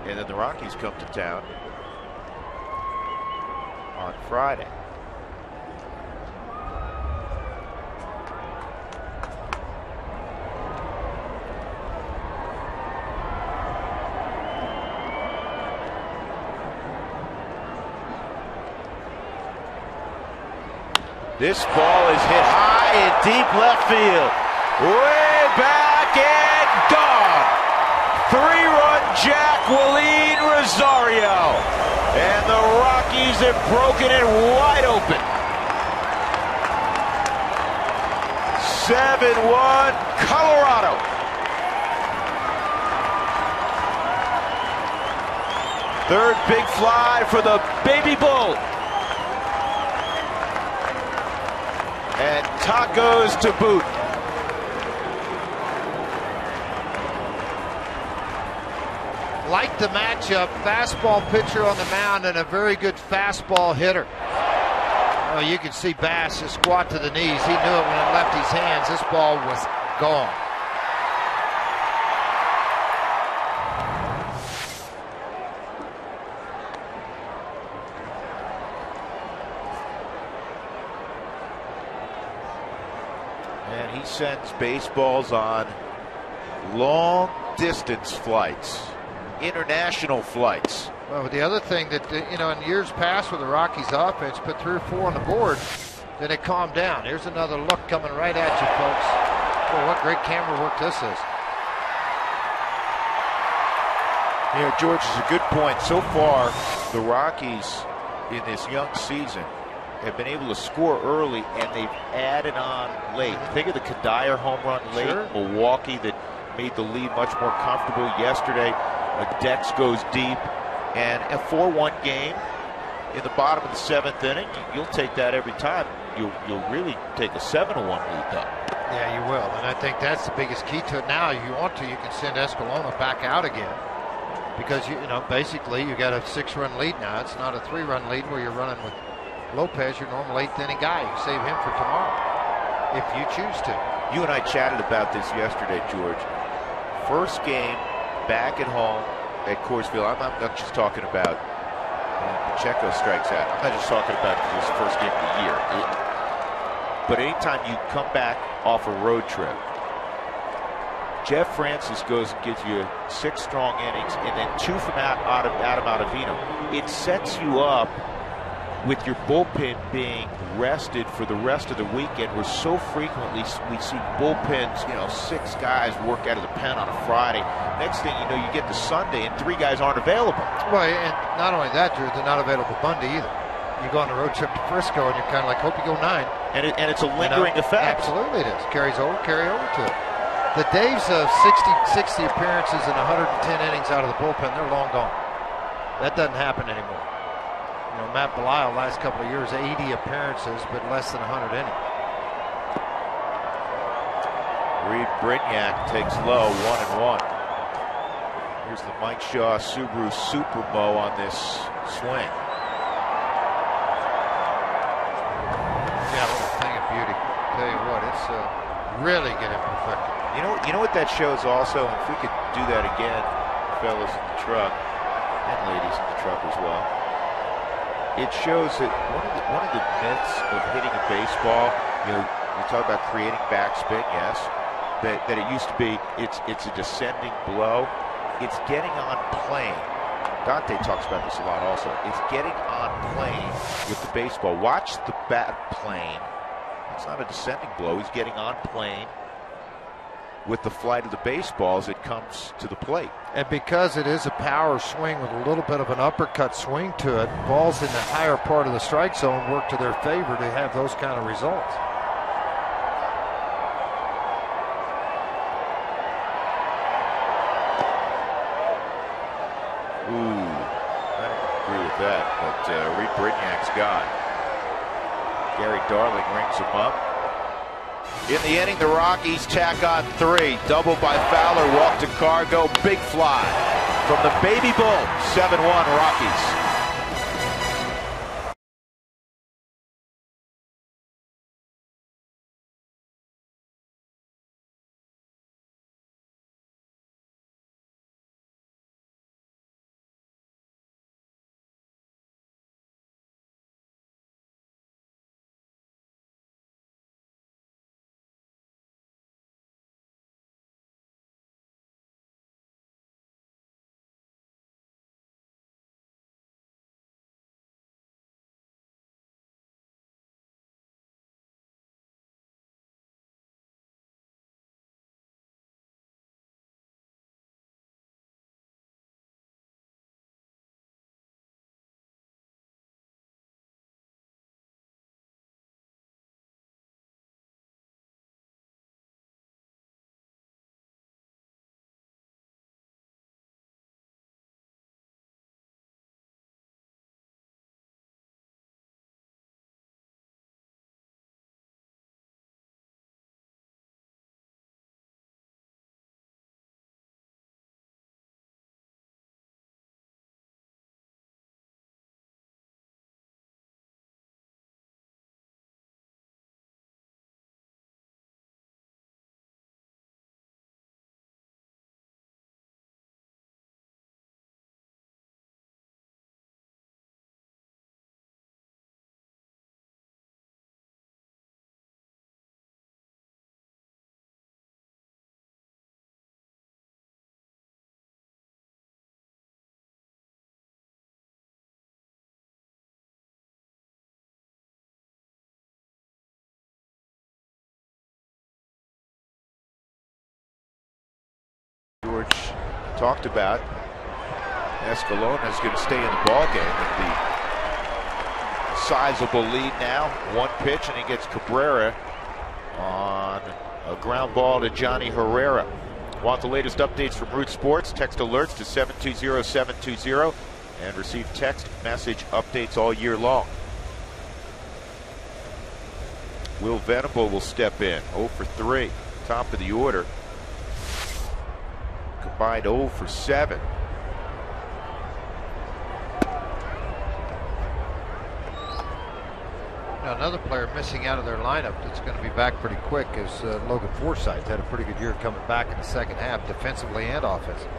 And then the Rockies come to town on Friday. This ball is hit high in deep left field. Way back and gone. 3-run Jack Willeen Rosario. And the Rockies have broken it wide open. 7-1 Colorado. Third big fly for the Baby Bull. And tacos to boot. Like the matchup, fastball pitcher on the mound and a very good fastball hitter. Oh, you can see Bass just squat to the knees. He knew it when it left his hands. This ball was gone. And he sends baseballs on long distance flights, international flights. Well, the other thing that, you know, in years past with the Rockies offense, put 3 or 4 on the board, then it calmed down. Here's another look coming right at you, folks. Boy, what great camera work this is. You know, George is a good point. So far, the Rockies in this young season have been able to score early, and they've added on late. Think of the Kadire home run late. Sure. Milwaukee that made the lead much more comfortable yesterday. Dex goes deep, and a 4-1 game in the bottom of the 7th inning. You'll take that every time. You'll really take a 7-1 lead though. Yeah, you will, and I think that's the biggest key to it. Now, if you want to, you can send Escalona back out again, because you know basically you got a 6-run lead now. It's not a 3-run lead where you're running with Lopez, your normal 8th inning guy. You save him for tomorrow if you choose to. You and I chatted about this yesterday, George. First game back at home at Coors Field. I'm not just talking about Pacheco strikes out. I'm not just talking about his first game of the year. But anytime you come back off a road trip, Jeff Francis goes and gives you 6 strong innings and then 2 from Adam Ottavino. It sets you up with your bullpen being rested for the rest of the weekend, where so frequently we see bullpens, 6 guys work out of the pen on a Friday. Next thing you know, you get to Sunday and 3 guys aren't available. Well, and not only that, Drew, they're not available Monday either. You go on a road trip to Frisco and you're kind of like, hope you go 9. And it's a lingering effect. Absolutely it is. Carry over to it. The days of 60 appearances and 110 innings out of the bullpen, they're long gone. That doesn't happen anymore. You know, Matt Belisle last couple of years, 80 appearances, but less than 100 innings. Reed Brignac takes low, 1-1. Here's the Mike Shaw Subaru Supermo on this swing. Yeah, a little thing of beauty. Tell you what, it's really getting perfected. You know what that shows also, and if we could do that again, fellas in the truck, and ladies in the truck as well. It shows that one of the myths of hitting a baseball, you know, you talk about creating backspin, yes, that it used to be it's a descending blow. It's getting on plane. Dante talks about this a lot also. It's getting on plane with the baseball. Watch the bat plane. It's not a descending blow. He's getting on plane with the flight of the baseball as it comes to the plate. And because it is a power swing with a little bit of an uppercut swing to it, balls in the higher part of the strike zone work to their favor to have those kind of results. Ooh, I don't agree with that, but Reed Brignac's gone. Gary Darling rings him up. In the inning, the Rockies tack on 3. Double by Fowler, walk to Cargo, big fly from the Baby Bull. 7-1 Rockies. George talked about Escalona is going to stay in the ball game with the sizable lead now. One pitch and he gets Cabrera on a ground ball to Johnny Herrera. Want the latest updates from Root Sports? Text alerts to 720-720 and receive text message updates all year long. Will Venable will step in, 0 for 3, top of the order. Combined 0 for 7. Now another player missing out of their lineup that's going to be back pretty quick is Logan Forsythe. Had a pretty good year coming back in the second half, defensively and offensively.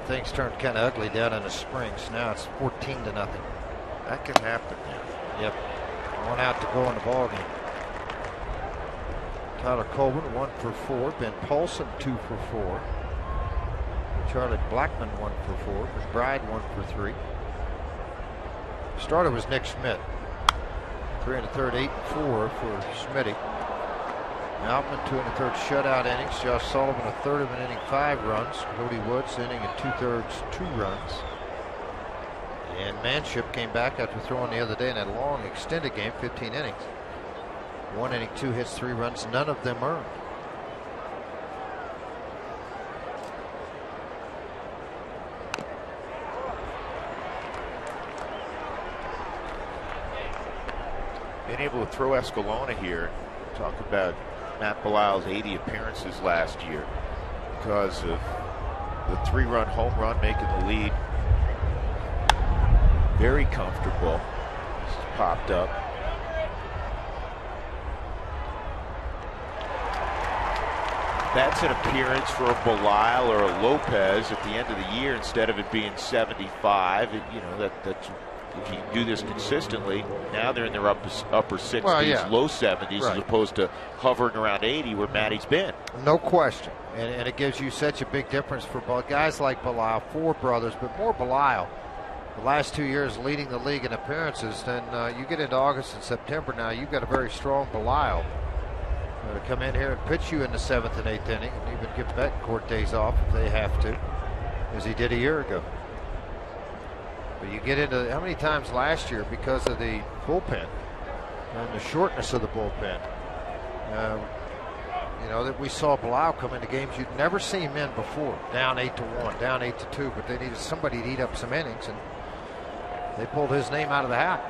Things turned kind of ugly down in the spring, so now it's 14-0. That can happen now. Yep. One out to go in the ball game. Tyler Colvin 1 for 4. Ben Paulson 2 for 4. Charlie Blackman 1 for 4. McBride 1 for 3. Starter was Nick Schmidt. 3 1/3, 8 and 4 for Schmitty. Altman 2 1/3 shutout innings. Josh Sullivan a third of an inning, 5 runs. Cody Woods inning and 2/3, 2 runs. And Manship came back after throwing the other day in that long extended game, 15 innings. 1 inning, 2 hits, 3 runs, none of them earned. Being able to throw Escalona here, talk about Matt Belisle's 80 appearances last year because of the 3-run home run making the lead very comfortable. This has popped up. That's an appearance for a Belisle or a Lopez at the end of the year instead of it being 75. You know, that's if you do this consistently, now they're in their upper 60s, low 70s, as opposed to hovering around 80 where Matty's been. No question. And it gives you such a big difference for guys like Belisle, 4 brothers, but more Belisle. The last 2 years leading the league in appearances. Then you get into August and September now, you've got a very strong Belisle to come in here and pitch you in the 7th and 8th inning and even give Betancourt days off if they have to, as he did a year ago. But you get into how many times last year because of the bullpen and the shortness of the bullpen. You know, that we saw Belisle come into games you'd never seen him in before, down 8-1, down 8-2, but they needed somebody to eat up some innings, and they pulled his name out of the hat.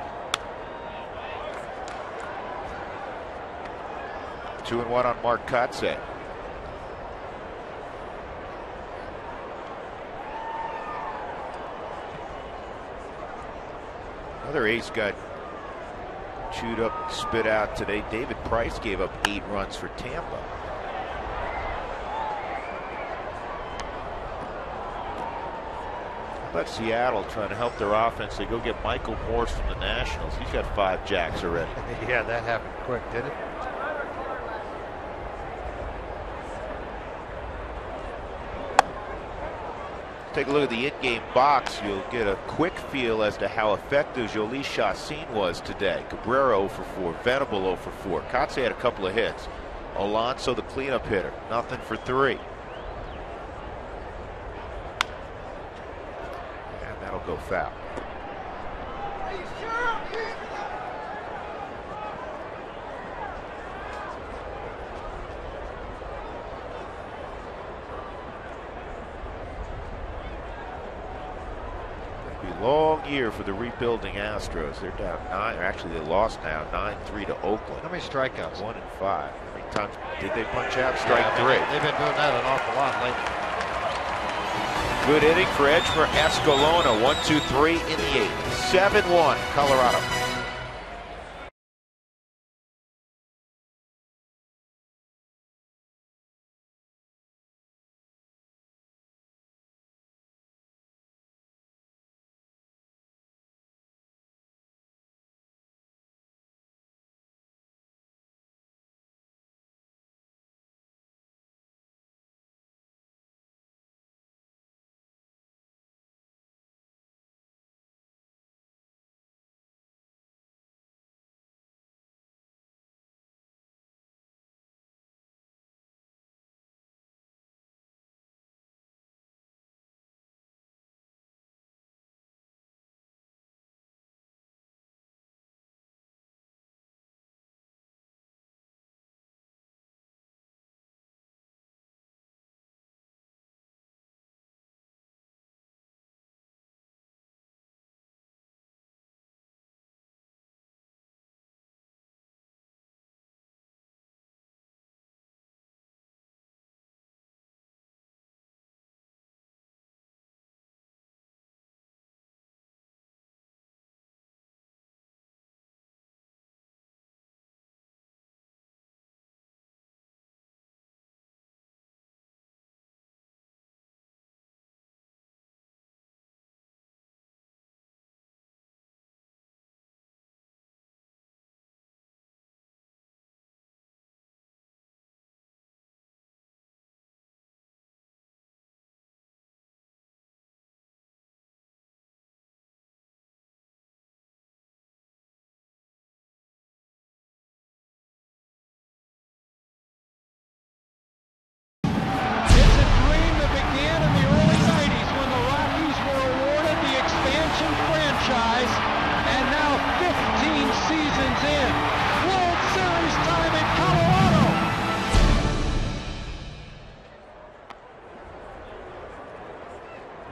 2-1 on Mark Kotsay. Another ace got chewed up, spit out today. David Price gave up 8 runs for Tampa. How about Seattle trying to help their offense? They go get Michael Morse from the Nationals. He's got 5 jacks already. Yeah, that happened quick, did it? Take a look at the in-game box. You'll get a quick feel as to how effective Jhoulys Chacín was today. Cabrera 0 for 4, Venable 0 for 4. Kotsay had a couple of hits. Alonso, the cleanup hitter, nothing for 3. And that'll go foul. Long year for the rebuilding Astros. They're down 9. Or actually, they lost now 9-3 to Oakland. How many strikeouts? 1 and 5. How many times did they punch out? Strike 3. They've been doing that an awful lot lately. Good inning for Edgemer Escalona. 1-2-3 in the 8th. 7-1 Colorado.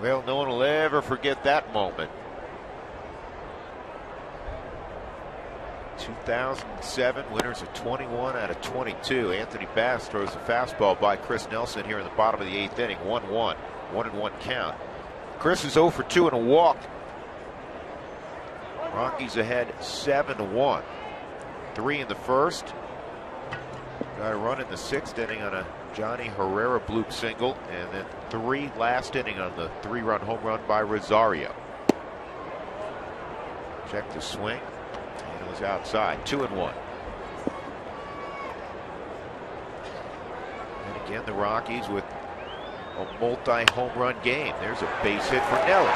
Well, no one will ever forget that moment. 2007, winners of 21 out of 22. Anthony Bass throws a fastball by Chris Nelson here in the bottom of the 8th inning. 1-1, 1-1 count. Chris is 0 for 2 and a walk. Rockies ahead 7-1. 3 in the first. Got a run in the 6th inning on a Johnny Herrera bloop single, and then 3 last inning on the 3-run home run by Rosario. Check the swing. It was outside. 2-1. And again, the Rockies with a multi-home run game. There's a base hit for Nelly.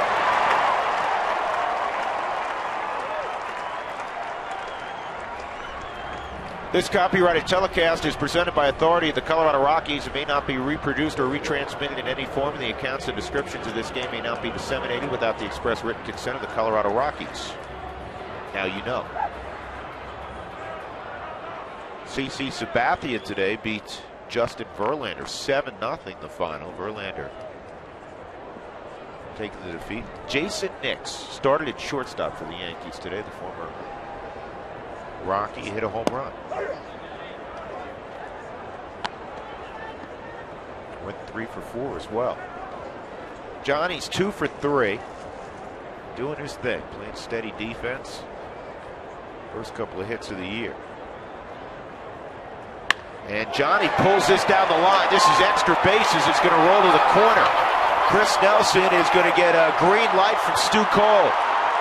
This copyrighted telecast is presented by authority of the Colorado Rockies and may not be reproduced or retransmitted in any form. The accounts and descriptions of this game may not be disseminated without the express written consent of the Colorado Rockies. Now you know. CC Sabathia today beat Justin Verlander 7-0 the final. Verlander taking the defeat. Jason Nix started at shortstop for the Yankees today. The former Rocky hit a home run. Went 3 for 4 as well. Johnny's 2 for 3. Doing his thing, playing steady defense. First couple of hits of the year. And Johnny pulls this down the line. This is extra bases. It's going to roll to the corner. Chris Nelson is going to get a green light from Stu Cole.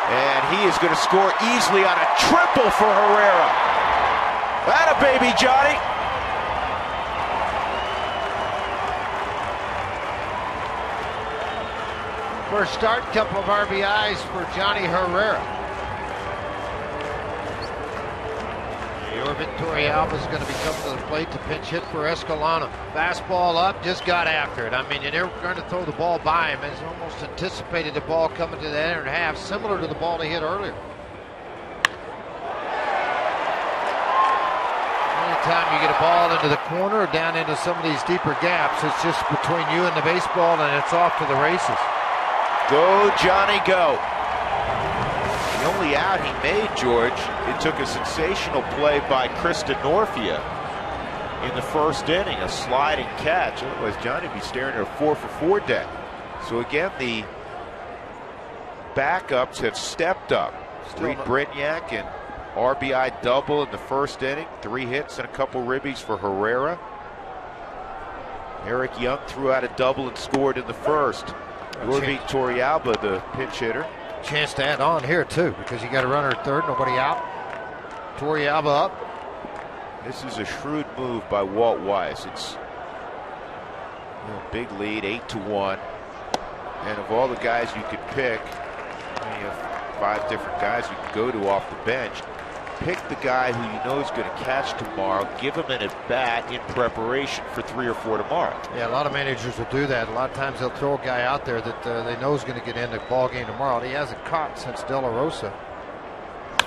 And he is going to score easily on a triple for Herrera. Atta baby, Johnny. First start, couple of RBIs for Johnny Herrera. Torrealba is going to be coming to the plate to pinch hit for Escalona. Fastball up, just got after it. I mean, you're never going to throw the ball by him. He's almost anticipated the ball coming to the end and a half, similar to the ball he hit earlier. Anytime you get a ball into the corner or down into some of these deeper gaps, it's just between you and the baseball, and it's off to the races. Go, Johnny, go. The only out he made, George, it took a sensational play by Chris Denorfia in the first inning, a sliding catch. Otherwise, Johnny would be staring at a 4 for 4 day. So again, the backups have stepped up. Reed Brignac and RBI double in the first inning. 3 hits and a couple ribbies for Herrera. Eric Young threw out a double and scored in the first. Yorvik Torrealba, the pinch hitter. Chance to add on here too, because you got a runner at third, nobody out. Torrealba up. This is a shrewd move by Walt Weiss. It's big lead, 8-1. And of all the guys you could pick, you have 5 different guys you can go to off the bench. Pick the guy who you know is going to catch tomorrow. Give him an at-bat in preparation for 3 or 4 tomorrow. Yeah, a lot of managers will do that. A lot of times they'll throw a guy out there that they know is going to get in the ball game tomorrow. And he hasn't caught since De La Rosa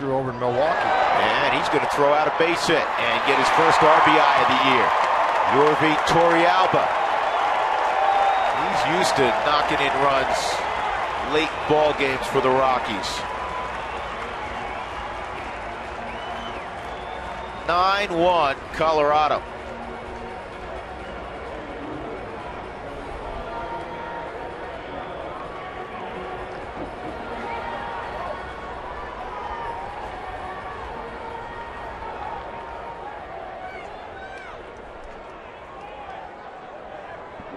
threw over in Milwaukee. And he's going to throw out a base hit and get his first RBI of the year. Yorvik Torrealba. He's used to knocking in runs late ball games for the Rockies. 9-1 Colorado.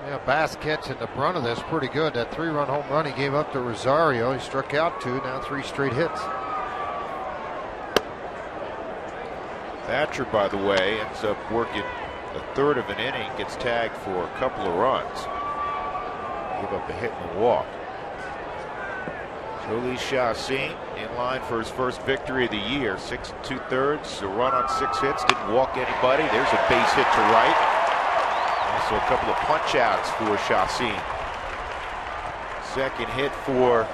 Yeah, Bass catching the brunt of this pretty good. That 3-run home run he gave up to Rosario. He struck out 2, now 3 straight hits. Thatcher, by the way, ends up working a third of an inning, gets tagged for a couple of runs. Give up a hit and a walk. Jolie Chassin in line for his first victory of the year. 6 2/3, a run on 6 hits, didn't walk anybody. There's a base hit to right. Also a couple of punch outs for Chassin. Second hit for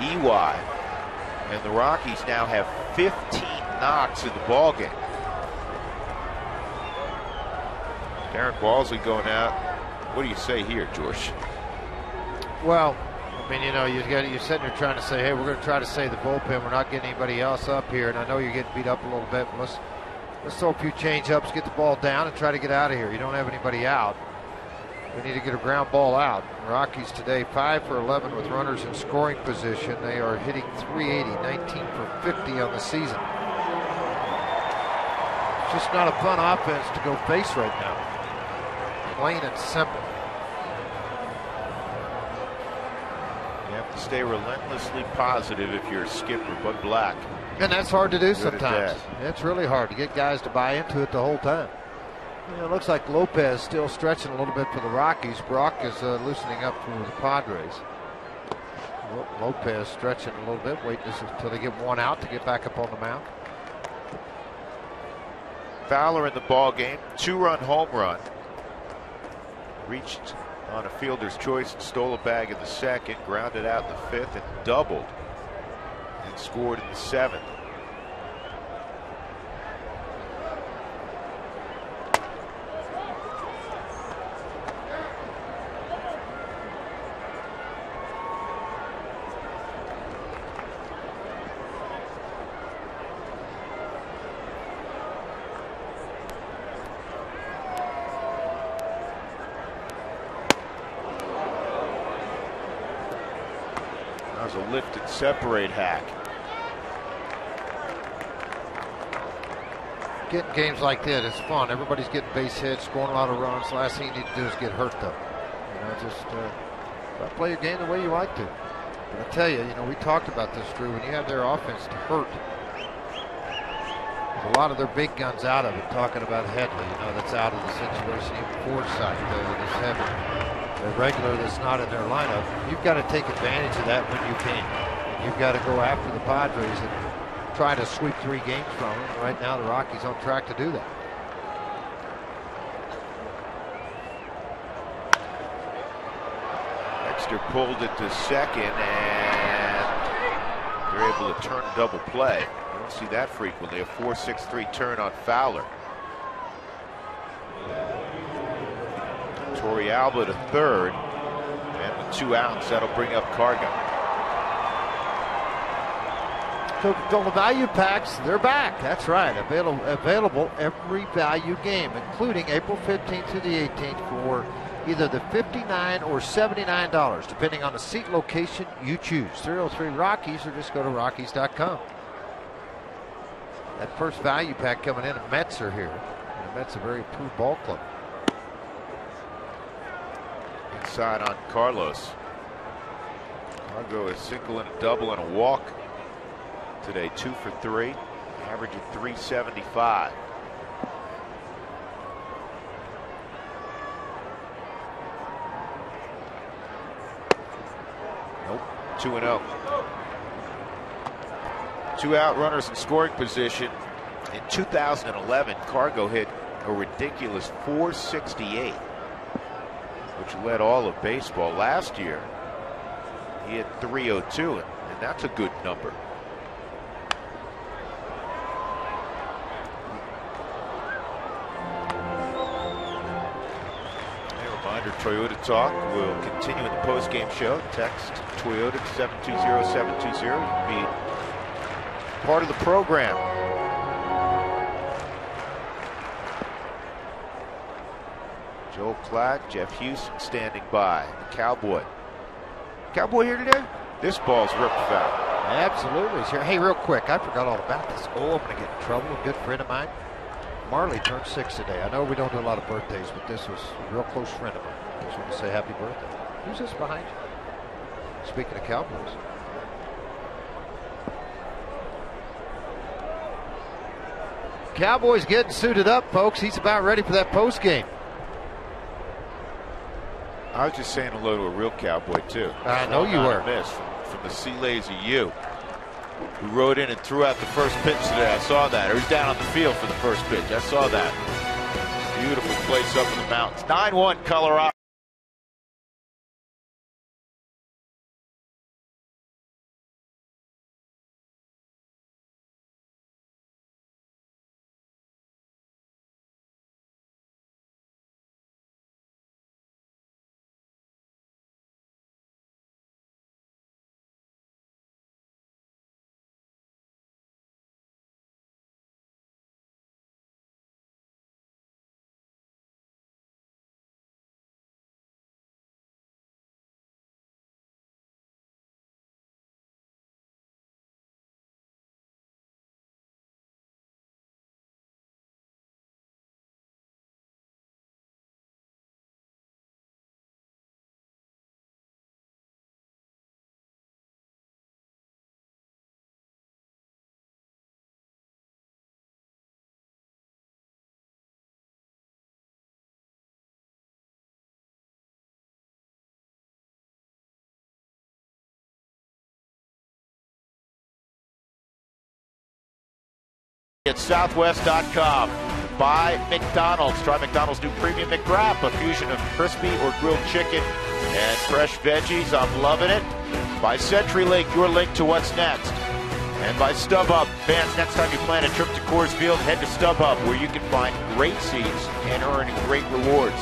EY. And the Rockies now have 15 knocks in the ball game. Darren Balsley going out. What do you say here, George? Well, mean, you know, you're sitting there trying to say, hey, we're going to try to save the bullpen. We're not getting anybody else up here, and I know you're getting beat up a little bit, but let's throw a few change-ups, get the ball down, and try to get out of here. You don't have anybody out. We need to get a ground ball out. Rockies today 5 for 11 with runners in scoring position. They are hitting .380, 19 for 50 on the season. It's just not a fun offense to go face right now. Plain and simple. You have to stay relentlessly positive if you're a skipper, Bud Black. And that's hard to do Good sometimes. It's really hard to get guys to buy into it the whole time. You know, it looks like Lopez still stretching a little bit for the Rockies. Brock is loosening up for the Padres. Lopez stretching a little bit, waiting until they get one out to get back up on the mound. Fowler in the ball game, 2-run home run. Reached on a fielder's choice and stole a bag in the second, grounded out in the fifth, and doubled and scored in the seventh. That was a lift and separate hack. Getting games like that is fun. Everybody's getting base hits, scoring a lot of runs. Last thing you need to do is get hurt, though. You know, just play your game the way you like to. But I tell you, you know, we talked about this, Drew. When you have their offense to hurt, there's a lot of their big guns out of it. Talking about Headley, you know, that's out of the situation. Even Forsythe, this heavy. The regular that's not in their lineup. You've got to take advantage of that when you can. And you've got to go after the Padres and try to sweep 3 games from them. And right now, the Rockies on track to do that. Dexter pulled it to second, and they're able to turn a double play. You don't see that frequently. A 4-6-3 turn on Fowler. Torrealba to third, and with 2 outs, that'll bring up Cargo. Coca-Cola value packs, they're back. That's right, available every value game, including April 15th through the 18th for either the $59 or $79, depending on the seat location you choose. 303 Rockies, or just go to Rockies.com. That first value pack coming in, the Mets are here. And the Mets are a very approved ball club. Inside on Carlos. Cargo is single and a double and a walk today, 2 for 3, average of 375. Nope, 2-0. 2 out runners in scoring position. In 2011, Cargo hit a ridiculous 468. Which led all of baseball. Last year, he had 302, and that's a good number. A reminder, Toyota Talk will continue in the post-game show. Text Toyota to 720-720. You can be part of the program. Joel Klatt, Jeff Houston standing by. The Cowboy. Cowboy here today? This ball's ripped foul. Absolutely. Hey, real quick, I forgot all about this. Oh, I'm going to get in trouble. A good friend of mine, Marley, turned 6 today. I know we don't do a lot of birthdays, but this was a real close friend of mine. Just want to say happy birthday. Who's this behind you? Speaking of Cowboys. Cowboys getting suited up, folks. He's about ready for that post game. I was just saying hello to a real Cowboy, too. I know you were. Miss from the Sea Lazy U, who rode in and threw out the first pitch today. I saw that. Or he's down on the field for the first pitch. I saw that. Beautiful place up in the mountains. 9-1 Colorado. at Southwest.com. By McDonald's. Try McDonald's new Premium McWrap, a fusion of crispy or grilled chicken and fresh veggies. I'm loving it. By CenturyLink, your link to what's next. And by StubHub. Fans, next time you plan a trip to Coors Field, head to StubHub, where you can find great seats and earn great rewards.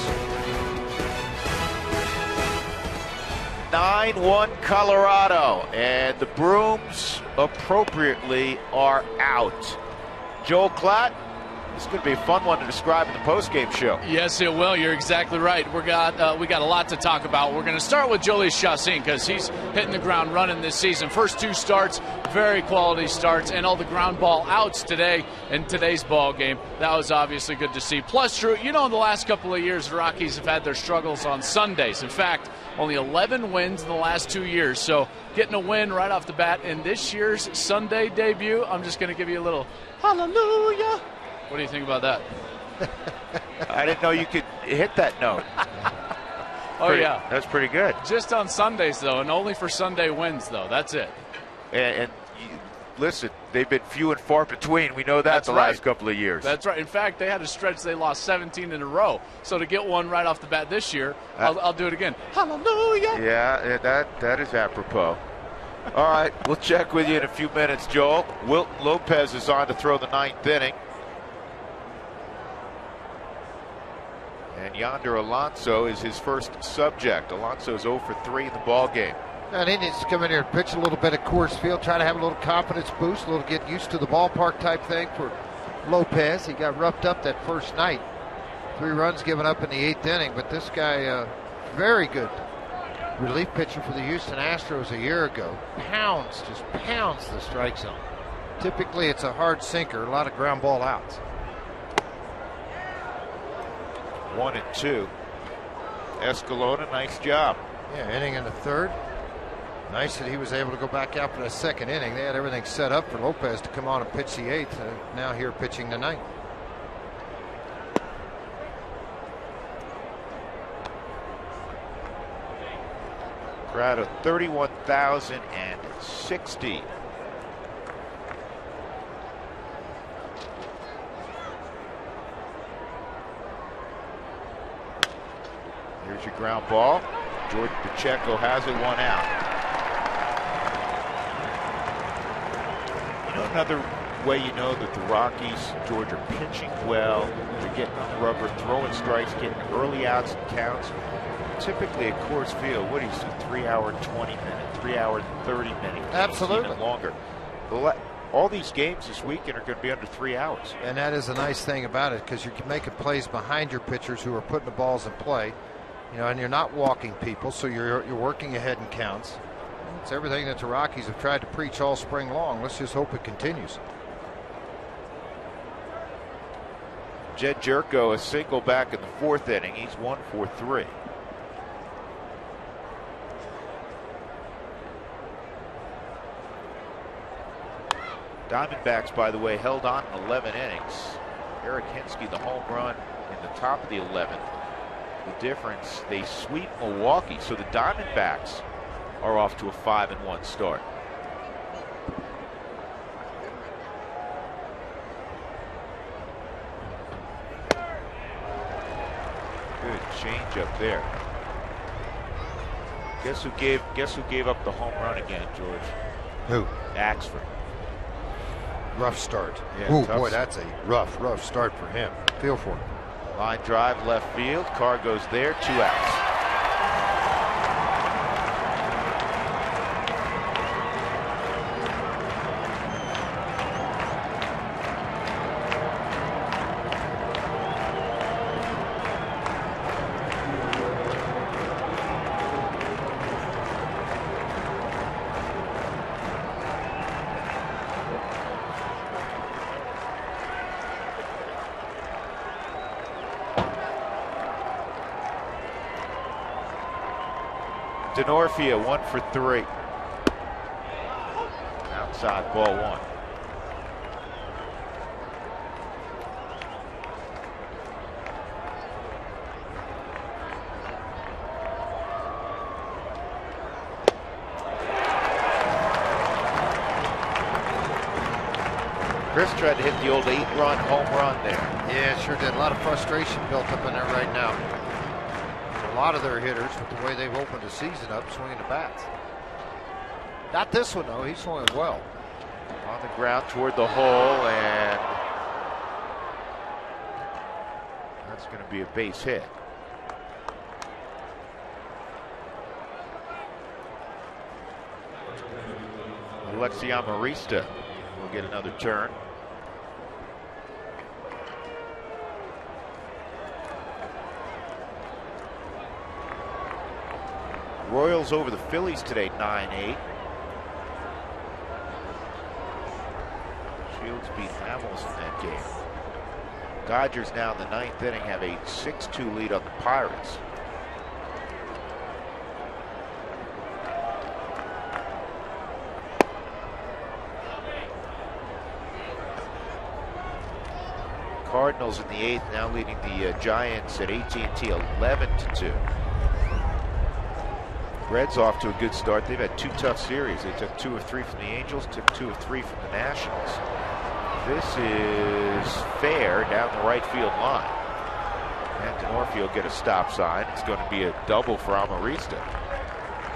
9-1 Colorado, and the brooms appropriately are out. Joel Klatt, this is going to be a fun one to describe in the postgame show. Yes, it will. You're exactly right. We got a lot to talk about. We're going to start with Jhoulys Chacin because he's hitting the ground running this season. First 2 starts, very quality starts, and all the ground ball outs today in today's ball game. That was obviously good to see. Plus, Drew, in the last couple of years, the Rockies have had their struggles on Sundays. In fact, only 11 wins in the last 2 years. So getting a win right off the bat in this year's Sunday debut, I'm just going to give you a little hallelujah. What do you think about that? I didn't know you could hit that note. Yeah. That's pretty good. Just on Sundays, though, and only for Sunday wins, though. That's it. And listen, they've been few and far between. We know that. That's last couple of years. That's right. In fact, they had a stretch they lost 17 in a row. So to get one right off the bat this year, I'll do it again. Hallelujah. Yeah, that is apropos. All right, we'll check with you in a few minutes, Joel. Wilton Lopez is on to throw the 9th inning. And Yonder Alonso is his first subject. Alonso's 0 for 3 in the ball game. And he needs to come in here and pitch a little bit at Coors Field, try to have a little confidence boost, a little get used to the ballpark type thing for Lopez. He got roughed up that first night. 3 runs given up in the 8th inning, but this guy, very good relief pitcher for the Houston Astros a year ago. Just pounds the strike zone. Typically it's a hard sinker, a lot of ground ball outs. 1-2. Escalona, nice job. Yeah, inning in the 3rd. Nice that he was able to go back out for the 2nd inning. They had everything set up for Lopez to come on and pitch the 8th. Now here pitching the 9th. Crowd of 31,060. Here's your ground ball. Jordan Pacheco has it, 1 out. Another way you know that the Rockies, George, are pitching well. They're getting on the rubber, throwing strikes, getting early outs and counts. Typically at Coors Field, what do you see? 3 hour, 20 minute, 3 hour, 30 minute. Absolutely. Even longer. All these games this weekend are going to be under 3 hours. And that is a nice thing about it because you're making plays behind your pitchers who are putting the balls in play. And you're not walking people, so you're working ahead in counts. It's everything that the Rockies have tried to preach all spring long. Let's just hope it continues. Jed Jerko, a single back in the 4th inning. He's 1 for 3. Diamondbacks, by the way, held on in 11 innings. Eric Hinsky, the home run in the top of the 11th. The difference, they sweep Milwaukee, so the Diamondbacks are off to a 5-1 start. Good change up there. Guess who gave up the home run again, George? Who? Axford. Rough start. Yeah, ooh, boy, that's a rough start for him. Feel for it. Line drive left field. Carr goes there. 2 outs. Denorfia 1 for 3. Outside, ball 1. Chris tried to hit the old 8-run home run there. Yeah, it sure did. A lot of frustration built up in there right now. A lot of their hitters, with the way they've opened the season up, swinging the bats. Not this one, though. He's swinging well. On the ground toward the hole, and that's going to be a base hit. Alexi Amarista will get another turn. Royals over the Phillies today, 9-8. Shields beat Hamels in that game. Dodgers now in the 9th inning have a 6-2 lead on the Pirates. Cardinals in the 8th now leading the Giants at AT&T 11-2. Reds off to a good start. They've had 2 tough series. They took 2 of 3 from the Angels, took 2 of 3 from the Nationals. This is fair down the right field line. And Denorfio will get a stop sign. It's going to be a double for Amarista.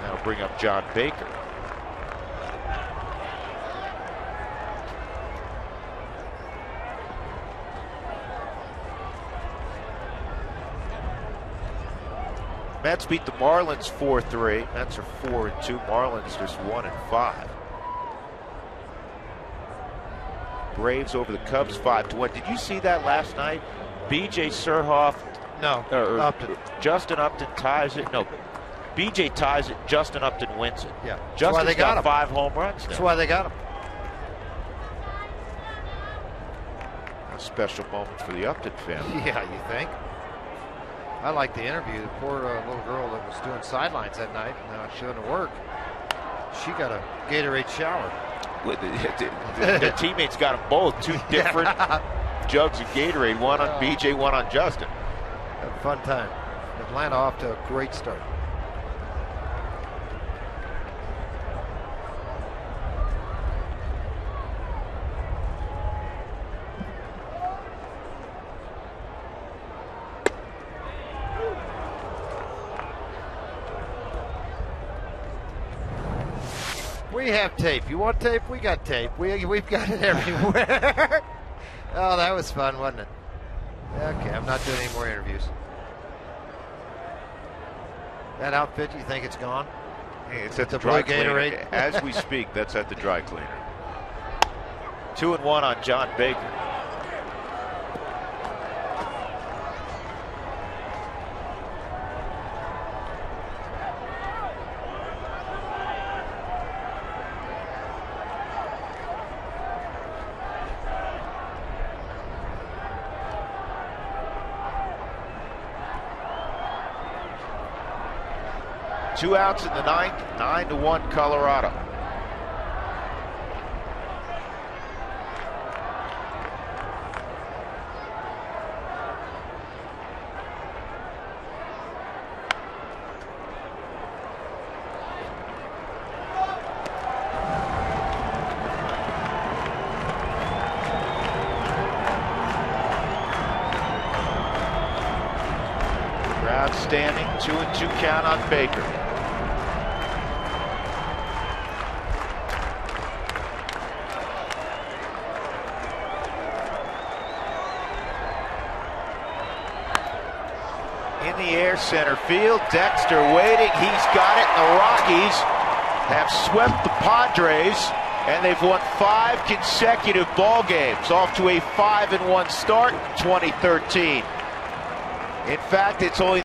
That'll bring up John Baker. Mets beat the Marlins 4-3. Mets are 4-2. Marlins just 1-5. Braves over the Cubs 5-1. Did you see that last night? B.J. Surhoff. No. Upton. Justin Upton ties it. No. B.J. ties it. Justin Upton wins it. Yeah. Justin's got 5 home runs now. That's why they got him. A special moment for the Upton family. Yeah, you think? I like the interview. The poor little girl that was doing sidelines that night, she went to work. She got a Gatorade shower. Their teammates got them both. 2 different jugs of Gatorade. One on BJ, one on Justin. Had a fun time. Atlanta off to a great start. We have tape. You want tape? We got tape. We've got it everywhere. Oh, that was fun, wasn't it? Okay, I'm not doing any more interviews. That outfit, you think it's gone? Hey, it's at the dry cleaner. As we speak, that's at the dry cleaner. 2-1 on John Baker. Two outs in the 9th, 9-1 Colorado. Crowd standing, 2-2 count on Baker. In the air, center field. Dexter waiting. He's got it. The Rockies have swept the Padres, and they've won 5 consecutive ball games, off to a 5-1 start in 2013. In fact, it's only